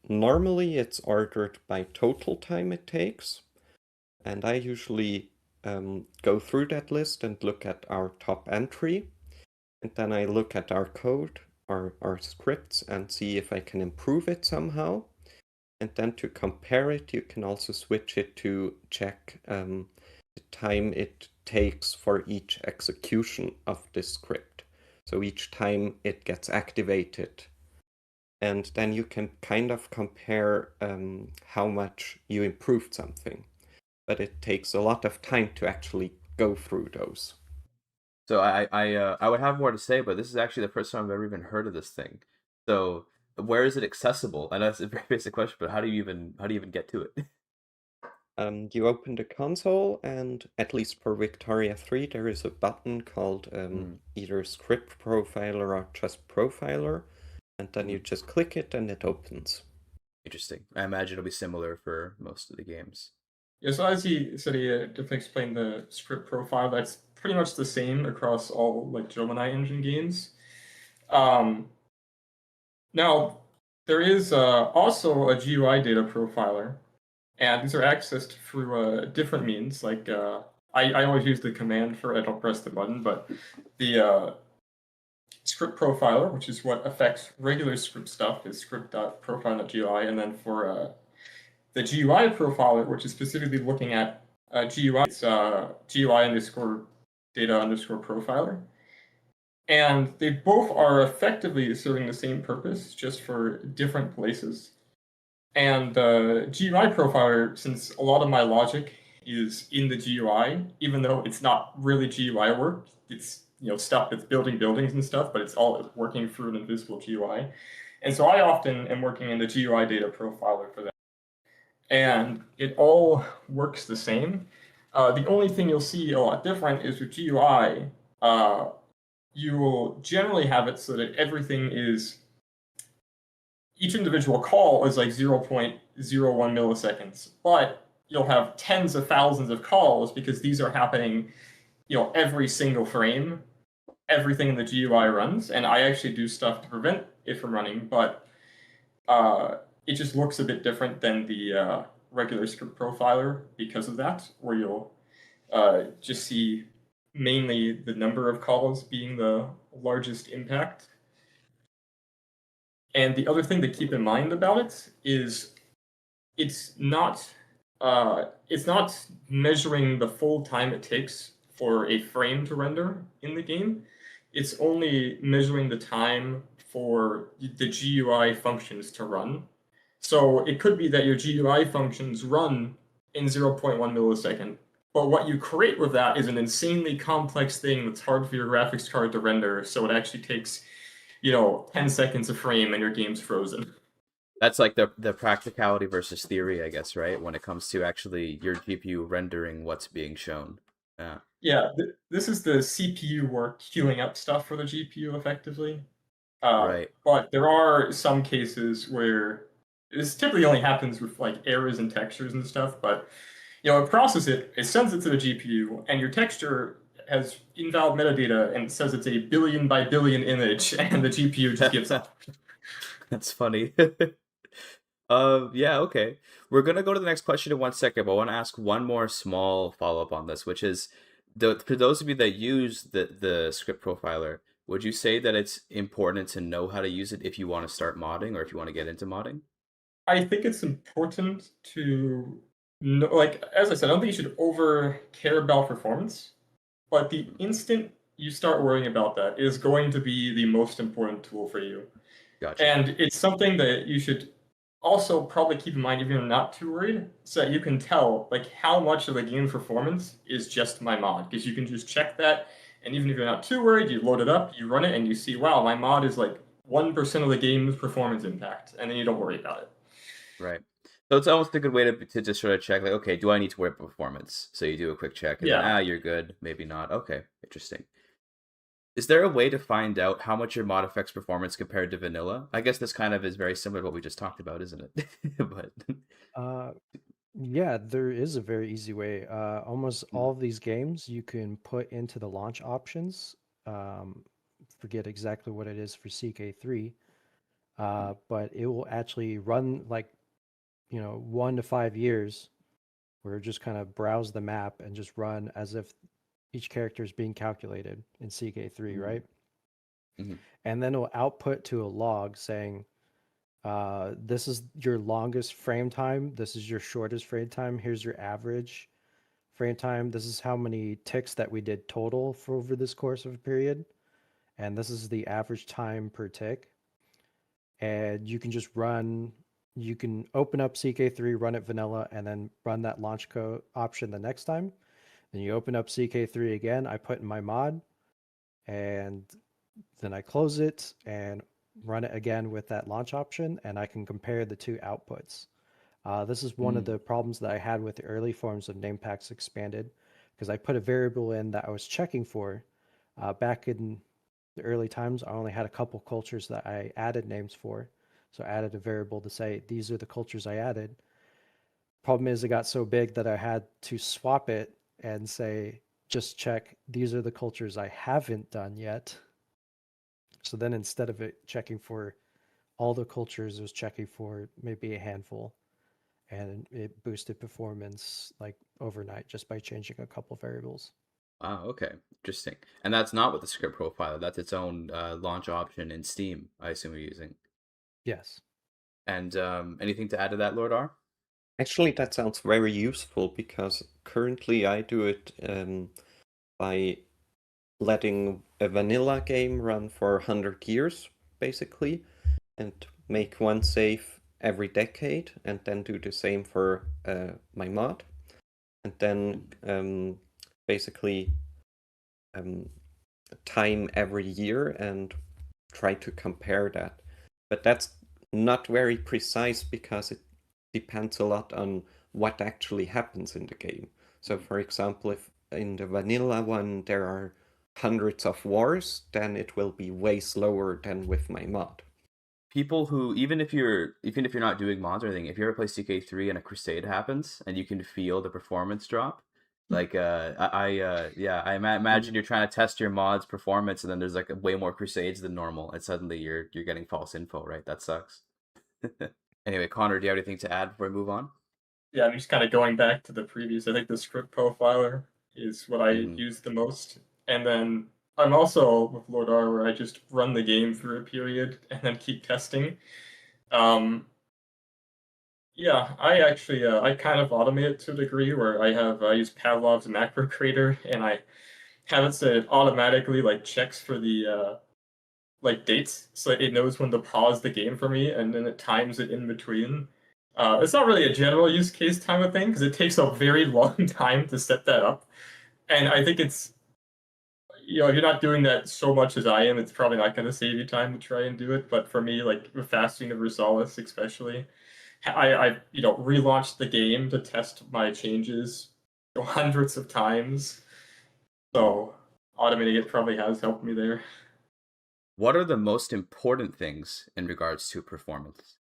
normally it's ordered by total time it takes. And I usually go through that list and look at our top entry. And then I look at our code, our scripts, and see if I can improve it somehow. And then to compare it, you can also switch it to check the time it takes for each execution of this script. So each time it gets activated. And then you can kind of compare how much you improved something. But it takes a lot of time to actually go through those. So I would have more to say, but this is actually the first time I've ever even heard of this thing. So where is it accessible? I know it's a very basic question, but how do you even get to it? You open the console, and at least for Victoria 3, there is a button called either Script Profiler or just Profiler, and then you just click it and it opens. Interesting. I imagine it'll be similar for most of the games. Yeah, so as he said, he definitely explained the script profile. That's pretty much the same across all like Gemini engine games. Now, there is also a GUI data profiler, and these are accessed through different means. Like I always use the command for it. I'll press the button, but the script profiler, which is what affects regular script stuff, is script.profile.gui, and then for the GUI profiler, which is specifically looking at GUI, it's GUI underscore data underscore profiler. And they both are effectively serving the same purpose, just for different places. And the GUI profiler, since a lot of my logic is in the GUI, even though it's not really GUI work, it's stuff that's building buildings and stuff, but it's all working through an invisible GUI. And so I often am working in the GUI data profiler for that. And it all works the same. The only thing you'll see a lot different is with GUI, you will generally have it so that everything is, each individual call is like 0.01 milliseconds, but you'll have tens of thousands of calls because these are happening, every single frame, everything in the GUI runs, and I actually do stuff to prevent it from running, but it just looks a bit different than the regular script profiler because of that, where you'll just see mainly the number of calls being the largest impact. And the other thing to keep in mind about it is it's not it's not measuring the full time it takes for a frame to render in the game. It's only measuring the time for the GUI functions to run. So it could be that your GUI functions run in 0.1 millisecond, but what you create with that is an insanely complex thing that's hard for your graphics card to render, so it actually takes, 10 seconds a frame and your game's frozen. That's like the practicality versus theory, I guess, right? When it comes to actually your GPU rendering what's being shown. Yeah. Yeah, this is the CPU work queuing up stuff for the GPU effectively. Right. But there are some cases where this typically only happens with like errors and textures and stuff, but it processes it sends it to the GPU, and your texture has invalid metadata and it says it's a billion by billion image, and the GPU just gives up. That's funny. Yeah, okay. We're gonna go to the next question in 1 second, but I want to ask one more small follow-up on this, which is, for those of you that use the script profiler, would you say that it's important to know how to use it if you want to start modding or if you want to get into modding? I think it's important to know, like, as I said, I don't think you should over care about performance, but the instant you start worrying about that is going to be the most important tool for you. Gotcha. And it's something that you should also probably keep in mind if you're not too worried, so that you can tell like how much of the game's performance is just my mod, because you can just check that, and even if you're not too worried, you load it up, you run it, and you see, wow, my mod is like 1% of the game's performance impact, and then you don't worry about it. Right. So it's almost a good way to just sort of check, like, okay, do I need to worry about performance? So you do a quick check, and then, you're good, maybe not. Okay, interesting. Is there a way to find out how much your mod affects performance compared to vanilla? I guess this kind of is very similar to what we just talked about, isn't it? But Yeah, there is a very easy way. Almost all of these games you can put into the launch options. Forget exactly what it is for CK3, but it will actually run like 1 to 5 years, where it just kind of browse the map and just run as if each character is being calculated in CK3, right? And then it'll output to a log saying, this is your longest frame time, this is your shortest frame time, here's your average frame time, this is how many ticks that we did total for over this course of a period, and this is the average time per tick. And you can just you can open up CK3, run it vanilla, and then run that launch code option the next time. Then you open up CK3 again, I put in my mod, and then I close it and run it again with that launch option, and I can compare the two outputs. This is one of the problems that I had with the early forms of name packs expanded, because I put a variable in that I was checking for. Back in the early times, I only had a couple cultures that I added names for. So I added a variable to say, these are the cultures I added. Problem is, it got so big that I had to swap it and say, just check, these are the cultures I haven't done yet. So then instead of it checking for all the cultures, it was checking for maybe a handful. And it boosted performance like overnight just by changing a couple variables. Wow, okay. Interesting. And that's not with the script profiler. That's its own launch option in Steam, I assume you're using. Yes. And anything to add to that, Lord R? Actually, that sounds very useful, because currently I do it by letting a vanilla game run for 100 years, basically, and make one save every decade, and then do the same for my mod. And then basically time every year and try to compare that. But that's not very precise, because it depends a lot on what actually happens in the game. So for example, if in the vanilla one there are hundreds of wars, then it will be way slower than with my mod. People who, even if you're not doing mods or anything, if you ever play CK3 and a crusade happens and you can feel the performance drop, like I imagine you're trying to test your mod's performance, and then there's like way more crusades than normal, and suddenly you're getting false info, right? That sucks. Anyway, Connor, do you have anything to add before we move on? Yeah, I'm just kind of going back to the previous. I think the script profiler is what I use the most. And then I'm also with Lord R, where I just run the game for a period and then keep testing. Yeah, I actually I kind of automate it to a degree where I use Pavlov's macro creator and I have it so it automatically like checks for the like dates, so it knows when to pause the game for me, and then it times it in between. It's not really a general use case time of thing because it takes a very long time to set that up, and I think it's if you're not doing that so much as I am, it's probably not going to save you time to try and do it. But for me, like with Fasting of Versailles especially, I relaunched the game to test my changes hundreds of times, so automating it probably has helped me there. What are the most important things in regards to performance?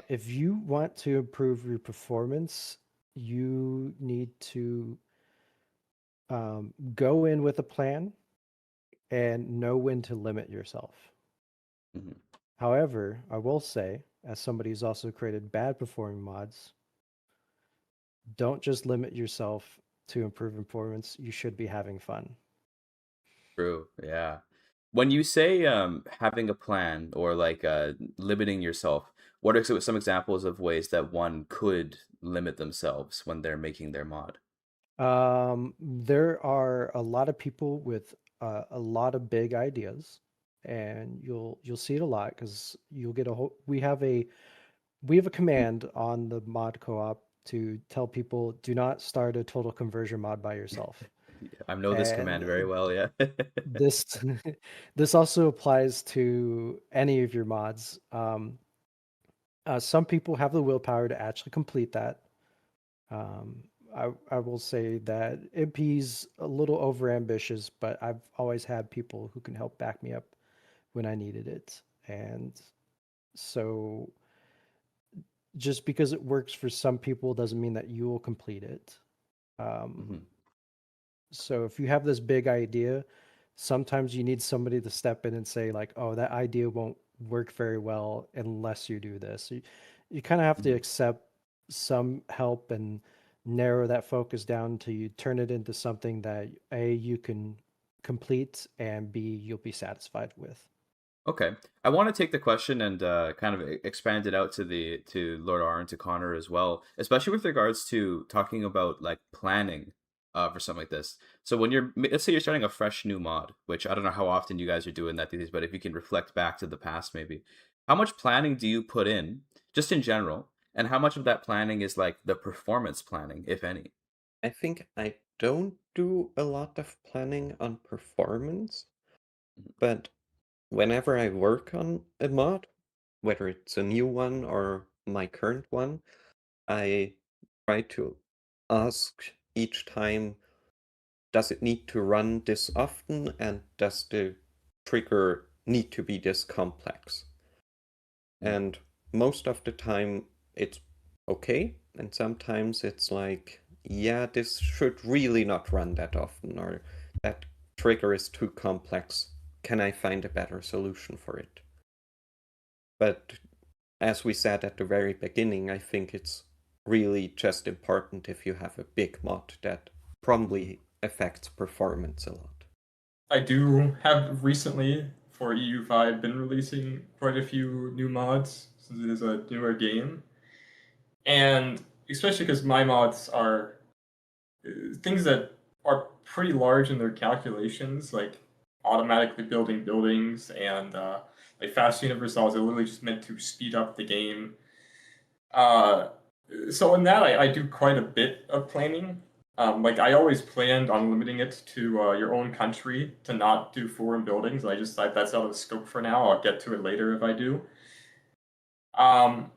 If you want to improve your performance, you need to go in with a plan and know when to limit yourself. Mhm. However, I will say, as somebody who's also created bad performing mods, don't just limit yourself to improve performance. You should be having fun. True. Yeah. When you say having a plan or like limiting yourself, what are some examples of ways that one could limit themselves when they're making their mod? There are a lot of people with a lot of big ideas, and you'll see it a lot because you'll get a whole. We have a command on the mod co-op to tell people do not start a total conversion mod by yourself. I know this And command very well. Yeah. this this also applies to any of your mods. Some people have the willpower to actually complete that. Um, I will say that MP's a little overambitious, but I've always had people who can help back me up when I needed it. And so just because it works for some people doesn't mean that you will complete it. Mhm. So if you have this big idea, sometimes you need somebody to step in and say like, "Oh, that idea won't work very well unless you do this." You kind of have to Mhm. accept some help and narrow that focus down until you turn it into something that A, you can complete, and B, you'll be satisfied with. Okay, I want to take the question and kind of expand it out to Lord R and to Connor as well, especially with regards to talking about like planning for something like this. So when let's say you're starting a fresh new mod, which I don't know how often you guys are doing that these days, but if you can reflect back to the past, maybe how much planning do you put in, just in general, and how much of that planning is like the performance planning, if any? I think I don't do a lot of planning on performance, but whenever I work on a mod, whether it's a new one or my current one, I try to ask each time, does it need to run this often and does the trigger need to be this complex? And most of the time it's okay, and sometimes it's like, yeah, this should really not run that often, or that trigger is too complex. Can I find a better solution for it? But as we said at the very beginning, I think it's really just important if you have a big mod that probably affects performance a lot. I do have recently for EU5 been releasing quite a few new mods since it is a newer game, and especially because my mods are things that are pretty large in their calculations, like automatically building buildings and like fast universals are literally just meant to speed up the game. Uh, so in that, I do quite a bit of planning. Like I always planned on limiting it to your own country to not do foreign buildings. I just thought that's out of the scope for now. I'll get to it later if I do. Um,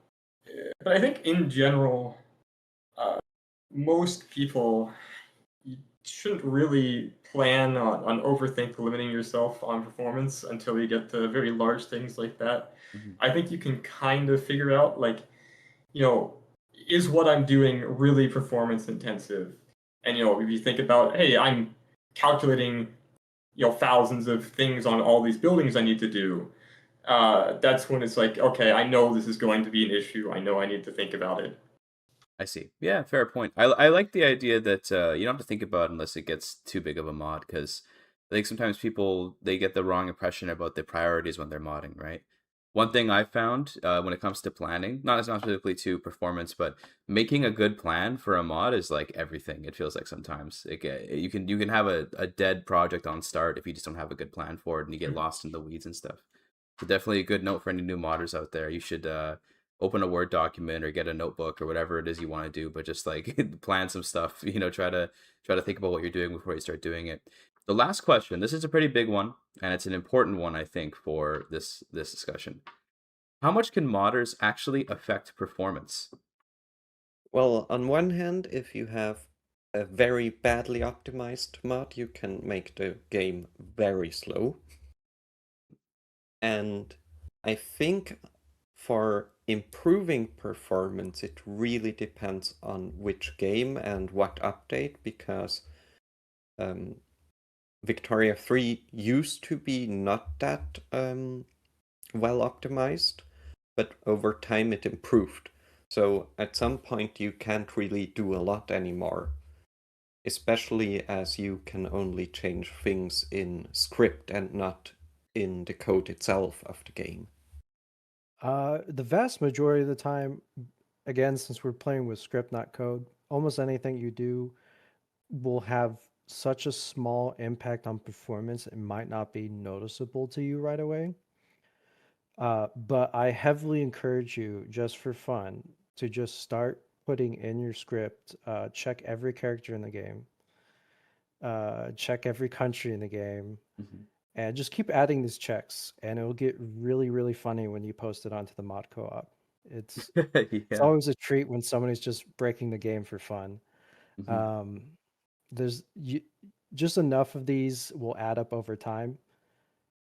but I think in general, most people you shouldn't really plan on overthink limiting yourself on performance until you get to very large things like that. Mhm. I think you can kind of figure out like, you know, is what I'm doing really performance intensive? And if you think about, hey, I'm calculating, thousands of things on all these buildings I need to do. That's when it's like, okay, I know this is going to be an issue. I know I need to think about it. I see. Yeah, fair point. I like the idea that you don't have to think about it unless it gets too big of a mod, because I think sometimes people they get the wrong impression about the priorities when they're modding, right? One thing I found when it comes to planning, not specifically to performance, but making a good plan for a mod is like everything. It feels like sometimes you can have a dead project on start if you just don't have a good plan for it and you get lost in the weeds and stuff. So definitely a good note for any new modders out there. You should open a Word document or get a notebook or whatever it is you want to do, but just like plan some stuff. Try to think about what you're doing before you start doing it. The last question, this is a pretty big one, and it's an important one, I think, for this discussion. How much can modders actually affect performance? Well, on one hand, if you have a very badly optimized mod, you can make the game very slow. And I think for improving performance, it really depends on which game and what update, because Victoria 3 used to be not that well optimized, but over time it improved. So at some point you can't really do a lot anymore, especially as you can only change things in script and not in the code itself of the game. The vast majority of the time, again, since we're playing with script, not code, almost anything you do will have such a small impact on performance, it might not be noticeable to you right away. But I heavily encourage you, just for fun, to just start putting in your script, check every character in the game, check every country in the game, and just keep adding these checks, and it'll get really, really funny when you post it onto the mod co-op. It's it's always a treat when somebody's just breaking the game for fun. There's just enough of these will add up over time,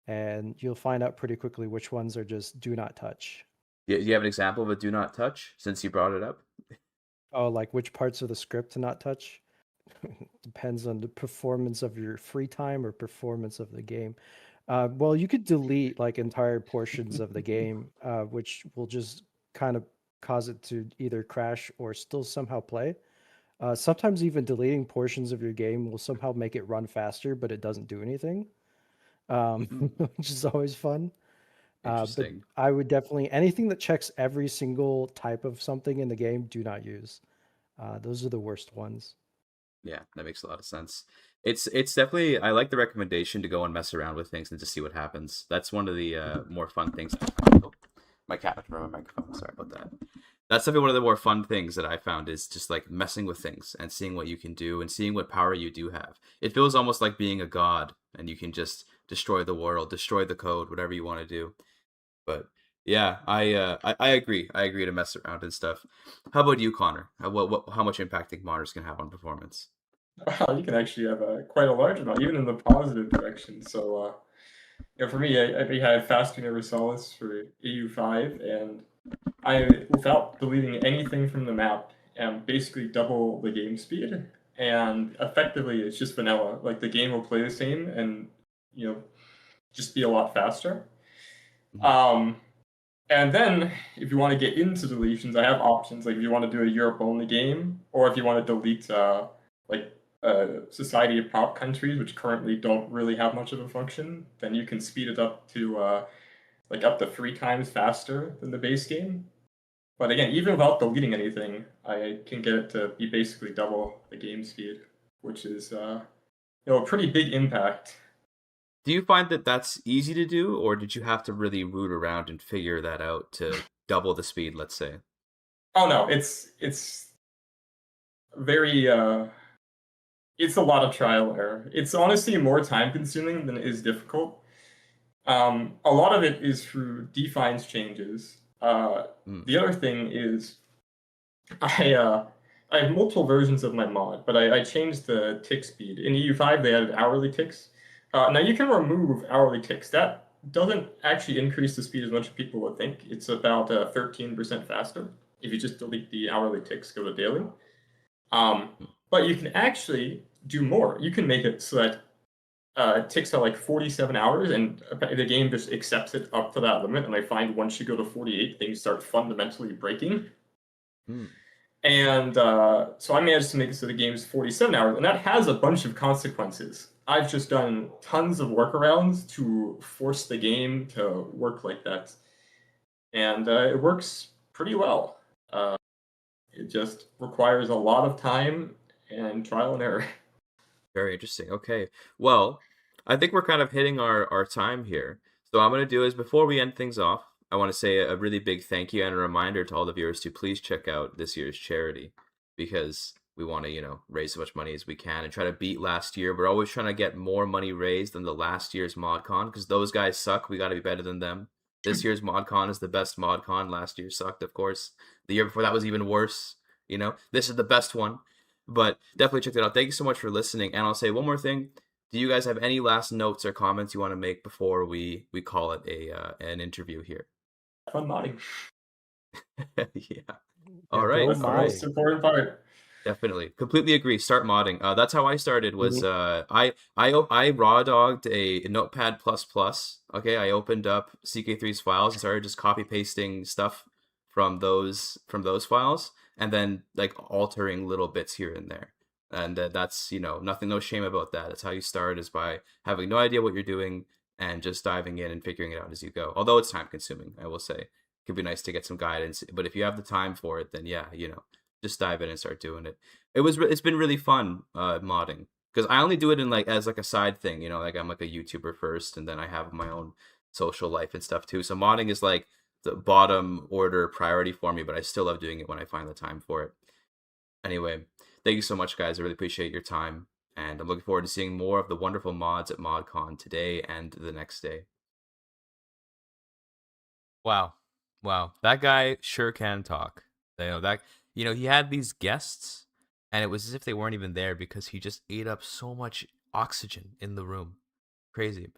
and you'll find out pretty quickly which ones are just do not touch. Do you have an example of a do not touch since you brought it up? Oh, like which parts of the script to not touch? Depends on the performance of your free time or performance of the game. Well, you could delete like entire portions of the game, which will just kind of cause it to either crash or still somehow play. Sometimes even deleting portions of your game will somehow make it run faster, but it doesn't do anything, which is always fun. But I would definitely, anything that checks every single type of something in the game, do not use. Those are the worst ones. Yeah, that makes a lot of sense. It's definitely, I like the recommendation to go and mess around with things and to see what happens. That's one of the more fun things. Oh, my cat from my microphone. Sorry about that. That's definitely one of the more fun things that I found, is just like messing with things and seeing what you can do and seeing what power you do have. It feels almost like being a god, and you can just destroy the world, destroy the code, whatever you want to do. But yeah, I agree. I agree to mess around and stuff. How about you, Connor? How much impact think modders can have on performance? Wow, you can actually have quite a large amount, even in the positive direction. So, for me, I had Fast Universalis for EU5, and without deleting anything from the map, basically double the game speed. And effectively, it's just vanilla. Like, the game will play the same and, just be a lot faster. And then, if you want to get into deletions, I have options. Like, if you want to do a Europe-only game, or if you want to delete, Society of Pop countries, which currently don't really have much of a function, then you can speed it up to, up to 3 times faster than the base game. But again, even without deleting anything, I can get it to be basically double the game speed, which is, a pretty big impact. Do you find that that's easy to do, or did you have to really root around and figure that out to double the speed, let's say? Oh no, it's very it's a lot of trial and error. It's honestly more time consuming than it is difficult. A lot of it is through defines changes. The other thing is I have multiple versions of my mod, but I changed the tick speed. In EU5 they added hourly ticks. Now you can remove hourly ticks. That doesn't actually increase the speed as much as people would think. It's about 13% faster if you just delete the hourly ticks, go to daily. But you can actually do more. You can make it so that ticks are like 47 hours, and the game just accepts it up to that limit. And I find once you go to 48, things start fundamentally breaking. And so I managed to make it so the game is 47 hours, and that has a bunch of consequences. I've just done tons of workarounds to force the game to work like that. and it works pretty well. It just requires a lot of time and trial and error. Very interesting. Okay. Well, I think we're kind of hitting our time here. So what I'm going to do is before we end things off, I want to say a really big thank you and a reminder to all the viewers to please check out this year's charity because we want to, raise as much money as we can and try to beat last year. We're always trying to get more money raised than the last year's ModCon because those guys suck. We got to be better than them. This year's ModCon is the best ModCon. Last year sucked, of course. The year before that was even worse. This is the best one. But definitely check that out. Thank you so much for listening. And I'll say one more thing. Do you guys have any last notes or comments you want to make before we call it an interview here? Fun modding. Yeah. All right. That's the most important part. Definitely. Completely agree. Start modding. That's how I started was I raw dogged a Notepad++. Okay, I opened up CK3's files and started just copy pasting stuff from those files and then like altering little bits here and there. And that's, nothing, no shame about that. That's how you start, is by having no idea what you're doing and just diving in and figuring it out as you go. Although it's time consuming, I will say. It could be nice to get some guidance, but if you have the time for it, then yeah, just dive in and start doing it. It's been really fun modding because I only do it in as a side thing, like I'm like a YouTuber first and then I have my own social life and stuff too. So modding is like the bottom order priority for me, but I still love doing it when I find the time for it. Anyway, thank you so much, guys. I really appreciate your time, and I'm looking forward to seeing more of the wonderful mods at ModCon today and the next day. Wow, that guy sure can talk. He had these guests, and it was as if they weren't even there because he just ate up so much oxygen in the room. Crazy,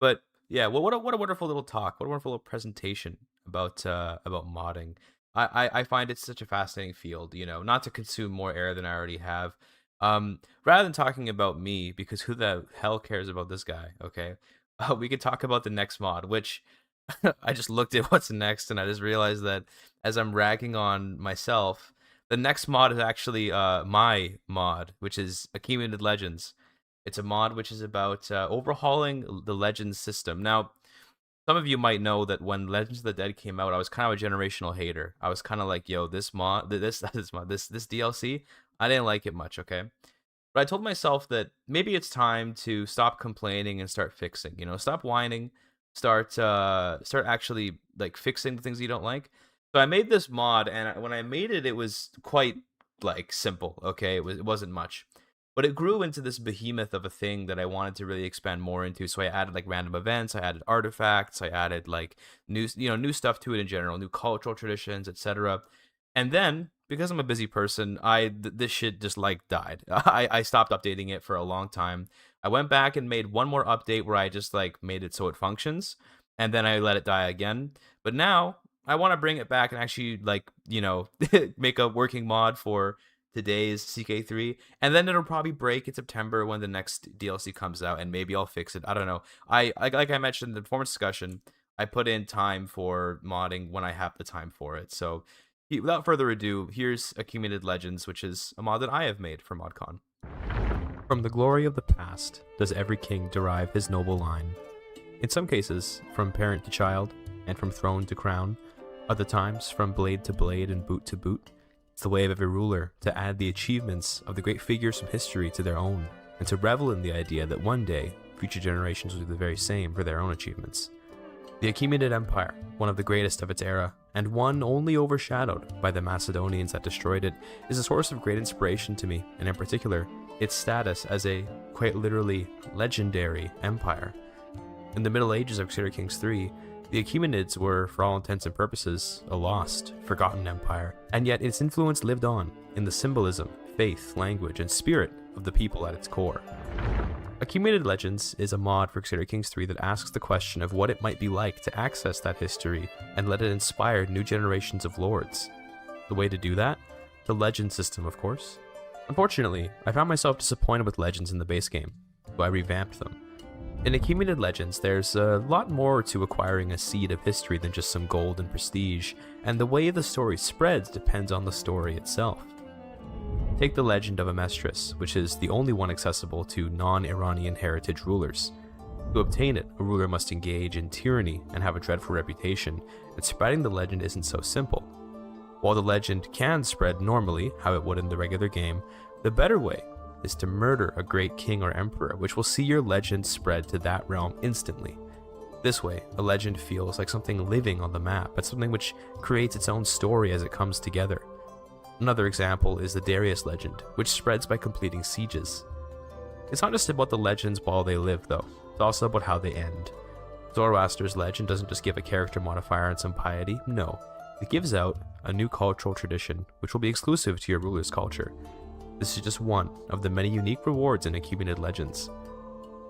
but yeah. Well, what a wonderful little talk. What a wonderful little presentation about modding. I find it such a fascinating field, not to consume more air than I already have. Rather than talking about me, because who the hell cares about this guy, okay? We could talk about the next mod, which I just looked at what's next, and I just realized that as I'm ragging on myself, the next mod is actually my mod, which is Accumulated Legends. It's a mod which is about overhauling the Legends system. Now, some of you might know that when Legends of the Dead came out, I was kind of a generational hater. I was kind of like, yo, this DLC, I didn't like it much, okay? But I told myself that maybe it's time to stop complaining and start fixing. Stop whining, start actually fixing the things you don't like. So I made this mod, and when I made it, it was quite simple, okay? It wasn't much. But it grew into this behemoth of a thing that I wanted to really expand more into. So I added random events, I added artifacts, I added new stuff to it in general, new cultural traditions, etc. And then because I'm a busy person, this shit just died. I stopped updating it for a long time. I went back and made one more update where I just made it so it functions, and then I let it die again. But now I want to bring it back and actually make a working mod for today's CK3, and then it'll probably break in September when the next DLC comes out, and maybe I'll fix it. I don't know. Like I mentioned in the performance discussion, I put in time for modding when I have the time for it. So without further ado, here's Accumulated Legends, which is a mod that I have made for ModCon. From the glory of the past does every king derive his noble line. In some cases, from parent to child, and from throne to crown. Other times, from blade to blade and boot to boot. It's the way of every ruler to add the achievements of the great figures from history to their own, and to revel in the idea that one day, future generations will do the very same for their own achievements. The Achaemenid Empire, one of the greatest of its era, and one only overshadowed by the Macedonians that destroyed it, is a source of great inspiration to me, and in particular, its status as a, quite literally, legendary empire. In the Middle Ages of Crusader Kings 3, the Achaemenids were, for all intents and purposes, a lost, forgotten empire, and yet its influence lived on in the symbolism, faith, language, and spirit of the people at its core. Accumulated Legends is a mod for Crusader Kings 3 that asks the question of what it might be like to access that history and let it inspire new generations of lords. The way to do that? The Legend system, of course. Unfortunately, I found myself disappointed with Legends in the base game, so I revamped them. In Accumulated Legends, there's a lot more to acquiring a seed of history than just some gold and prestige, and the way the story spreads depends on the story itself. Take the legend of Amestris, which is the only one accessible to non-Iranian heritage rulers. To obtain it, a ruler must engage in tyranny and have a dreadful reputation, and spreading the legend isn't so simple. While the legend can spread normally, how it would in the regular game, the better way is to murder a great king or emperor, which will see your legend spread to that realm instantly. This way, a legend feels like something living on the map, but something which creates its own story as it comes together. Another example is the Darius legend, which spreads by completing sieges. It's not just about the legends while they live, though. It's also about how they end. Zoroaster's legend doesn't just give a character modifier and some piety, no. It gives out a new cultural tradition, which will be exclusive to your ruler's culture. This is just one of the many unique rewards in Accumulated Legends.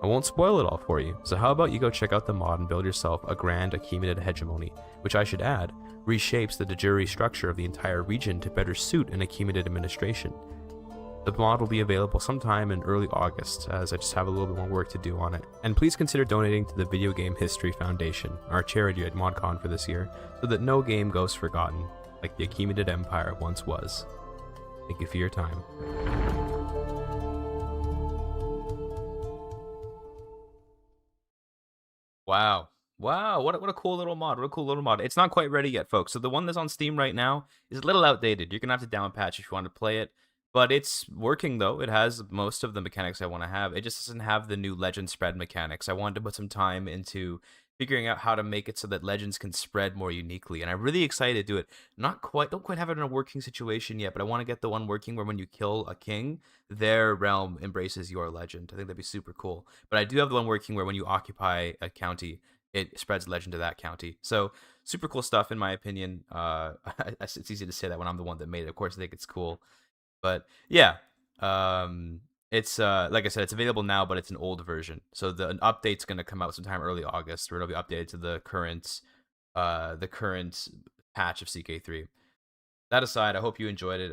I won't spoil it all for you, so how about you go check out the mod and build yourself a grand accumulated hegemony, which I should add, reshapes the de jure structure of the entire region to better suit an accumulated administration. The mod will be available sometime in early August, as I just have a little bit more work to do on it. And please consider donating to the Video Game History Foundation, our charity at ModCon for this year, so that no game goes forgotten, like the Accumulated Empire once was. Thank you for your time. Wow. Wow, what a cool little mod. What a cool little mod. It's not quite ready yet, folks. So the one that's on Steam right now is a little outdated. You're going to have to down patch if you want to play it. But it's working, though. It has most of the mechanics I want to have. It just doesn't have the new legend spread mechanics. I wanted to put some time into figuring out how to make it so that legends can spread more uniquely. And I'm really excited to do it. Don't quite have it in a working situation yet, but I want to get the one working where when you kill a king, their realm embraces your legend. I think that'd be super cool. But I do have the one working where when you occupy a county, it spreads legend to that county. So super cool stuff, in my opinion. It's easy to say that when I'm the one that made it. Of course, I think it's cool. But yeah, it's like I said, it's available now, but it's an old version. So the update's going to come out sometime early August, where it'll be updated to the current patch of CK3. That aside, I hope you enjoyed it.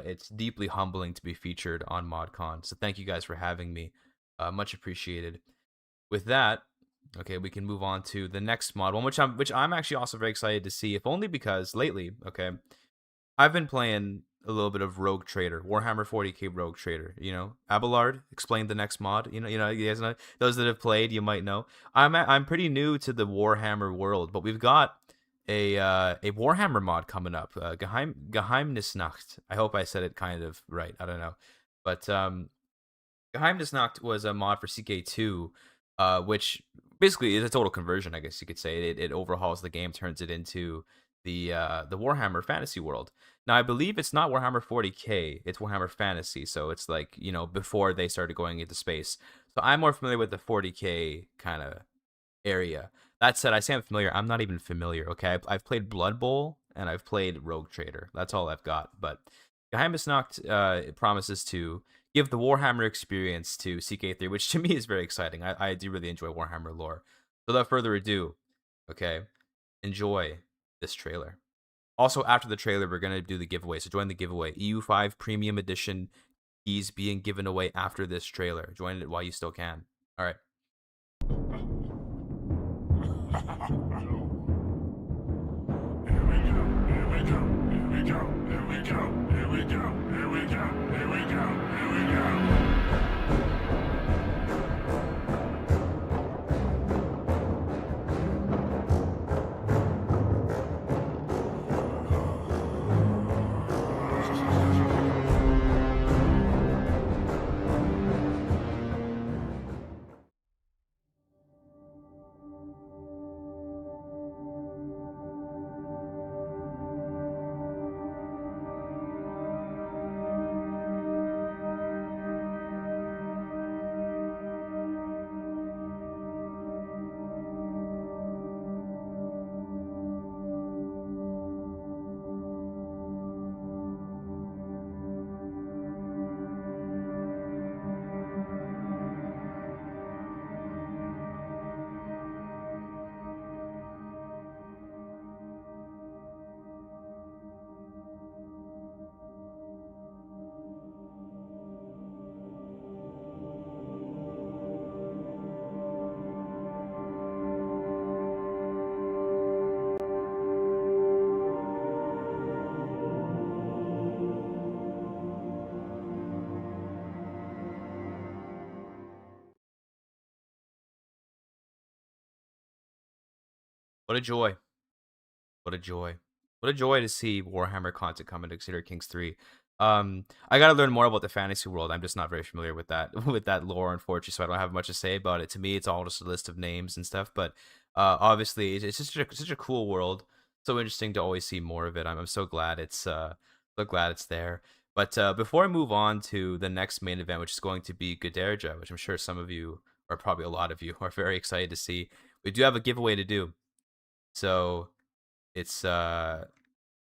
It's deeply humbling to be featured on ModCon, so thank you guys for having me. Much appreciated. With that, okay, we can move on to the next mod, one which I'm actually also very excited to see, if only because lately, okay, I've been playing a little bit of Rogue Trader, Warhammer 40k Rogue Trader. You know, Abelard explained the next mod. You guys know, those that have played, you might know. I'm pretty new to the Warhammer world, but we've got a Warhammer mod coming up, Geheimnisnacht. I hope I said it kind of right. I don't know, but Geheimnisnacht was a mod for CK2, which basically is a total conversion, I guess you could say. It overhauls the game, turns it into the Warhammer fantasy world. Now, I believe it's not Warhammer 40k, it's Warhammer Fantasy, so it's like, you know, before they started going into space. So I'm more familiar with the 40k kind of area. That said, I say I'm familiar, I'm not even familiar, okay? I've played Blood Bowl, and I've played Rogue Trader. That's all I've got. But Geheimnisnacht promises to give the Warhammer experience to CK3, which to me is very exciting. I do really enjoy Warhammer lore. So without further ado, okay, enjoy this trailer. Also, after the trailer, we're going to do the giveaway, so join the giveaway. EU5 Premium Edition keys being given away after this trailer. Join it while you still can. All right. What a joy. What a joy. What a joy to see Warhammer content come into Crusader Kings 3. I gotta learn more about the fantasy world. I'm just not very familiar with that with that lore, unfortunately, so I don't have much to say about it. To me, it's all just a list of names and stuff. But obviously, it's just such a cool world. So interesting to always see more of it. I'm so glad it's there. But before I move on to the next main event, which is going to be Godherja, which I'm sure some of you, or probably a lot of you, are very excited to see, we do have a giveaway to do. So it's what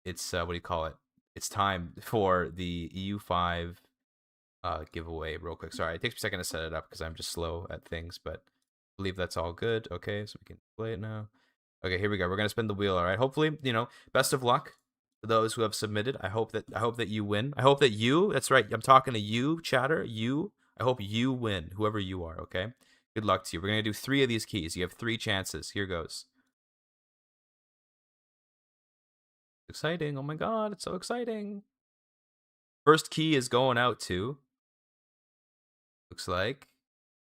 do you call it? It's time for the EU5 giveaway real quick. Sorry, it takes me a second to set it up because I'm just slow at things, but I believe that's all good. Okay, so we can play it now. Okay, here we go. We're gonna spin the wheel. All right. Hopefully, best of luck to those who have submitted. I hope that you win. I hope that you. That's right. I'm talking to you, chatter. You. I hope you win, whoever you are. Okay. Good luck to you. We're gonna do 3 of these keys. You have 3 chances. Here goes. Exciting. Oh my god, it's so exciting. First key is going out to, looks like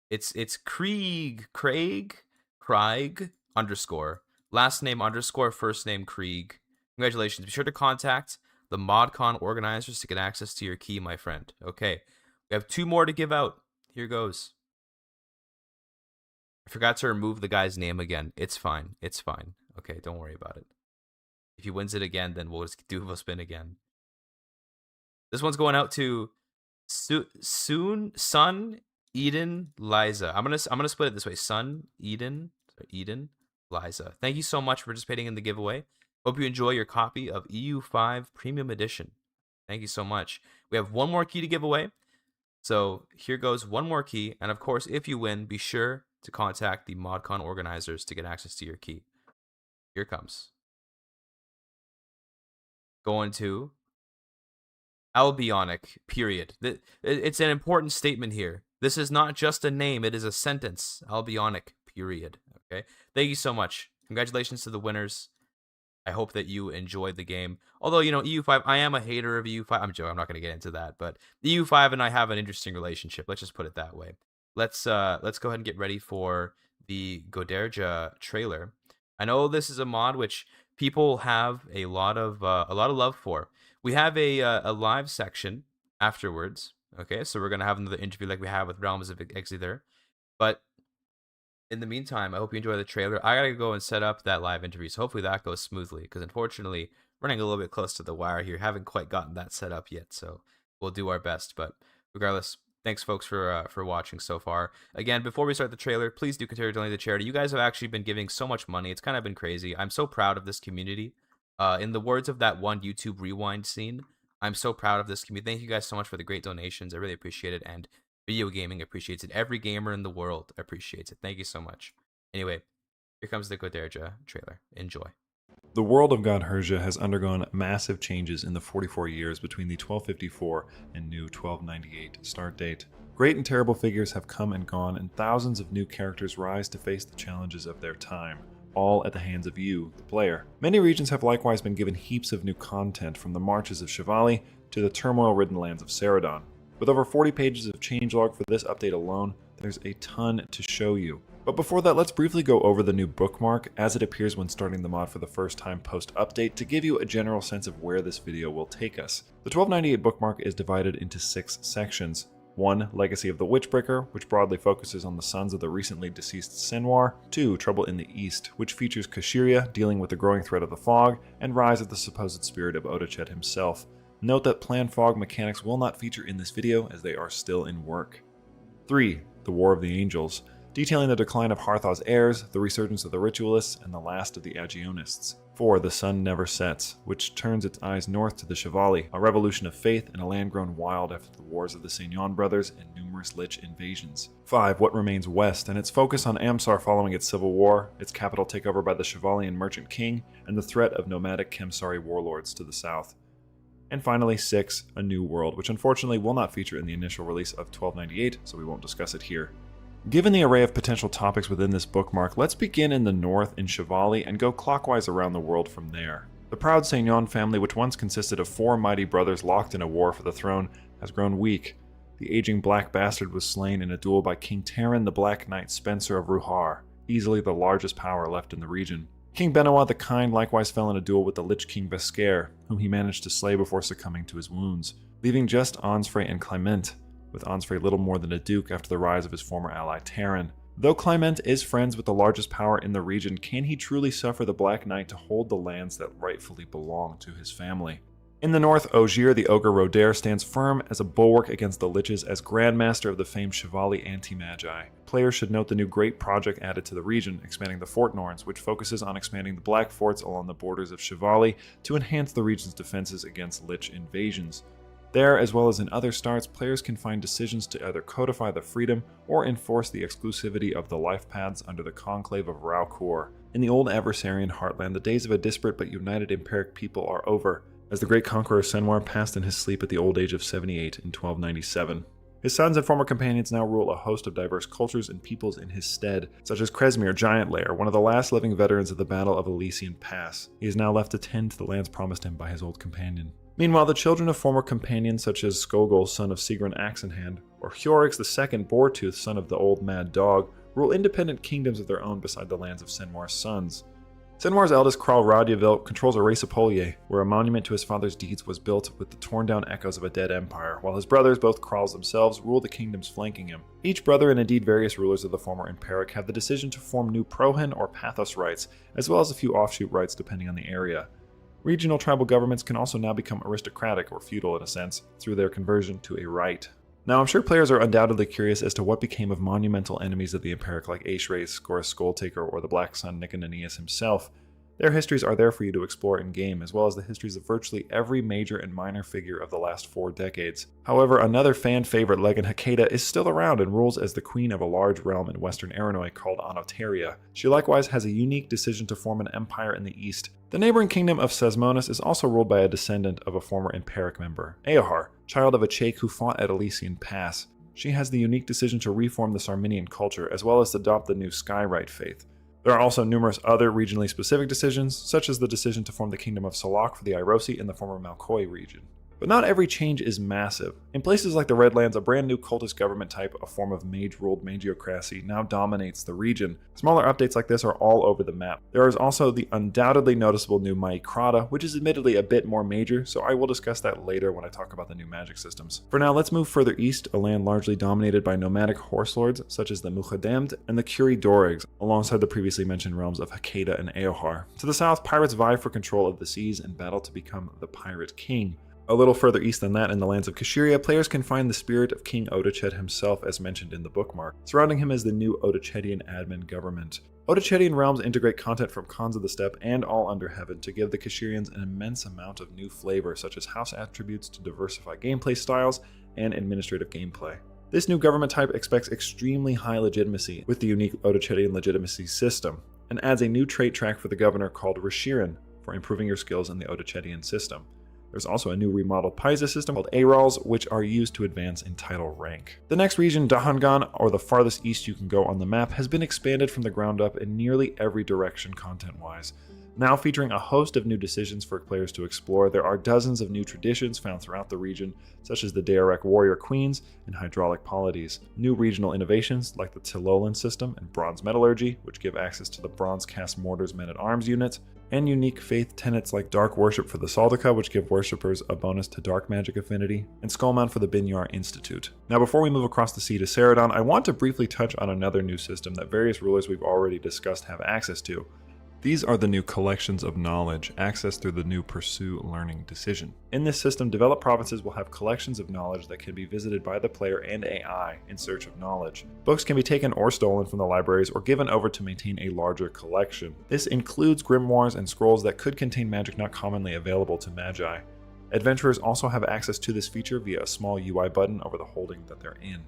it's Craig underscore, last name underscore, first name Krieg. Congratulations. Be sure to contact the ModCon organizers to get access to your key, my friend. Okay, we have 2 more to give out. Here goes. I forgot to remove the guy's name again. It's fine. Okay, don't worry about it. If he wins it again, then we'll just do a spin again. This one's going out to Sun Eden Liza. I'm gonna split it this way. Sun Eden Liza. Thank you so much for participating in the giveaway. Hope you enjoy your copy of EU5 Premium Edition. Thank you so much. We have 1 more key to give away. So here goes 1 more key. And of course, if you win, be sure to contact the ModCon organizers to get access to your key. Here it comes. Going to Albionic, period. It's an important statement here. This is not just a name, it is a sentence. Albionic, period. Okay. Thank you so much. Congratulations to the winners. I hope that you enjoyed the game. Although, EU5, I am a hater of EU5. I'm joking, I'm not going to get into that, but EU5 and I have an interesting relationship. Let's just put it that way. Let's go ahead and get ready for the Godherja trailer. I know this is a mod which people have a lot of love for. We have a live section afterwards. Okay, so we're gonna have another interview like we have with Realms of Exile. But in the meantime, I hope you enjoy the trailer. I gotta go and set up that live interview, so hopefully that goes smoothly. Because unfortunately, running a little bit close to the wire here, haven't quite gotten that set up yet. So we'll do our best. But regardless, thanks folks for watching so far. Again, before we start the trailer, please do consider donating to charity. You guys have actually been giving so much money. It's kind of been crazy. I'm so proud of this community. In the words of that one YouTube Rewind scene, I'm so proud of this community. Thank you guys so much for the great donations. I really appreciate it. And video gaming appreciates it. Every gamer in the world appreciates it. Thank you so much. Anyway, here comes the Godherja trailer. Enjoy. The world of Godherja has undergone massive changes in the 44 years between the 1254 and new 1298 start date. Great and terrible figures have come and gone, and thousands of new characters rise to face the challenges of their time, all at the hands of you, the player. Many regions have likewise been given heaps of new content, from the marches of Shivali to the turmoil-ridden lands of Ceradon. With over 40 pages of changelog for this update alone, there's a ton to show you. But before that, let's briefly go over the new bookmark as it appears when starting the mod for the first time post-update to give you a general sense of where this video will take us. The 1298 bookmark is divided into 6 sections. 1. Legacy of the Witchbreaker, which broadly focuses on the sons of the recently deceased Senwar. 2. Trouble in the East, which features Kashyria dealing with the growing threat of the fog, and rise of the supposed spirit of Odachet himself. Note that planned fog mechanics will not feature in this video as they are still in work. 3. The War of the Angels, detailing the decline of Harthau's heirs, the resurgence of the Ritualists, and the last of the Agionists. 4. The Sun Never Sets, which turns its eyes north to the Shivali, a revolution of faith in a land grown wild after the wars of the Seignon brothers and numerous Lich invasions. 5. What Remains West, and its focus on Amsar following its civil war, its capital takeover by the Shivalian Merchant King, and the threat of nomadic Kemsari warlords to the south. And finally, 6. A New World, which unfortunately will not feature in the initial release of 1298, so we won't discuss it here. Given the array of potential topics within this bookmark, let's begin in the north in Shivali and go clockwise around the world from there. The proud Seignon family, which once consisted of 4 mighty brothers locked in a war for the throne, has grown weak. The aging Black Bastard was slain in a duel by King Terran the Black Knight Spencer of Ruhar, easily the largest power left in the region. King Benoit the Kind likewise fell in a duel with the Lich King Vescair, whom he managed to slay before succumbing to his wounds, leaving just Onsfrey and Clement, with Onsfrey little more than a duke after the rise of his former ally Terran. Though Clement is friends with the largest power in the region, can he truly suffer the Black Knight to hold the lands that rightfully belong to his family? In the north, Ogier the Ogre Rodair stands firm as a bulwark against the Liches as Grandmaster of the famed Chevali Anti-Magi. Players should note the new great project added to the region, expanding the Fort Norns, which focuses on expanding the Black Forts along the borders of Chevali to enhance the region's defenses against Lich invasions. There, as well as in other starts, players can find decisions to either codify the freedom or enforce the exclusivity of the life paths under the Conclave of Raucor. In the old Adversarian heartland, the days of a disparate but united Empiric people are over, as the great conqueror Senwar passed in his sleep at the old age of 78 in 1297. His sons and former companions now rule a host of diverse cultures and peoples in his stead, such as Kresmir Giantlayer, one of the last living veterans of the Battle of Elysian Pass. He is now left to tend to the lands promised him by his old companion. Meanwhile, the children of former companions such as Skogul, son of Sigrun Axenhand, or Hjorix II Boretooth, son of the Old Mad Dog, rule independent kingdoms of their own beside the lands of Senwar's sons. Senwar's eldest, Krall Radjavil, controls Erasepolier, where a monument to his father's deeds was built with the torn-down echoes of a dead empire, while his brothers, both Kralls themselves, rule the kingdoms flanking him. Each brother, and indeed various rulers of the former Empiric, have the decision to form new Prohan or Pathos rights, as well as a few offshoot rights depending on the area. Regional tribal governments can also now become aristocratic, or feudal in a sense, through their conversion to a right. Now, I'm sure players are undoubtedly curious as to what became of monumental enemies of the Empiric like Aeshraes, Scorus Skulltaker, or the Black Sun Nicodeneus himself. Their histories are there for you to explore in-game, as well as the histories of virtually every major and minor figure of the last 4 decades. However, another fan-favorite Legend Hecata is still around and rules as the queen of a large realm in western Aranoy called Anoteria. She likewise has a unique decision to form an empire in the east. The neighboring kingdom of Sesmonis is also ruled by a descendant of a former Empiric member, Eohar, child of a Chake who fought at Elysian Pass. She has the unique decision to reform the Sarminian culture, as well as to adopt the new Skyrite faith. There are also numerous other regionally specific decisions, such as the decision to form the Kingdom of Salak for the Irosi in the former Malkoi region. But not every change is massive. In places like the Redlands, a brand new cultist government type, a form of mage-ruled magiocracy, now dominates the region. Smaller updates like this are all over the map. There is also the undoubtedly noticeable new Maikrata, which is admittedly a bit more major, so I will discuss that later when I talk about the new magic systems. For now, let's move further east, a land largely dominated by nomadic horse lords such as the Mukhadamd and the Curie Dorigs, alongside the previously mentioned realms of Hecata and Eohar. To the south, pirates vie for control of the seas and battle to become the Pirate King. A little further east than that, in the lands of Kashyria, players can find the spirit of King Odached himself as mentioned in the bookmark. Surrounding him is the new Odachedian admin government. Odachedian realms integrate content from Khans of the Steppe and All Under Heaven to give the Kashyrians an immense amount of new flavor, such as house attributes to diversify gameplay styles and administrative gameplay. This new government type expects extremely high legitimacy with the unique Odachedian legitimacy system, and adds a new trait track for the governor called Reshirin for improving your skills in the Odachedian system. There's also a new remodeled Paisa system called Arals, which are used to advance in title rank. The next region, Dahangan, or the farthest east you can go on the map, has been expanded from the ground up in nearly every direction content-wise. Now featuring a host of new decisions for players to explore, there are dozens of new traditions found throughout the region, such as the Daerek warrior queens and hydraulic polities. New regional innovations like the Tilolan system and bronze metallurgy, which give access to the bronze cast mortars men-at-arms unit, and unique faith tenets like dark worship for the Saldika, which give worshippers a bonus to dark magic affinity, and Skullmount for the Binyar Institute. Now before we move across the sea to Ceridon, I want to briefly touch on another new system that various rulers we've already discussed have access to. These are the new collections of knowledge, accessed through the new Pursue Learning decision. In this system, developed provinces will have collections of knowledge that can be visited by the player and AI in search of knowledge. Books can be taken or stolen from the libraries or given over to maintain a larger collection. This includes grimoires and scrolls that could contain magic not commonly available to Magi. Adventurers also have access to this feature via a small UI button over the holding that they're in.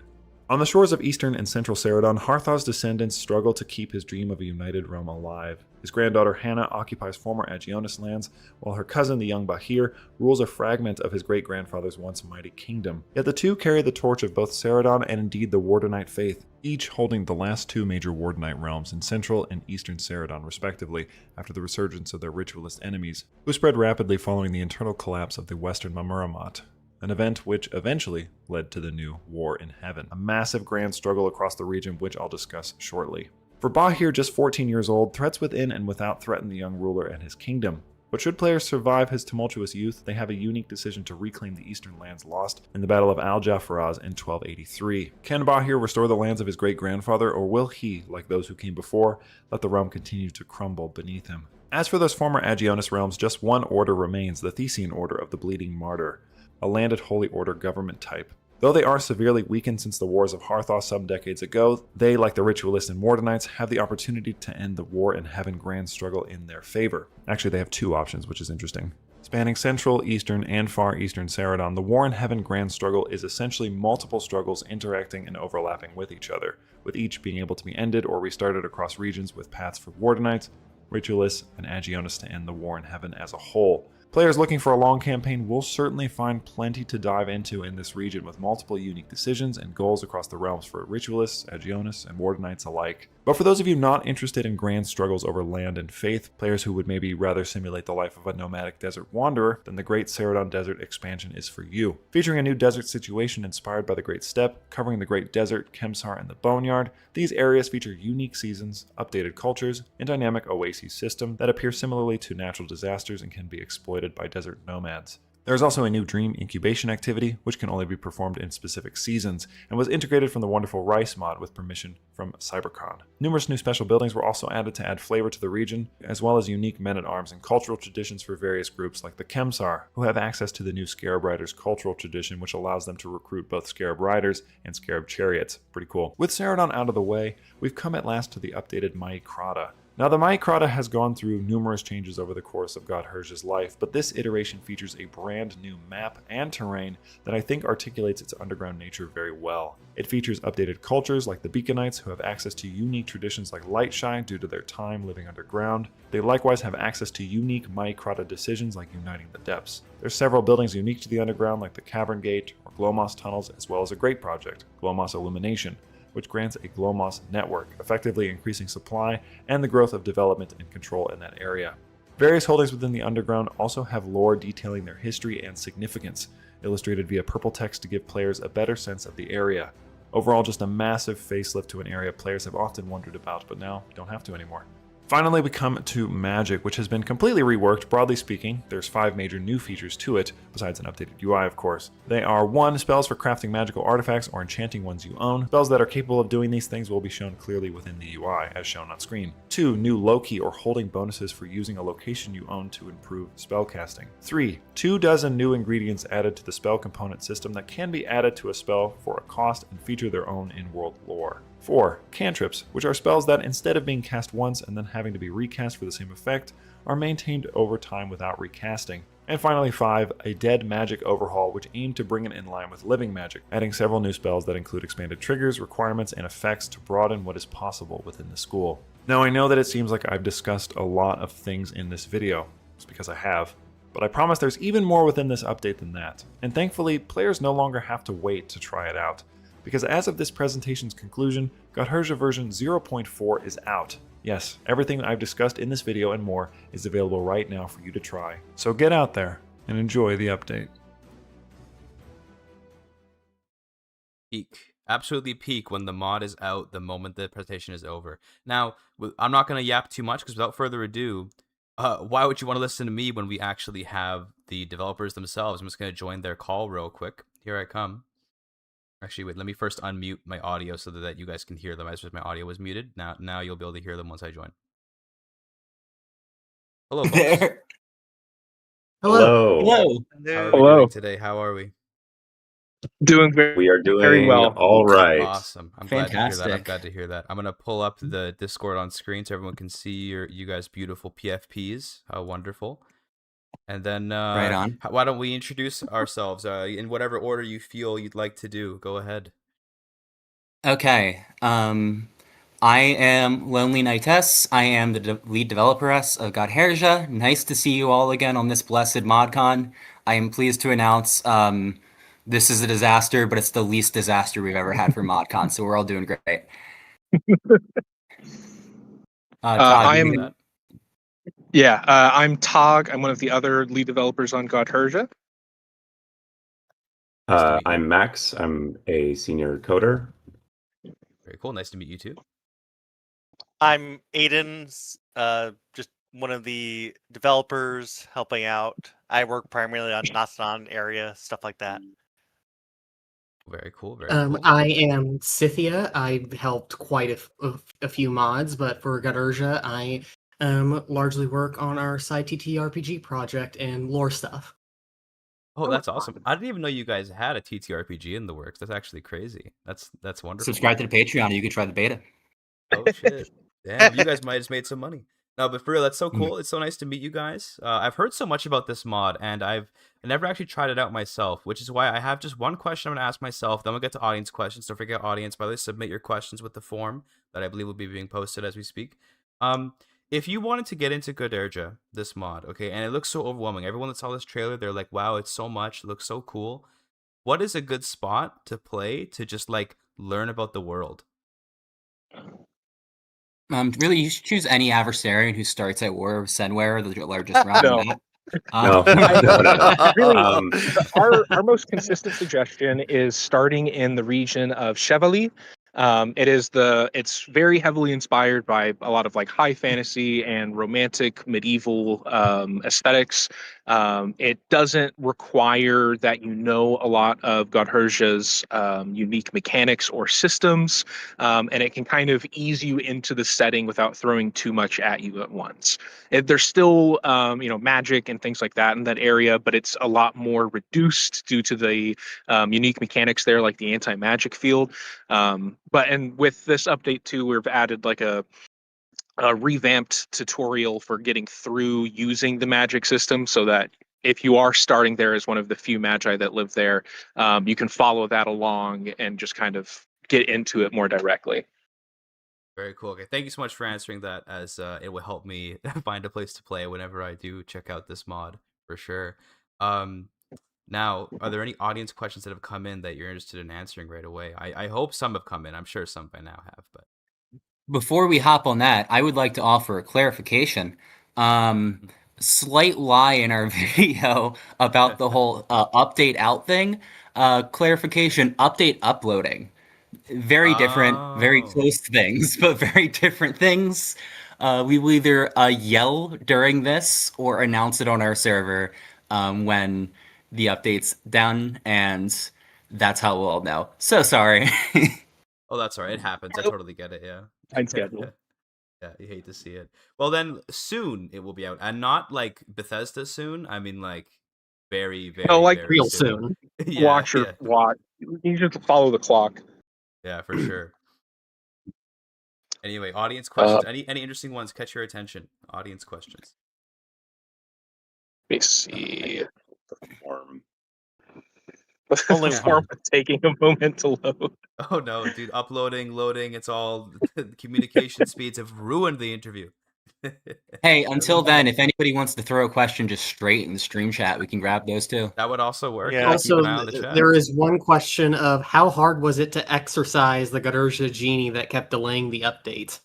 On the shores of eastern and central Ceridon, Harthau's descendants struggle to keep his dream of a united realm alive. His granddaughter Hannah occupies former Agionis lands, while her cousin, the young Bahir, rules a fragment of his great-grandfather's once mighty kingdom. Yet the two carry the torch of both Ceridon and indeed the Wardenite faith, each holding the last 2 major Wardenite realms in central and eastern Ceridon respectively, after the resurgence of their ritualist enemies, who spread rapidly following the internal collapse of the western Mamuramat. An event which eventually led to the new War in Heaven, a massive grand struggle across the region which I'll discuss shortly. For Bahir, just 14 years old, threats within and without threaten the young ruler and his kingdom. But should players survive his tumultuous youth, they have a unique decision to reclaim the eastern lands lost in the Battle of Al-Jafaraz in 1283. Can Bahir restore the lands of his great-grandfather, or will he, like those who came before, let the realm continue to crumble beneath him? As for those former Agionis realms, just one order remains, the Thesian Order of the Bleeding Martyr, a landed Holy Order government type. Though they are severely weakened since the wars of Harthoth some decades ago, they, like the Ritualists and Mordenites, have the opportunity to end the War in Heaven grand struggle in their favor. Actually, they have two options, which is interesting. Spanning Central, Eastern, and Far Eastern Ceradon, the War in Heaven grand struggle is essentially multiple struggles interacting and overlapping with each other, with each being able to be ended or restarted across regions with paths for Wardenites, Ritualists, and Agionis to end the War in Heaven as a whole. Players looking for a long campaign will certainly find plenty to dive into in this region, with multiple unique decisions and goals across the realms for Ritualists, Agionis, and Wardenites alike. But for those of you not interested in grand struggles over land and faith, players who would maybe rather simulate the life of a nomadic desert wanderer, then the Great Ceradon Desert expansion is for you. Featuring a new desert situation inspired by the Great Steppe, covering the Great Desert, Kemsar, and the Boneyard, these areas feature unique seasons, updated cultures, and dynamic oasis system that appear similarly to natural disasters and can be exploited by desert nomads. There is also a new dream incubation activity, which can only be performed in specific seasons, and was integrated from the wonderful Rice mod with permission from CyberCon. Numerous new special buildings were also added to add flavor to the region, as well as unique men-at-arms and cultural traditions for various groups like the Kemsar, who have access to the new Scarab Riders cultural tradition, which allows them to recruit both Scarab Riders and Scarab Chariots. Pretty cool. With Ceradon out of the way, we've come at last to the updated Mai Krata. Now, the Mai Krata has gone through numerous changes over the course of Godherja's life, but this iteration features a brand new map and terrain that I think articulates its underground nature very well. It features updated cultures like the Beaconites, who have access to unique traditions like Lightshine due to their time living underground. They likewise have access to unique Mai Krata decisions like Uniting the Depths. There's several buildings unique to the underground like the Cavern Gate or Glomos tunnels, as well as a great project, Glomos Illumination, which grants a Glomos network, effectively increasing supply and the growth of development and control in that area. Various holdings within the underground also have lore detailing their history and significance, illustrated via purple text to give players a better sense of the area. Overall, just a massive facelift to an area players have often wondered about, but now don't have to anymore. Finally, we come to Magic, which has been completely reworked. Broadly speaking, there's 5 major new features to it, besides an updated UI, of course. They are 1. Spells for crafting magical artifacts or enchanting ones you own. Spells that are capable of doing these things will be shown clearly within the UI, as shown on screen. 2. New low-key or holding bonuses for using a location you own to improve spellcasting. 3. 24 new ingredients added to the spell component system that can be added to a spell for a cost and feature their own in-world lore. 4. Cantrips, which are spells that, instead of being cast once and then having to be recast for the same effect, are maintained over time without recasting. And finally 5. A dead magic overhaul, which aimed to bring it in line with living magic, adding several new spells that include expanded triggers, requirements, and effects to broaden what is possible within the school. Now, I know that it seems like I've discussed a lot of things in this video. It's because I have. But I promise there's even more within this update than that. And thankfully, players no longer have to wait to try it out, because as of this presentation's conclusion, Godherja version 0.4 is out. Yes, everything I've discussed in this video and more is available right now for you to try. So get out there and enjoy the update. Peak. Absolutely peak when the mod is out the moment the presentation is over. Now, I'm not going to yap too much because without further ado, why would you want to listen to me when we actually have the developers themselves? I'm just going to join their call real quick. Here I come. Actually, wait, let me first unmute my audio so that you guys can hear them. I suppose my audio was muted. Now you'll be able to hear them once I join. Hello, folks. Hello. Hello. How are we doing today? How are we? Doing we are doing very well. all right. Awesome. I'm glad to hear that. I'm glad to hear that. I'm going to pull up the Discord on screen so everyone can see you guys' beautiful PFPs. How wonderful. And then Right on. Why don't we introduce ourselves in whatever order you feel you'd like to do. Go ahead. Okay. I am Lonely Knightess. I am the lead developeress of Godherja. Nice to see you all again on this blessed ModCon. I am pleased to announce this is a disaster, but it's the least disaster we've ever had for ModCon, so we're all doing great. Todd, I'm Tog. I'm one of the other lead developers on Godherja. I'm Max. I'm a senior coder. Very cool. Nice to meet you too. I'm Aiden's, just one of the developers helping out. I work primarily on Nasan area, stuff like that. Very cool. Very cool. I am Scythia. I helped quite a few mods, but for Godherja, I largely work on our side TTRPG project and lore stuff. Oh, that's awesome. I didn't even know you guys had a TTRPG in the works. That's actually crazy. That's wonderful. Subscribe to the Patreon and you can try the beta. Oh shit! Damn, you guys might have just made some money. No, but for real, that's so cool. It's so nice to meet you guys. I've heard so much about this mod, and I've never actually tried it out myself, which is why I have just one question I'm gonna ask myself. Then we'll get to audience questions. Don't forget, audience, by the way, submit your questions with the form that I believe will be being posted as we speak. If you wanted to get into Godherja, this mod, okay, and it looks so overwhelming. Everyone that saw this trailer, they're like, "Wow, it's so much. It looks so cool." What is a good spot to play to just like learn about the world? Really, you should choose any adversarian who starts at War of Senware, the largest round. No. in that. Really, our most consistent suggestion is starting in the region of Chevalier. It's very heavily inspired by a lot of like high fantasy and romantic medieval aesthetics. It doesn't require that you know a lot of Godherja's unique mechanics or systems, and it can kind of ease you into the setting without throwing too much at you at once. There's still magic and things like that in that area, but it's a lot more reduced due to the unique mechanics there, like the anti-magic field. And with this update too, we've added like a revamped tutorial for getting through using the magic system, so that if you are starting there as one of the few magi that live there, you can follow that along and just kind of get into it more directly. Very cool. Okay, thank you so much for answering that, as it will help me find a place to play whenever I do check out this mod, for sure. Now, are there any audience questions that have come in that you're interested in answering right away? I hope some have come in. I'm sure some by now have, but Before we hop on that, I would like to offer a clarification. Slight lie in our video about the whole update out thing. Clarification, update uploading. Very different, very close things, but very different things. We will either yell during this or announce it on our server when the update's done, and that's how we'll all know. So sorry. Oh, that's all right. It happens. I totally get it. Yeah. Time schedule. Yeah, you hate to see it. Well, then soon it will be out, and not like Bethesda soon. I mean, like very, very, very real soon. Yeah, Watch. You just follow the clock. Yeah, for sure. Anyway, audience questions. Any interesting ones catch your attention? Audience questions. Let me see. The form. The form is taking a moment to load. Oh no, dude! Uploading, loading. It's all the communication speeds have ruined the interview. Hey, until then, if anybody wants to throw a question just straight in the stream chat, we can grab those too. That would also work. Yeah. Also, there is one question of how hard was it to exercise the Godherja genie that kept delaying the update?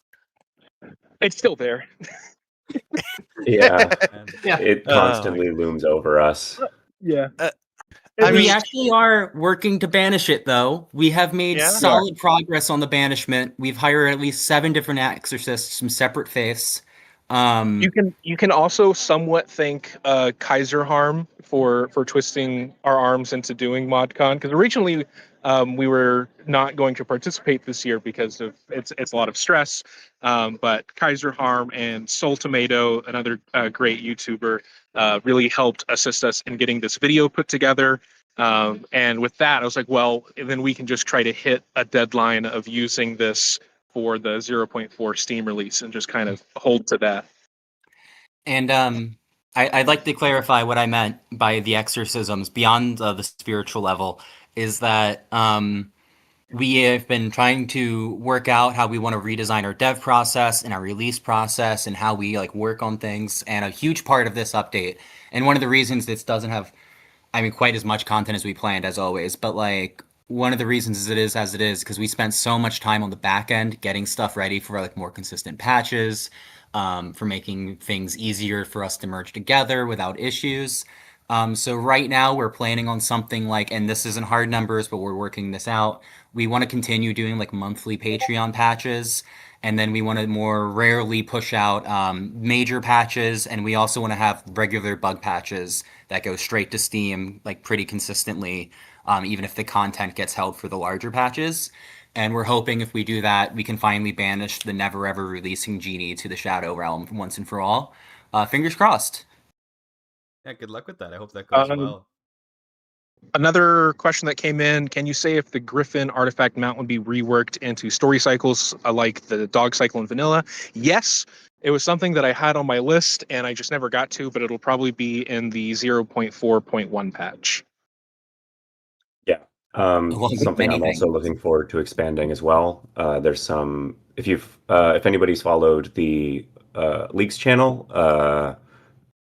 It's still there. Yeah. It constantly looms over us. Yeah. We actually are working to banish it, though. We have made solid progress on the banishment. We've hired at least 7 different exorcists from separate faiths. You can also somewhat thank Kaiser Harm for twisting our arms into doing ModCon, because originally we were not going to participate this year because of it's a lot of stress. But Kaiser Harm and Soul Tomato, another great YouTuber, really helped assist us in getting this video put together. And with that, I was like, well, then we can just try to hit a deadline of using this for the 0.4 Steam release and just kind of hold to that. And I'd like to clarify what I meant by the exorcisms beyond the spiritual level is that we have been trying to work out how we want to redesign our dev process and our release process and how we like work on things. And a huge part of this update, and one of the reasons this doesn't have, quite as much content as we planned as always, but like one of the reasons it is as it is because we spent so much time on the back end getting stuff ready for like more consistent patches, for making things easier for us to merge together without issues. So right now we're planning on something like, and this isn't hard numbers, but we're working this out. We want to continue doing like monthly Patreon patches, and then we want to more rarely push out major patches, and we also want to have regular bug patches that go straight to Steam like pretty consistently, even if the content gets held for the larger patches. And we're hoping if we do that, we can finally banish the never ever releasing genie to the Shadow Realm once and for all. Fingers crossed. Yeah, good luck with that. I hope that goes well. Another question that came in, can you say if the Griffin artifact mount would be reworked into story cycles like the dog cycle in vanilla? Yes, it was something that I had on my list and I just never got to, but it'll probably be in the 0.4.1 patch. Yeah. Along with Something many I'm also things. looking forward to expanding as well. There's some, if anybody's followed the Leaks channel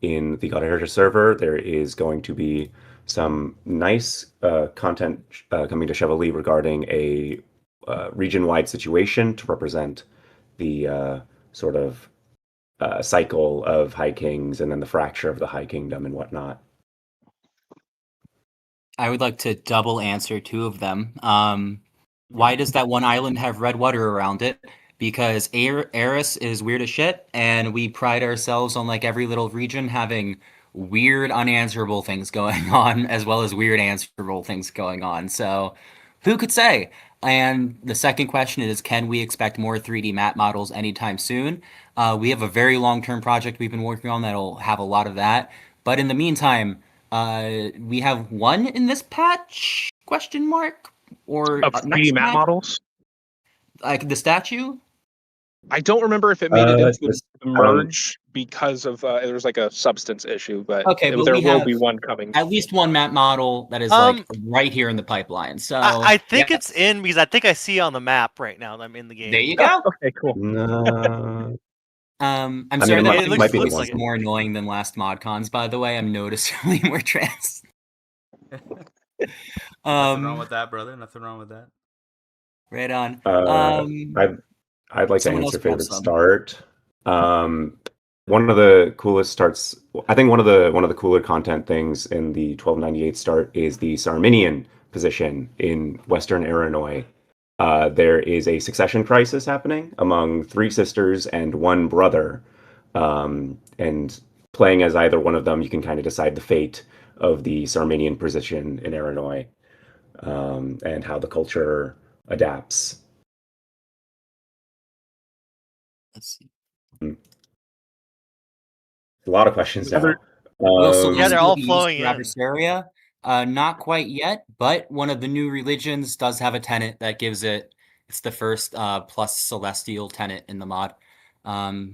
in the Godherja server, there is going to be some nice content coming to Chevalier regarding a region-wide situation to represent the sort of cycle of High Kings and then the fracture of the High Kingdom and whatnot. I would like to double answer two of them. Why does that one island have red water around it? Because Eris is weird as shit, and we pride ourselves on like every little region having weird, unanswerable things going on, as well as weird, answerable things going on. So, who could say? And the second question is, can we expect more 3D map models anytime soon? We have a very long-term project we've been working on that'll have a lot of that. But in the meantime, we have one in this patch? Question mark? Or Of 3D map models? Like the statue? I don't remember if it made it into This- the merge because of there was like a substance issue, but Okay, but there we will have be one coming. at least one map model that is like right here in the pipeline. So I think yeah. it's in because I think I see on the map right now that I'm in the game. There you go. Okay, cool. No. I'm I sorry mean, that it might be the looks one. more annoying than last ModCons, by the way. I'm noticeably more trans. Nothing wrong with that, brother. Nothing wrong with that. Right on. I'd like to someone answer else grab favorite some. start. One of the coolest starts. I think one of the cooler content things in the 1298 start is the Sarminian position in Western Illinois. There is a succession crisis happening among 3 sisters and 1 brother, and playing as either one of them, you can kind of decide the fate of the Sarminian position in Illinois, and how the culture adapts. Let's see. A lot of questions now. Will Yeah, they're Celestia all be used flowing for in. Adversaria? Not quite yet, but one of the new religions does have a tenet that gives it. It's the first plus celestial tenet in the mod.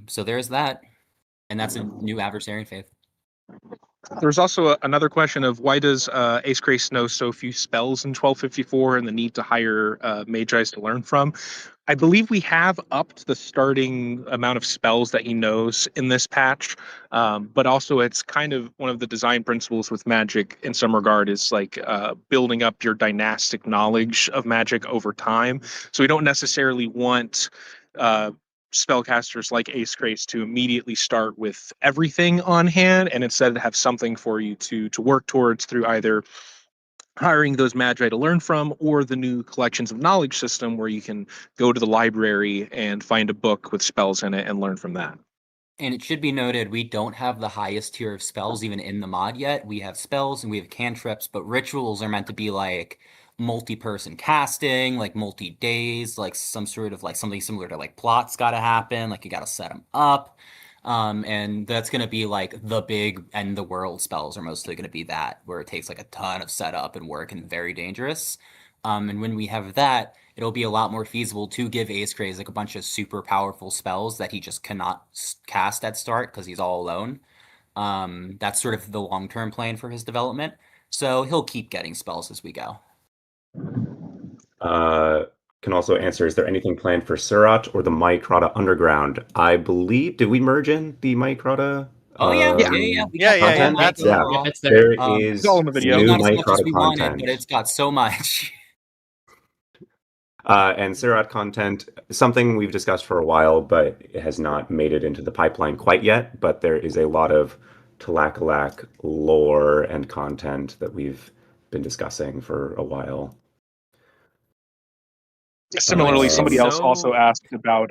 So there's that, and that's a new Adversarian faith. There's also another question of why does Ace Grace know so few spells in 1254 and the need to hire Magi's to learn from? I believe we have upped the starting amount of spells that he knows in this patch, but also it's kind of one of the design principles with Magic in some regard is like building up your dynastic knowledge of Magic over time. So we don't necessarily want spellcasters like Ace Grace to immediately start with everything on hand and instead have something for you to work towards through either hiring those magi to learn from or the new collections of knowledge system where you can go to the library and find a book with spells in it and learn from that. And it should be noted, we don't have the highest tier of spells even in the mod yet. We have spells and we have cantrips, but rituals are meant to be like multi-person casting, like multi-days, like some sort of like something similar to like plots gotta happen, like you gotta set them up. And that's gonna be like the big end the world spells are mostly gonna be that, where it takes like a ton of setup and work and very dangerous. And when we have that, it'll be a lot more feasible to give Ace Grace like a bunch of super powerful spells that he just cannot cast at start because he's all alone. That's sort of the long-term plan for his development. So he'll keep getting spells as we go. Can also answer, is there anything planned for Surat or the Mycrata Underground? I believe, did we merge in the Mycrata? Oh yeah. Content? That's yeah. There is it's all in the video. new Not as much as Mycrata we wanted, content. but it's got so much. And Surat content, something we've discussed for a while, but it has not made it into the pipeline quite yet. But there is a lot of Talakalak lore and content that we've been discussing for a while. Similarly, somebody else also so asked about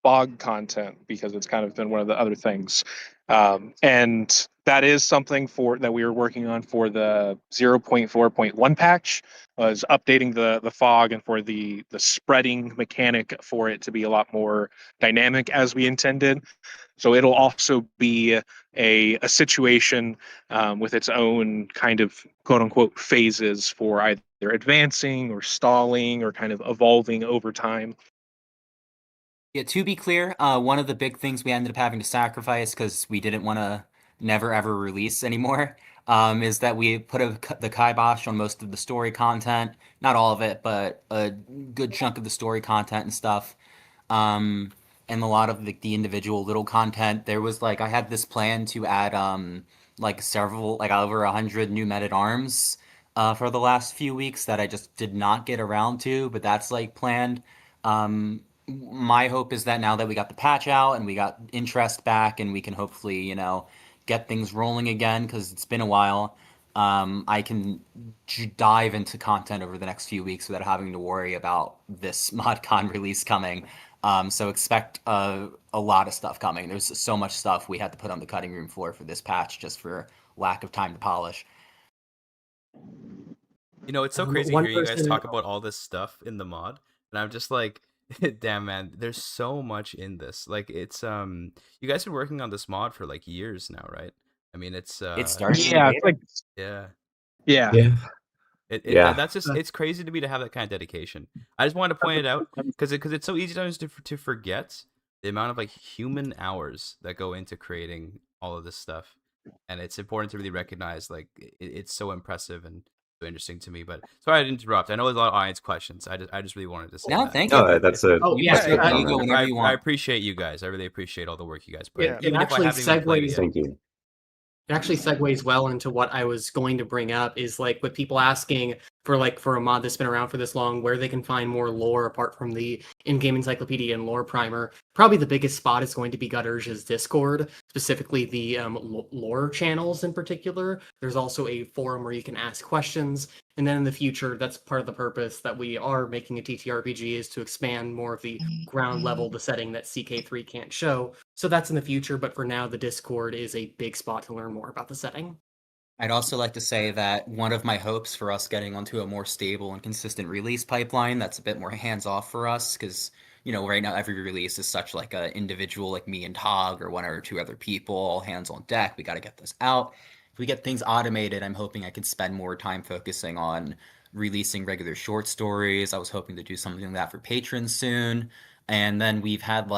fog content because it's kind of been one of the other things, and that is something that we were working on for the 0.4.1 patch, was updating the fog and for the spreading mechanic for it to be a lot more dynamic as we intended. So it'll also be a situation with its own kind of quote unquote phases for either advancing or stalling or kind of evolving over time. Yeah, to be clear, one of the big things we ended up having to sacrifice because we didn't want to never ever release anymore is that we put the kibosh on most of the story content. Not all of it, but a good chunk of the story content and stuff. And a lot of the individual little content. There was I had this plan to add several, over 100 new men-at-arms for the last few weeks that I just did not get around to, but that's planned. My hope is that now that we got the patch out and we got interest back and we can hopefully, get things rolling again because it's been a while, I can dive into content over the next few weeks without having to worry about this ModCon release coming. So expect a lot of stuff coming. There's so much stuff we had to put on the cutting room floor for this patch just for lack of time to polish. It's so crazy to hear you guys talk about all this stuff in the mod, and I'm just like, damn man, there's so much in this. It's you guys have been working on this mod for years now, right? I mean, it's it started. Yeah, yeah. Yeah. That's just, it's crazy to me to have that kind of dedication. I just wanted to point it out because it's so easy sometimes to forget the amount of human hours that go into creating all of this stuff, and it's important to really recognize it's so impressive and so interesting to me. But sorry to interrupt. I know there's a lot of audience questions. I just really wanted to say No, that. thank you. No, that's a you go whenever you want. I appreciate you guys. I really appreciate all the work you guys put in. It Even if I actually haven't even played it yet. Thank you. It actually segues well into what I was going to bring up, is with people asking for a mod that's been around for this long, where they can find more lore apart from the in-game encyclopedia and lore primer. Probably the biggest spot is going to be Godherja's Discord, specifically the lore channels in particular. There's also a forum where you can ask questions, and then in the future, that's part of the purpose that we are making a TTRPG, is to expand more of the ground level, the setting that CK3 can't show. So that's in the future, but for now, the Discord is a big spot to learn more about the setting. I'd also like to say that one of my hopes for us getting onto a more stable and consistent release pipeline that's a bit more hands-off for us, because, right now every release is such a individual, like me and Tog or one or two other people, all hands on deck. We got to get this out. If we get things automated, I'm hoping I can spend more time focusing on releasing regular short stories. I was hoping to do something like that for patrons soon. And then we've had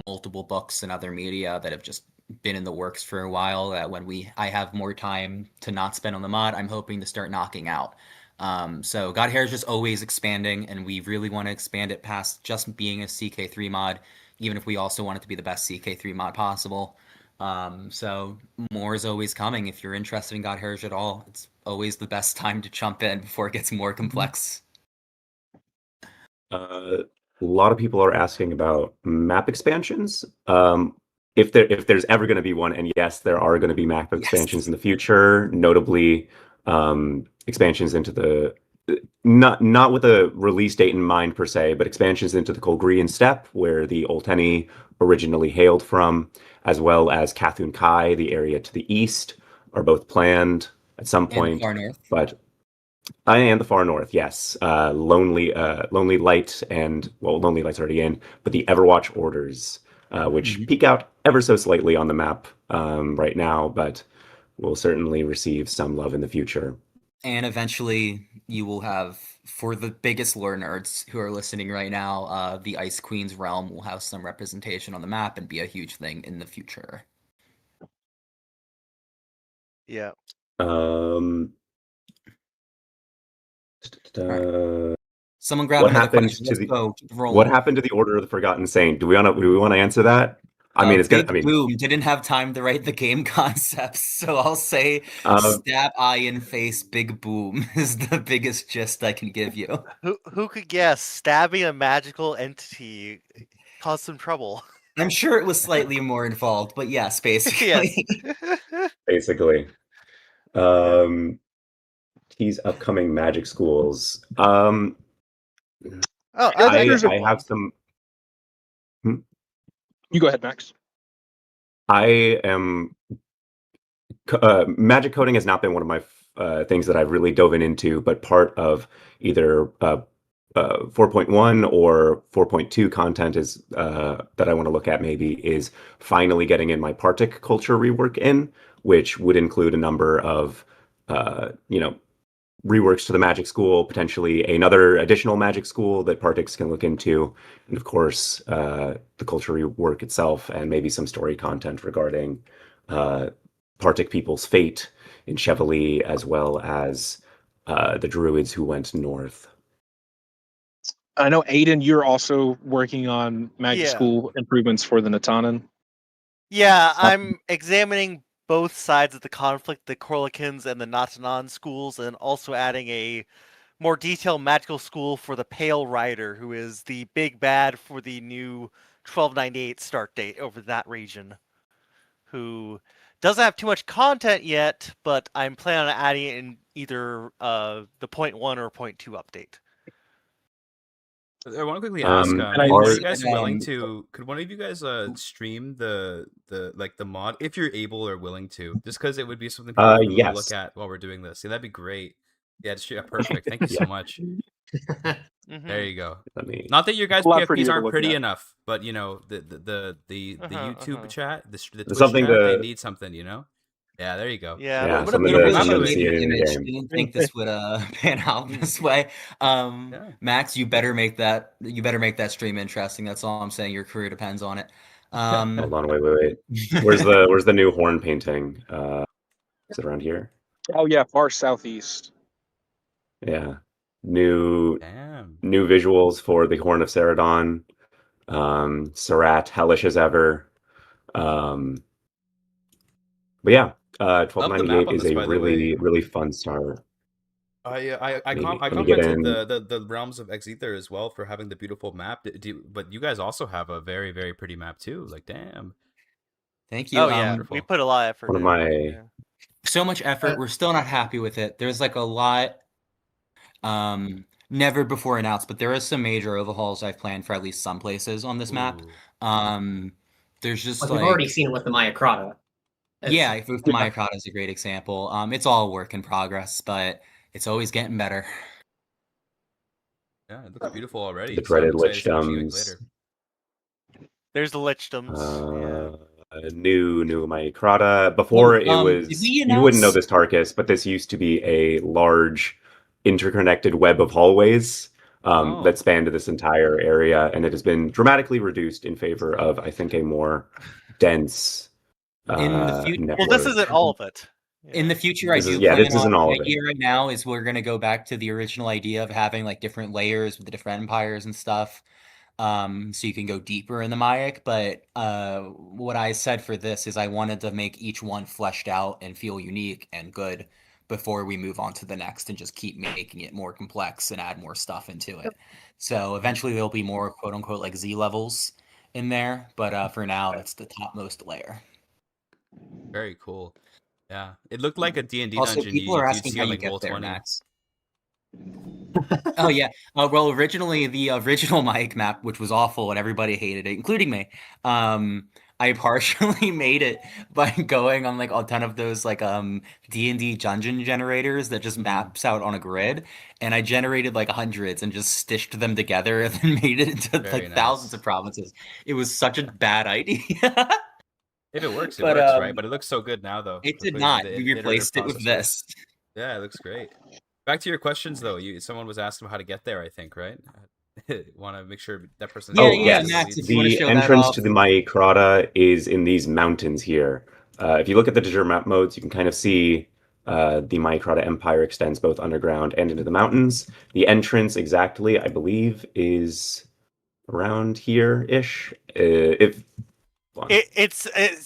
multiple books and other media that have just been in the works for a while that when I have more time to not spend on the mod, I'm hoping to start knocking out. So Godherja is just always expanding, and we really want to expand it past just being a CK3 mod, even if we also want it to be the best CK3 mod possible. So more is always coming. If you're interested in Godherja at all, it's always the best time to jump in before it gets more complex. A lot of people are asking about map expansions. If there's ever going to be one, and yes, there are going to be map expansions in the future, notably expansions into the not with a release date in mind per se, but expansions into the Colgrian Steppe, where the Olteni originally hailed from, as well as Kathun Kai, the area to the east, are both planned at some point. And far north. But and the far north, yes. Lonely Light and Lonely Light's already in, but the Everwatch orders, which peek out ever so slightly on the map right now, but will certainly receive some love in the future. And eventually you will have, for the biggest lore nerds who are listening right now, the Ice Queen's realm will have some representation on the map and be a huge thing in the future. Yeah. Someone grab what another happened question. to Let's the go. Roll. What happened to the Order of the Forgotten Saint? Do we want to answer that? I mean, it's Big gonna. Boom didn't have time to write the game concepts, so I'll say stab eye in face. Big Boom is the biggest gist I can give you. Who could guess stabbing a magical entity caused some trouble? I'm sure it was slightly more involved, but yes, basically. Yes. Basically. Tease upcoming magic schools. Oh, I have some. You go ahead, Max. I am. Magic coding has not been one of my things that I've really dove into, but part of either 4.1 or 4.2 content is that I want to look at maybe is finally getting in my Partick culture rework in, which would include a number of reworks to the Magic School, potentially another additional Magic School that Partix can look into, and of course the culture rework itself, and maybe some story content regarding Partick people's fate in Chevrolet, as well as the Druids who went north. I know, Aiden, you're also working on Magic Yeah. School improvements for the Natanan. Yeah, I'm examining both sides of the conflict, the Korlikins and the Natanan schools, and also adding a more detailed magical school for the Pale Rider, who is the big bad for the new 1298 start date over that region, who doesn't have too much content yet, but I'm planning on adding it in either the 0.1 or 0.2 update. I want to quickly ask, And are are- you guys willing to? Could one of you guys stream the mod if you're able or willing to? Just because it would be something people can yes. look at while we're doing this. Yeah, that'd be great. Yeah, perfect. Thank you so much. There you go. Not that your guys' A lot prettier PFPs to aren't look pretty at. enough, but you know the YouTube chat, the Twitch Something chat, they to- need something, you know. Yeah, there you go. Yeah, What a something beautiful to animated see it in image. game. Didn't think this would pan out this way. Max, you better make that stream interesting. That's all I'm saying. Your career depends on it. Hold on, wait. Where's the new horn painting? Is it around here? Oh yeah, far southeast. Yeah. New visuals for the Horn of Ceradon. Sarat, hellish as ever. But yeah, Love the map 1298 on is this, a by the way. really fun start. I Let me get complimented in. the realms of Exether as well for having the beautiful map. But you guys also have a very, very pretty map too. Like, damn. Thank you. Oh yeah, we put a lot of effort. One of in. my Yeah. So much effort. We're still not happy with it. There's like a lot never before announced, but there is some major overhauls I've planned for at least some places on this map. There's just Like, like we've already seen it with the Maya Crata. yeah, with the Maya Crata is a great example. It's all work in progress, but it's always getting better. Yeah, it looks beautiful already. the dreaded I'm excited to see what you make Lichdoms. later. There's the Lichdoms. New Mycrata. Before Well, it did was we you wouldn't know announce- this, Tarkus, but this used to be a large interconnected web of hallways that spanned this entire area, and it has been dramatically reduced in favor of, I think, a more dense In the future, network. Well, this isn't all of it. In the future, I This do is- yeah, plan this isn't on all my of it. idea right now is we're gonna go back to the original idea of having like different layers with the different empires and stuff. So you can go deeper in the Mayak, but what I said for this is I wanted to make each one fleshed out and feel unique and good before we move on to the next and just keep making it more complex and add more stuff into it. So eventually there'll be more quote unquote like Z levels in there, but for now that's the topmost layer. Very cool. Yeah, it looked like a D&D Also, dungeon people are you'd asking see how on you like get Roll there, 20. Max. Oh yeah. Well, originally the original Mike map, which was awful and everybody hated it, including me. I partially made it by going on like a ton of those like D&D dungeon generators that just maps out on a grid, and I generated like hundreds and just stitched them together and then made it into Very like nice. thousands of provinces. It was such a bad idea. If it works, it But, works, right? But it looks so good now, though. It for did putting not. the We iterative replaced it with process this. Yeah, it looks great. Back to your questions, though. Someone was asking how to get there, I think, right? Want to make sure that person. Max, if you wanna The show that entrance off. to the Mycrata is in these mountains here. If you look at the digital map modes, you can kind of see the Mycrata Empire extends both underground and into the mountains. The entrance exactly, I believe, is around here-ish. It's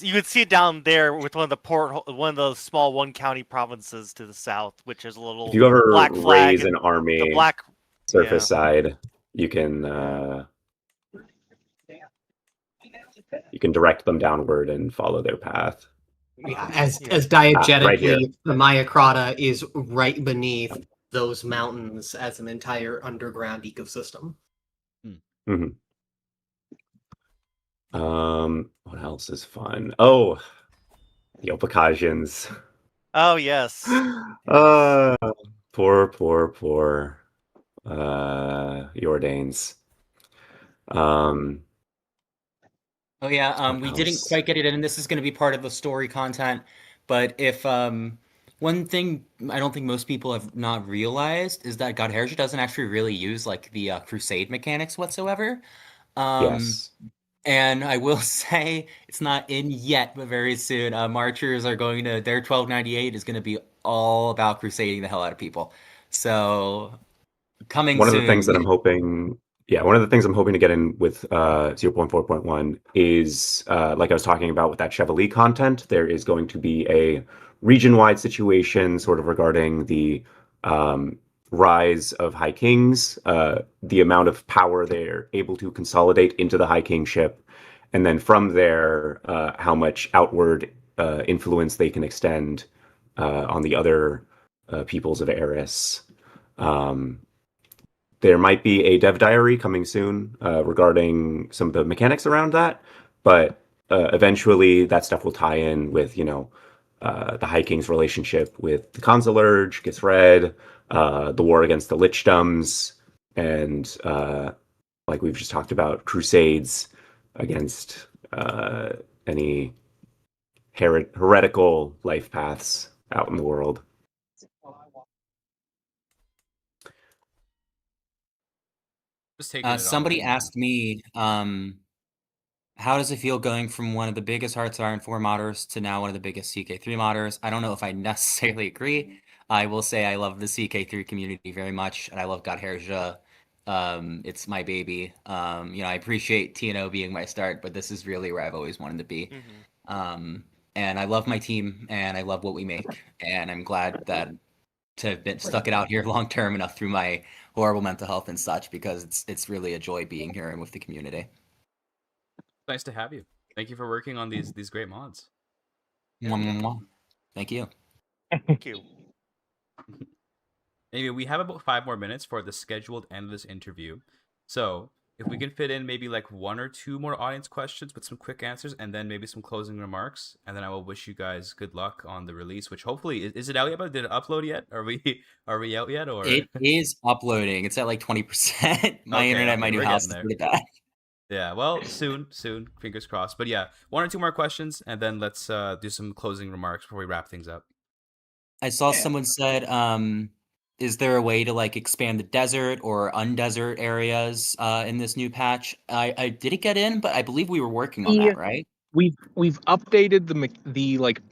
you can see it down there with one of the small one county provinces to the south, which is a little If you ever black flag raise an and army the black surface side, you can direct them downward and follow their path. Yeah, as Right here. diegetically, the Maya Crata is right beneath those mountains as an entire underground ecosystem. Mhm. What else is fun? Oh, the Opakajans. Oh yes. Uh, poor Jordanes. Um, Oh yeah, what we didn't else? quite get it in. This is going to be part of the story content, but if one thing I don't think most people have not realized is that Godherja doesn't actually really use like the crusade mechanics whatsoever. Um, Yes. and I will say it's not in yet, but very soon. Marchers are going to their 1298 is going to be all about crusading the hell out of people. So coming One of the things soon. that I'm hoping, yeah, one of the things I'm hoping to get in with 0.4.1 is, like I was talking about with that Chevalier content, there is going to be a region-wide situation sort of regarding the rise of High Kings, the amount of power they're able to consolidate into the High Kingship, and then from there, how much outward influence they can extend on the other peoples of Eris. There might be a dev diary coming soon regarding some of the mechanics around that, but eventually that stuff will tie in with, the High King's relationship with the Consulurge, gets read, the war against the Lichdoms, and like we've just talked about, crusades against any heretical life paths out in the world. Just taking it Somebody all in. asked me, how does it feel going from one of the biggest Hearts of Iron 4 modders to now one of the biggest CK3 modders? I don't know if I necessarily agree. I will say I love the CK3 community very much, and I love Godherja. It's my baby. I appreciate TNO being my start, but this is really where I've always wanted to be. And I love my team, and I love what we make, and I'm glad that to have been stuck it out here long term enough through my horrible mental health and such, because it's really a joy being here and with the community. Nice to have you. Thank you for working on these great mods. Mwah, mwah, mwah. Thank you. Thank you. Anyway, we have about 5 more minutes for the scheduled end of this interview. So if we can fit in maybe like 1 or 2 more audience questions with some quick answers, and then maybe some closing remarks, and then I will wish you guys good luck on the release, which hopefully is it out yet? But did it upload yet? Are we out yet? Or It is uploading. It's at like 20%. My internet, my new we're house is getting pretty bad. Yeah, well, soon, fingers crossed. But yeah, 1 or 2 more questions, and then let's do some closing remarks before we wrap things up. I saw someone said, is there a way to like expand the desert or undesert areas in this new patch? I didn't get in, but I believe we were working on that, right? We've updated the like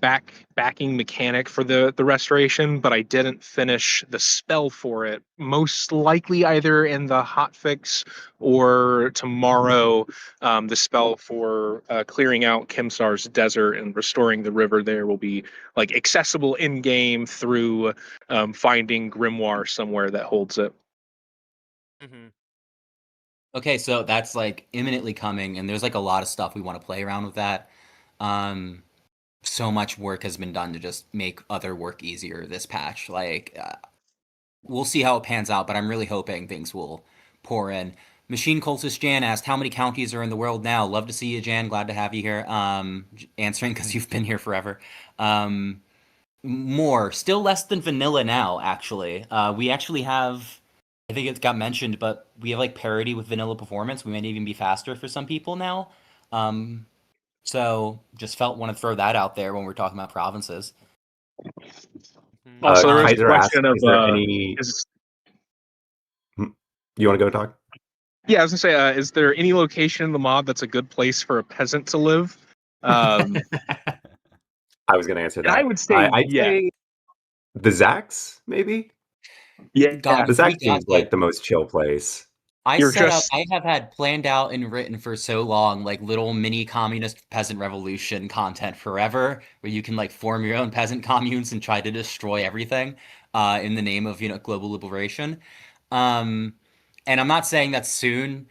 backing mechanic for the restoration, but I didn't finish the spell for it. Most likely either in the hotfix or tomorrow, the spell for clearing out Kimsar's desert and restoring the river there will be like accessible in game through finding grimoire somewhere that holds it. Okay, so that's like imminently coming, and there's like a lot of stuff we want to play around with that. So much work has been done to just make other work easier this patch. Like, we'll see how it pans out, but I'm really hoping things will pour in. Machine Cultist Jan asked, how many counties are in the world now? Love to see you, Jan. Glad to have you here. Answering because you've been here forever. More. Still less than vanilla now, actually. We actually have, I think it got mentioned, but we have like parity with vanilla performance. We might even be faster for some people now. So just want to throw that out there when we're talking about provinces. Also, there was a Kaiser asked, question of is there any... You want to go talk? Yeah, I was gonna say, is there any location in the mod that's a good place for a peasant to live? I was going to answer that. I would say, I'd say the Zax, maybe? Yeah. The Zax seems like the most chill place. I have had planned out and written for so long, like little mini communist peasant revolution content forever, where you can like form your own peasant communes and try to destroy everything in the name of, global liberation. And I'm not saying that soon.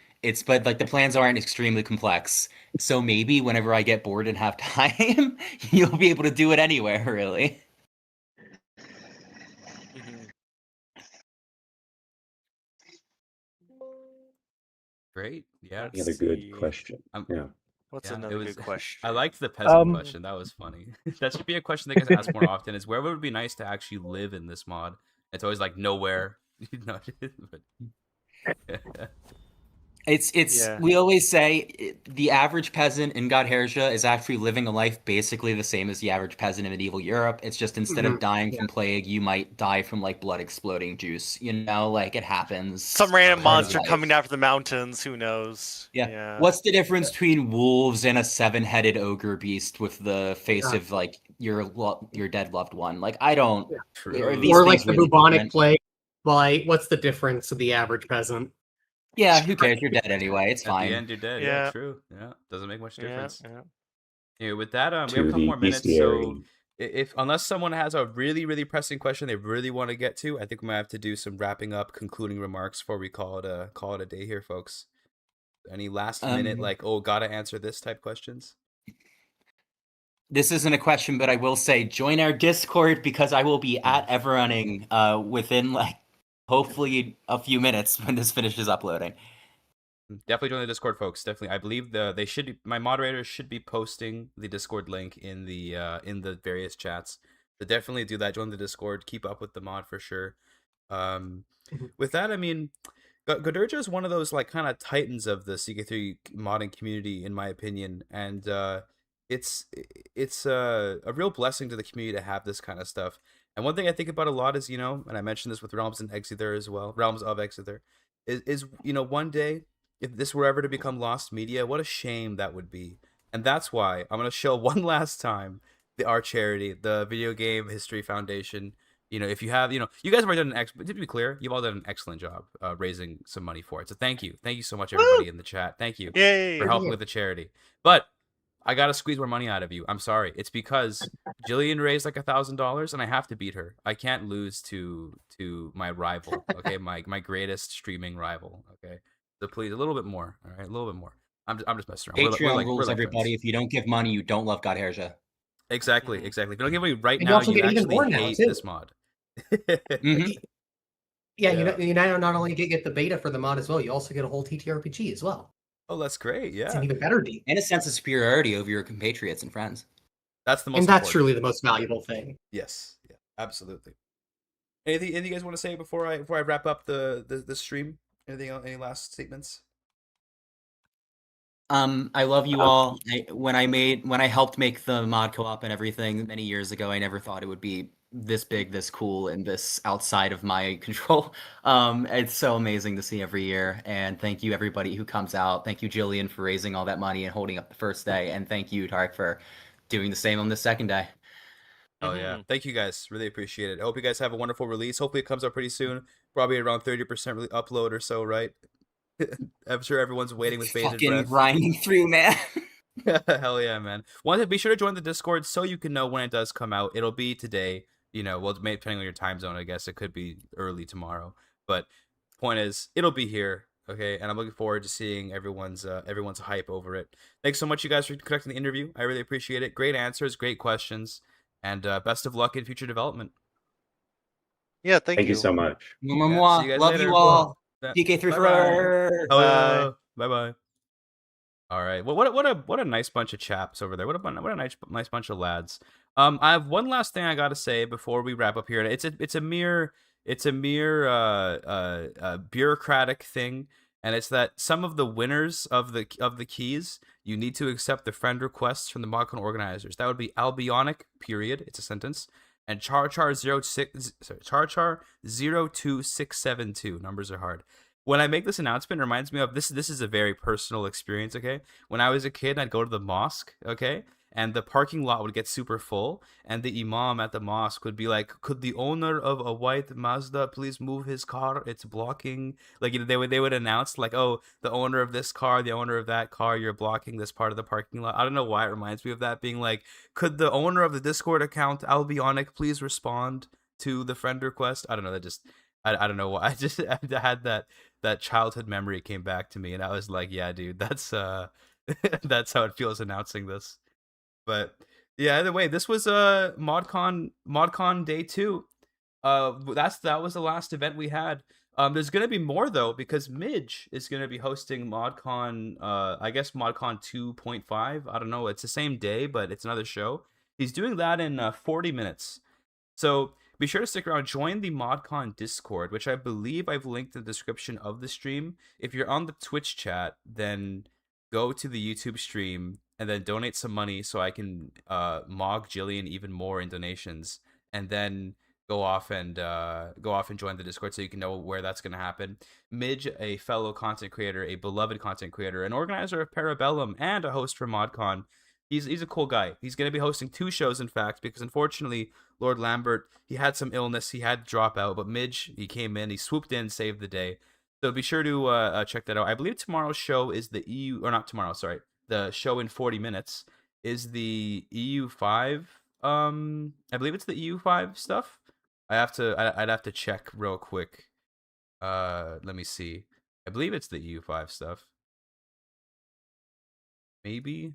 But like the plans aren't extremely complex. So maybe whenever I get bored and have time, you'll be able to do it anywhere, really. Great. great. Yeah. Another good question. Yeah. What's Yeah, another good question? I liked the peasant question. That was funny. That should be a question that gets asked more often. Is where would it be nice to actually live in this mod? It's always like nowhere. No, but It's we always say the average peasant in Godherja is actually living a life basically the same as the average peasant in medieval Europe. It's just instead of dying from plague, you might die from like blood exploding juice. You know, like it happens. Some random Part of monster life. coming after the mountains. Who knows? Yeah. What's the difference between wolves and a 7-headed ogre beast with the face of like your dead loved one? Like I don't. Are these Or like things the really bubonic different? plague. Like, what's the difference of the average peasant? Yeah, who cares? You're dead anyway. It's at fine. the end, you're dead. Yeah, true. Yeah, doesn't make much difference. Yeah, with that, we have a To couple the more minutes. bestiary. So, if unless someone has a really, really pressing question they really want to get to, I think we might have to do some wrapping up, concluding remarks before we call it a day here, folks. Any last minute, like, oh, gotta answer this type questions? This isn't a question, but I will say join our Discord because I will be at Everrunning within like hopefully a few minutes when this finishes uploading. Definitely join the Discord, folks. Definitely, I believe they should be, my moderators should be posting the Discord link in the various chats. So definitely do that. Join the Discord. Keep up with the mod for sure. With that, I mean, Godherja is one of those like kind of titans of the CK3 modding community, in my opinion, and it's a real blessing to the community to have this kind of stuff. And one thing I think about a lot is, and I mentioned this with Realms and Exeter as well, Realms of Exeter, is one day if this were ever to become lost media, what a shame that would be. And that's why I'm gonna show one last time our charity, the Video Game History Foundation. If you have, you guys have already done to be clear, you've all done an excellent job raising some money for it. So thank you so much, everybody in the chat. Thank you for helping with the charity. But I gotta squeeze more money out of you. I'm sorry. It's because Jillian raised like $1,000, and I have to beat her. I can't lose to my rival. Okay, my greatest streaming rival. Okay, so please a little bit more. All right, a little bit more. I'm just messing around. Patreon rules, everybody. If you don't give money, you don't love Godherja. Exactly. If you don't give money right And now, you also you get even actually more now, hate too. this mod. Yeah, you now not only get the beta for the mod as well, you also get a whole TTRPG as well. Oh, that's great. It's Yeah. an even better deal. And a sense of superiority over your compatriots and friends. That's the most And that's important. truly the most valuable thing. Yes. Yeah. Absolutely. Anything you guys want to say before I wrap up the stream? Anything else, any last statements? I love you all. When I helped make the mod co-op and everything many years ago, I never thought it would be this big, this cool, and this outside of my control. It's so amazing to see every year. And thank you everybody who comes out. Thank you, Jillian, for raising all that money and holding up the first day. And thank you, Tarek, for doing the same on the second day. Oh yeah, thank you guys. Really appreciate it. I hope you guys have a wonderful release. Hopefully it comes out pretty soon. Probably around 30% upload or so, right? I'm sure everyone's waiting with bated Fucking breath. grinding through, man. Hell yeah, man. Be sure to join the Discord so you can know when it does come out. It'll be today. Well, depending on your time zone, I guess it could be early tomorrow. But point is, it'll be here. Okay, and I'm looking forward to seeing everyone's hype over it. Thanks so much, you guys, for conducting the interview. I really appreciate it. Great answers, great questions, and best of luck in future development. Yeah, thank you. Thank you so much. See you guys Love later. you all. Yeah. DK3 Bye-bye. forever. Bye bye. All right. Well, what a nice bunch of chaps over there. What a nice bunch of lads. I have one last thing I got to say before we wrap up here. It's a mere bureaucratic thing, and it's that some of the winners of the keys, you need to accept the friend requests from the ModCon organizers. That would be Albionic, period. It's a sentence. And Charchar 02672. Numbers are hard. When I make this announcement, it reminds me of this is a very personal experience, okay? When I was a kid, I'd go to the mosque, okay? And the parking lot would get super full, and the imam at the mosque would be like, "Could the owner of a white Mazda please move his car? It's blocking." Like, they would announce like, "Oh, the owner of this car, the owner of that car, you're blocking this part of the parking lot." I don't know why it reminds me of that, being like, "Could the owner of the Discord account Albionic please respond to the friend request?" I don't know. I don't know why. I had that childhood memory came back to me, and I was like, "Yeah, dude, that's that's how it feels announcing this." But yeah, either way, this was ModCon day 2. That was the last event we had. There's gonna be more though because Midge is gonna be hosting ModCon. I guess ModCon 2.5. I don't know. It's the same day, but it's another show. He's doing that in 40 minutes. So be sure to stick around. Join the ModCon Discord, which I believe I've linked in the description of the stream. If you're on the Twitch chat, then go to the YouTube stream and then donate some money so I can mog Jillian even more in donations, and then go off and join the Discord so you can know where that's going to happen. Midge, a fellow content creator, a beloved content creator, an organizer of Parabellum, and a host for ModCon. He's a cool guy. He's going to be hosting 2 shows, in fact, because unfortunately, Lord Lambert, he had some illness. He had to drop out, but Midge, he came in, he swooped in, saved the day. So be sure to check that out. I believe tomorrow's show is the EU, or not tomorrow, sorry. The show in 40 minutes is the EU5. I believe it's the EU5 stuff. I'd have to check real quick. Let me see. I believe it's the EU5 stuff. Maybe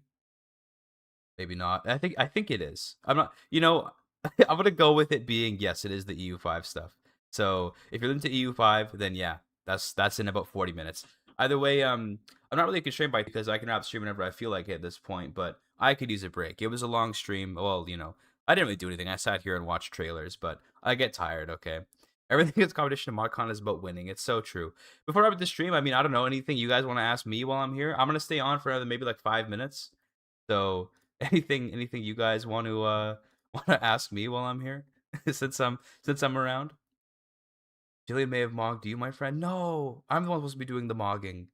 not. I think it is. I'm not, I'm gonna go with it being yes, it is the EU5 stuff. So if you're into EU5, then yeah, that's in about 40 minutes. Either way, I'm not really constrained by it because I can wrap stream whenever I feel like it at this point, but I could use a break. It was a long stream. Well, I didn't really do anything. I sat here and watched trailers, but I get tired, okay? Everything that's competition in ModCon is about winning. It's so true. Before I wrap the stream, I mean, I don't know, anything you guys want to ask me while I'm here? I'm going to stay on for another maybe like 5 minutes. So anything you guys want to ask me while I'm here? since I'm around? Jillian may have mogged you, my friend. No, I'm the one supposed to be doing the mogging.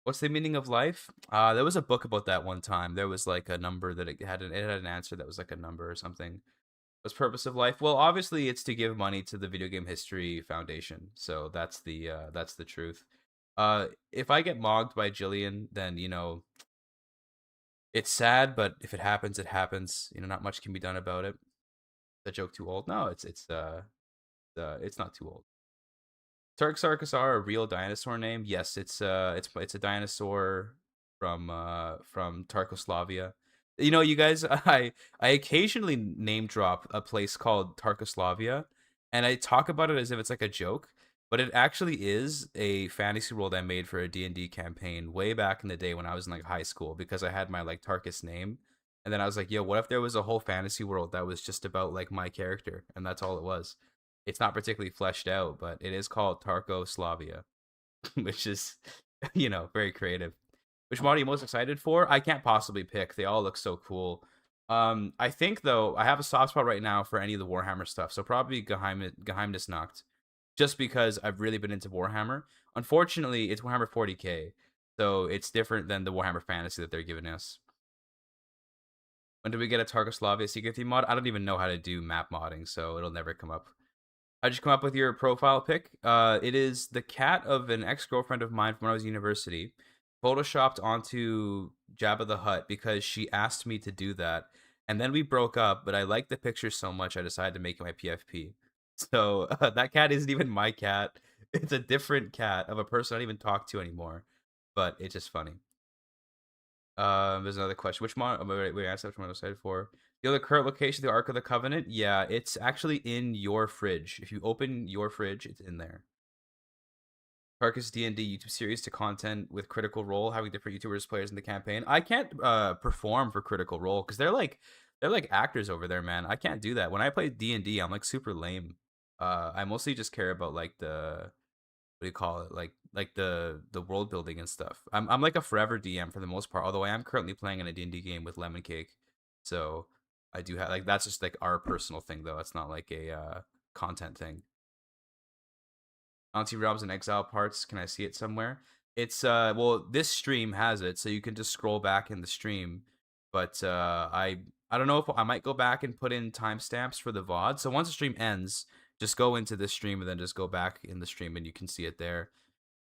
What's the meaning of life? There was a book about that one time. There was like a number that it had an answer that was like a number or something. What's the purpose of life? Well, obviously it's to give money to the Video Game History Foundation. So that's the truth. If I get mogged by Jillian, then it's sad, but if it happens, it happens. Not much can be done about it. The joke too old? No, it's not too old. Turksarkasar, a real dinosaur name? Yes, it's a dinosaur from Tarkoslavia. You guys, I occasionally name drop a place called Tarkoslavia, and I talk about it as if it's like a joke, but it actually is a fantasy world I made for a D&D campaign way back in the day when I was in like high school, because I had my like Tarkus name, and then I was like, yo, what if there was a whole fantasy world that was just about like my character, and that's all it was. It's not particularly fleshed out, but it is called Tarkoslavia, which is, very creative. Which mod are you most excited for? I can't possibly pick. They all look so cool. I think, though, I have a soft spot right now for any of the Warhammer stuff, so probably Geheimnisnacht, just because I've really been into Warhammer. Unfortunately, it's Warhammer 40k, so it's different than the Warhammer Fantasy that they're giving us. When do we get a Tarkoslavia secret theme mod? I don't even know how to do map modding, so it'll never come up. How'd you come up with your profile pic? It is the cat of an ex-girlfriend of mine from when I was in university, photoshopped onto Jabba the Hutt because she asked me to do that. And then we broke up, but I liked the picture so much I decided to make it my PFP. So that cat isn't even my cat. It's a different cat of a person I don't even talk to anymore. But it's just funny. There's another question. Which mod? Wait, I asked which one I was excited for. The other current location, the Ark of the Covenant. Yeah, it's actually in your fridge. If you open your fridge, it's in there. Carcass D&D YouTube series to content with Critical Role, having different YouTubers players in the campaign. I can't perform for Critical Role because they're like actors over there, man. I can't do that. When I play D&D, I'm like super lame. I mostly just care about like the, what do you call it? Like the world building and stuff. I'm like a forever DM for the most part, although I am currently playing in a D&D game with Lemon Cake. So I do have, like, that's just like our personal thing though. It's not like a content thing. Auntie Realms and Exile parts, can I see it somewhere? It's well, this stream has it, so you can just scroll back in the stream. But I don't know if I might go back and put in timestamps for the VOD. So once the stream ends, just go into this stream and then just go back in the stream and you can see it there.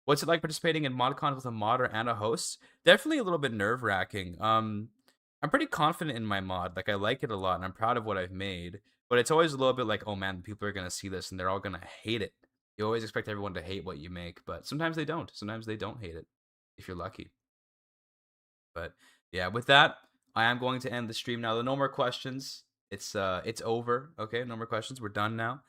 What's it like participating in ModCon with a modder and a host? Definitely a little bit nerve-wracking. I'm pretty confident in my mod. Like, I like it a lot and I'm proud of what I've made. But it's always a little bit like, oh man, people are gonna see this and they're all gonna hate it. You always expect everyone to hate what you make, but sometimes they don't. Sometimes they don't hate it, if you're lucky. But yeah, with that, I am going to end the stream now. There are no more questions. It's over. Okay, no more questions. We're done now.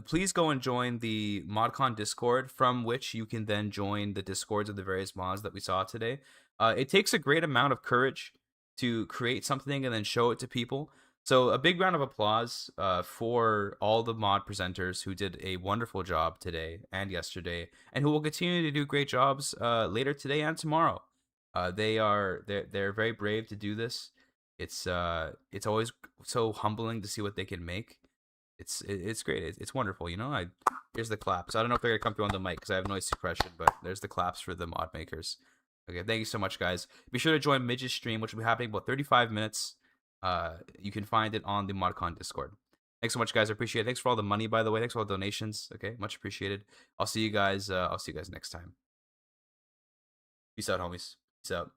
Please go and join the ModCon Discord, from which you can then join the Discords of the various mods that we saw today. It takes a great amount of courage to create something and then show it to people. So a big round of applause for all the mod presenters who did a wonderful job today and yesterday, and who will continue to do great jobs later today and tomorrow. They're very brave to do this. It's always so humbling to see what they can make. It's great. It's wonderful. Here's the claps. I don't know if they're gonna come through on the mic because I have noise suppression, but there's the claps for the mod makers. Okay, thank you so much, guys. Be sure to join Midge's stream, which will be happening in about 35 minutes. You can find it on the ModCon Discord. Thanks so much, guys. I appreciate it. Thanks for all the money, by the way. Thanks for all the donations. Okay, much appreciated. I'll see you guys next time. Peace out, homies. Peace out.